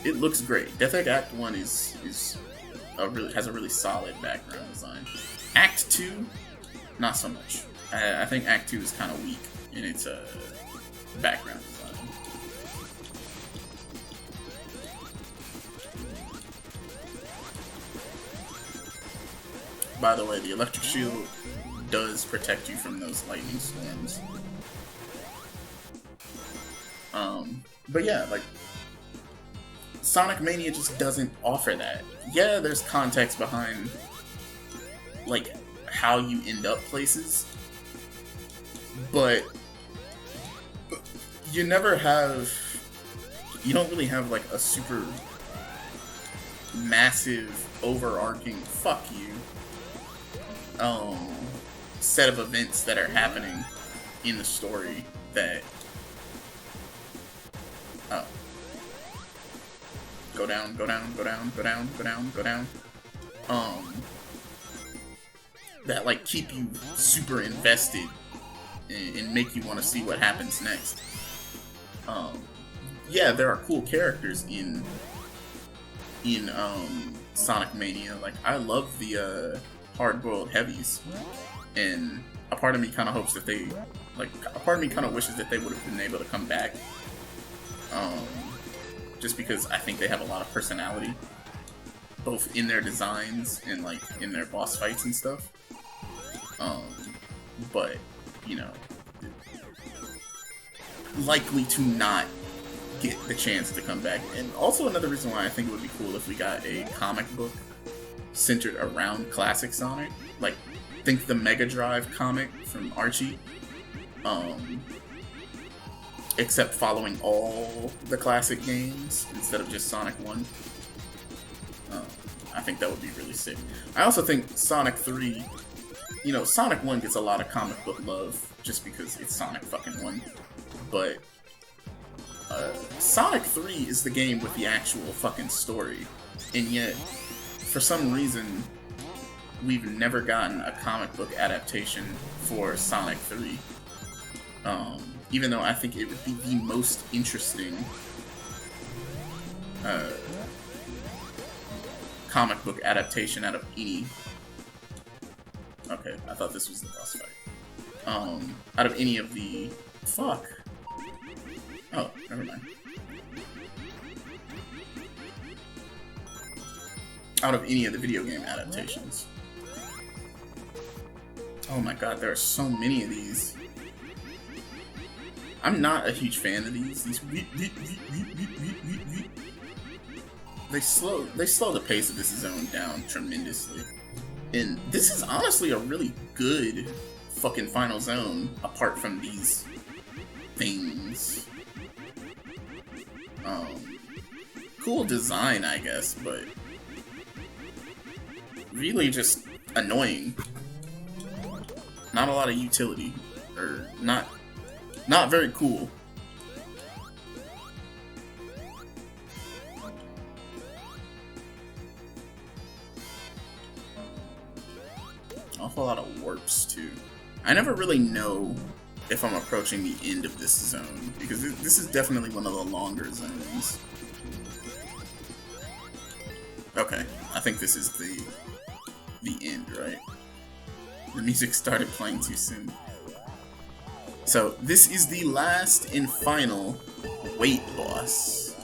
It looks great. Death Egg Act 1 has a really solid background design. Act 2, not so much. I think Act 2 is kind of weak in its background design. By the way, the electric shield does protect you from those lightning storms. But yeah, like, Sonic Mania just doesn't offer that. Yeah, there's context behind, like, how you end up places, but you don't really have, like, a super massive, overarching fuck you set of events that are happening in the story that go down, go down, go down, go down, go down, go down. That like keep you super invested and make you want to see what happens next. Yeah, there are cool characters in Sonic Mania. Like, I love the hard-boiled heavies, and a part of me kind of hopes that they, like, a part of me kind of wishes that they would have been able to come back. Just because I think they have a lot of personality, both in their designs and like in their boss fights and stuff. But you know, likely to not get the chance to come back. And also another reason why I think it would be cool if we got a comic book centered around classic Sonic. Like, think the Mega Drive comic from Archie. Except following all the classic games instead of just Sonic 1. I think that would be really sick. I also think Sonic 3, you know, Sonic 1 gets a lot of comic book love just because it's Sonic fucking 1. But Sonic 3 is the game with the actual fucking story. And yet, for some reason, we've never gotten a comic book adaptation for Sonic 3. Even though I think it would be the most interesting comic book adaptation out of any... Okay, I thought this was the boss fight. Out of any of the... Fuck. Oh, never mind. Out of any of the video game adaptations. Oh my god, there are so many of these. I'm not a huge fan of these. They slow the pace of this zone down tremendously. And this is honestly a really good fucking final zone apart from these things. Cool design, I guess, but really just annoying. Not a lot of utility, or not very cool. Awful lot of warps too. I never really know if I'm approaching the end of this zone, because this is definitely one of the longer zones. Okay, I think this is the end, right? The music started playing too soon. So, this is the last and final weight boss.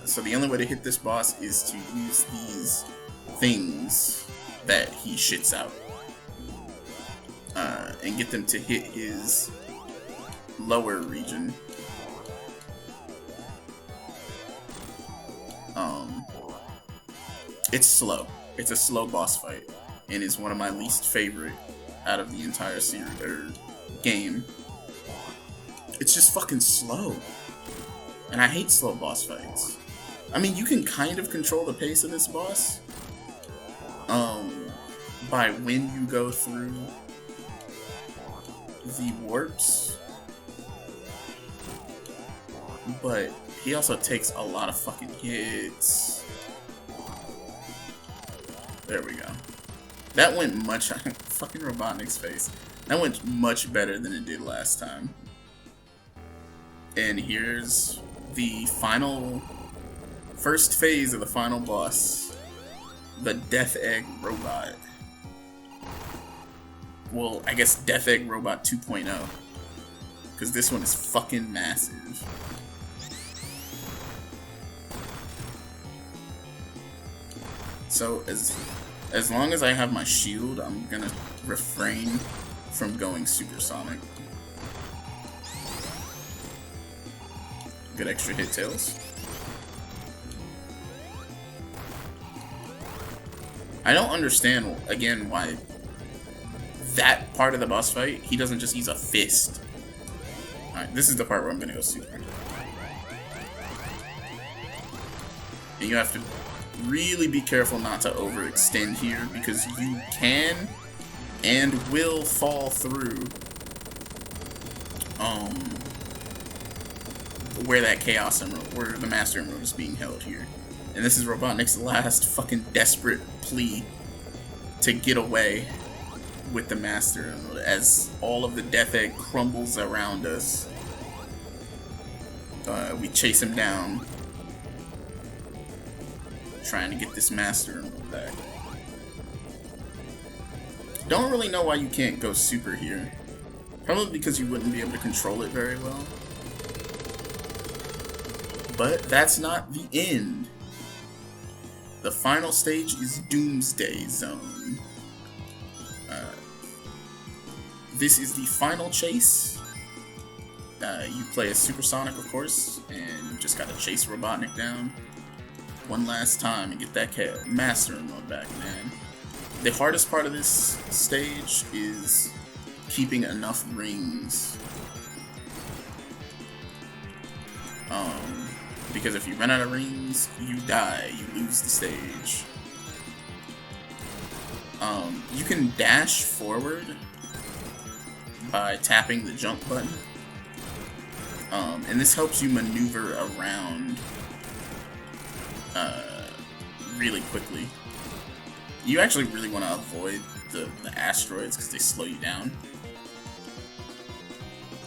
So the only way to hit this boss is to use these things that he shits out. And get them to hit his lower region. It's slow. It's a slow boss fight, and it's one of my least favorite out of the entire series or game. It's just fucking slow, and I hate slow boss fights. I mean, you can kind of control the pace of this boss, by when you go through the warps, but he also takes a lot of fucking hits. There we go. That went much... fucking Robotnik's face. That went much better than it did last time. And here's the final... first phase of the final boss. The Death Egg Robot. Well, I guess Death Egg Robot 2.0. Because this one is fucking massive. So, as long as I have my shield, I'm gonna refrain from going supersonic. Good extra hit tails. I don't understand, again, why that part of the boss fight, he doesn't just use a fist Alright, this is the part where I'm gonna go super. And you have to really be careful not to overextend here, because you can and will fall through where that Chaos Emerald, where the Master Emerald is being held here. And this is Robotnik's last fucking desperate plea to get away with the Master Emerald as all of the Death Egg crumbles around us. We chase him down, trying to get this Master Emerald back. Don't really know why you can't go super here. Probably because you wouldn't be able to control it very well. But that's not the end. The final stage is Doomsday Zone. This is the final chase. You play as Supersonic, of course, and you just gotta chase Robotnik down one last time and get that Master Emerald back, man. The hardest part of this stage is keeping enough rings. Because if you run out of rings, you die, you lose the stage. You can dash forward by tapping the jump button. And this helps you maneuver around really quickly. You actually really want to avoid the asteroids because they slow you down.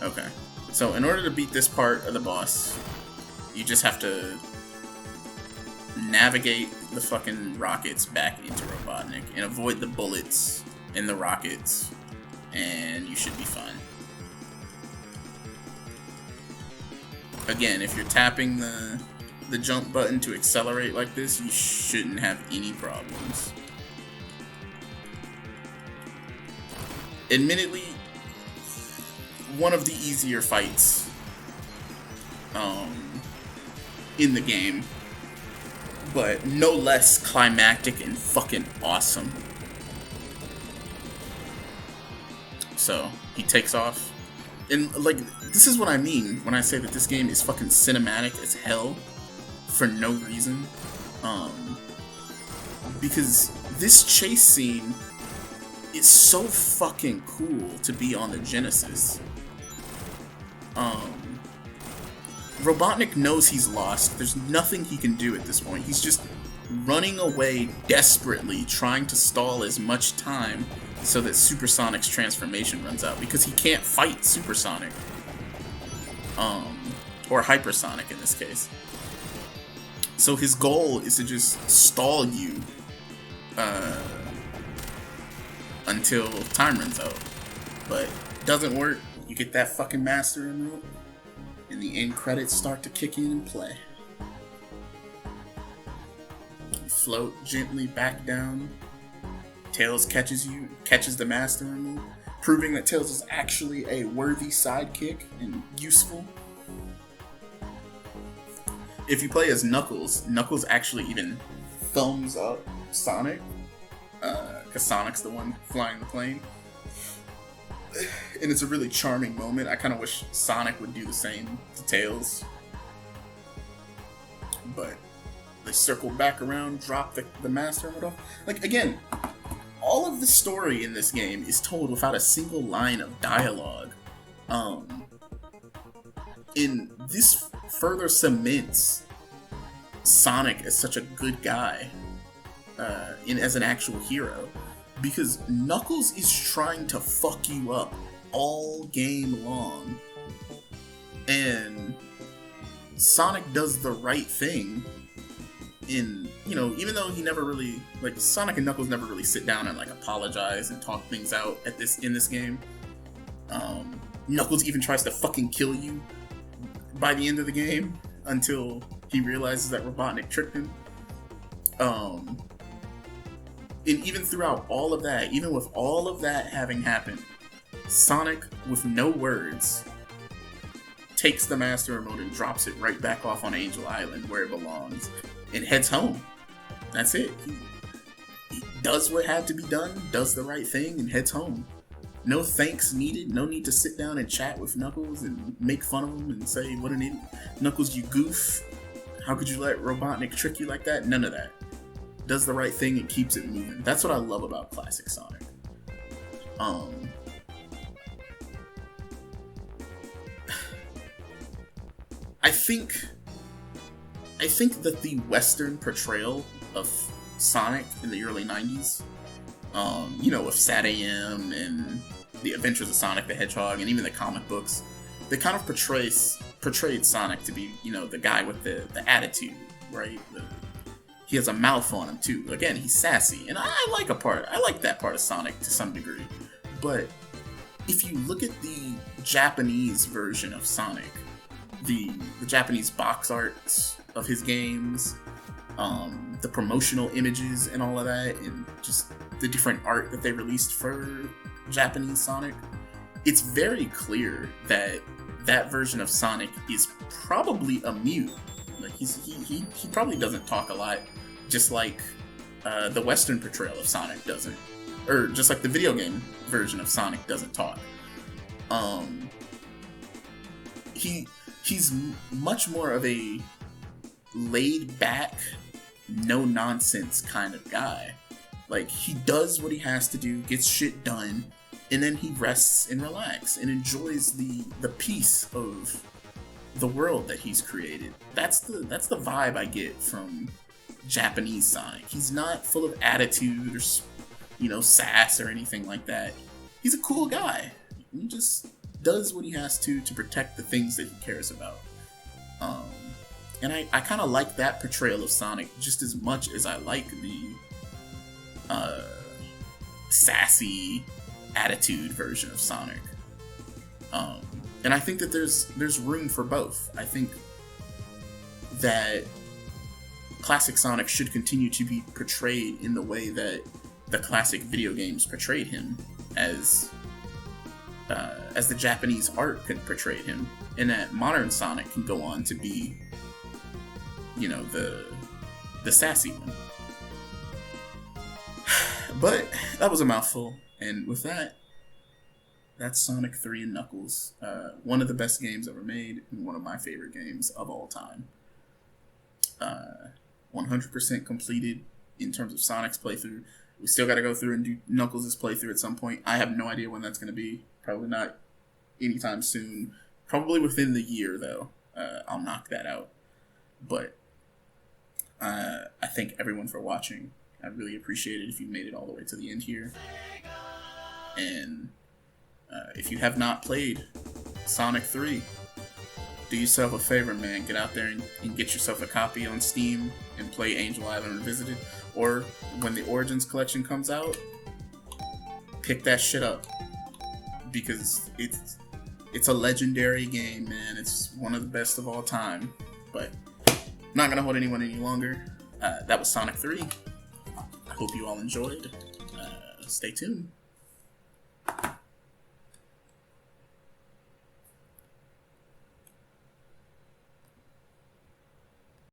Okay, so in order to beat this part of the boss, you just have to navigate the fucking rockets back into Robotnik and avoid the bullets in the rockets, and you should be fine. Again, if you're tapping the jump button to accelerate like this, you shouldn't have any problems. Admittedly, one of the easier fights in the game, but no less climactic and fucking awesome. So, he takes off. And, like, this is what I mean when I say that this game is fucking cinematic as hell for no reason. Because this chase scene is so fucking cool to be on the Genesis. Robotnik knows he's lost. There's nothing he can do at this point. He's just running away desperately, trying to stall as much time so that Supersonic's transformation runs out, because he can't fight Supersonic. Or Hypersonic in this case. So his goal is to just stall you until time runs out. But it doesn't work. You get that fucking Master Emerald, and the end credits start to kick in and play. You float gently back down. Tails catches the Master Emerald, proving that Tails is actually a worthy sidekick and useful. If you play as Knuckles, Knuckles actually even thumbs up Sonic, because Sonic's the one flying the plane. And it's a really charming moment. I kind of wish Sonic would do the same to Tails. But they circle back around, drop the Master Emerald off. Like, again, all of the story in this game is told without a single line of dialogue. And this further cements Sonic as such a good guy, as an actual hero. Because Knuckles is trying to fuck you up all game long. And Sonic does the right thing in, even though he never really, Sonic and Knuckles never really sit down and, apologize and talk things out in this game. Knuckles even tries to fucking kill you by the end of the game until he realizes that Robotnik tricked him. And even throughout all of that, even with all of that having happened, Sonic, with no words, takes the Master Emerald and drops it right back off on Angel Island where it belongs and heads home. That's it. He does what had to be done, does the right thing, and heads home. No thanks needed. No need to sit down and chat with Knuckles and make fun of him and say, what an idiot. Knuckles, you goof. How could you let Robotnik trick you like that? None of that. Does the right thing and keeps it moving. That's what I love about classic Sonic. I think that the Western portrayal of Sonic in the early 90s, with Sat AM and the Adventures of Sonic the Hedgehog and even the comic books, they kind of portrayed Sonic to be, the guy with the attitude, right? He has a mouth on him too. Again, he's sassy, and I like that part of Sonic to some degree. But if you look at the Japanese version of Sonic, the Japanese box arts of his games, the promotional images and all of that, and just the different art that they released for Japanese Sonic, it's very clear that that version of Sonic is probably a mute. Like he probably doesn't talk a lot, just like the Western portrayal of Sonic doesn't, or just like the video game version of Sonic doesn't talk. He's much more of a laid back, no nonsense kind of guy. Like, he does what he has to do, gets shit done, and then he rests and relaxes and enjoys the peace of the world that he's created. That's the vibe I get from Japanese Sonic. He's not full of attitude or sass or anything like that. He's a cool guy. He just does what he has to protect the things that he cares about. And I kind of like that portrayal of Sonic just as much as I like the sassy attitude version of Sonic. And I think that there's room for both. I think that classic Sonic should continue to be portrayed in the way that the classic video games portrayed him, as the Japanese art could portray him, and that modern Sonic can go on to be, the sassy one. But that was a mouthful, and with that, that's Sonic 3 and Knuckles. One of the best games ever made, and one of my favorite games of all time. 100% completed in terms of Sonic's playthrough. We still got to go through and do Knuckles' playthrough at some point. I have no idea when that's going to be. Probably not anytime soon. Probably within the year, though. I'll knock that out. But I thank everyone for watching. I really appreciate it if you made it all the way to the end here. And if you have not played Sonic 3, do yourself a favor, man. Get out there and get yourself a copy on Steam and play Angel Island Revisited. Or when the Origins collection comes out, pick that shit up. Because it's a legendary game, man. It's one of the best of all time. But I'm not gonna hold anyone any longer. That was Sonic 3. I hope you all enjoyed. Stay tuned.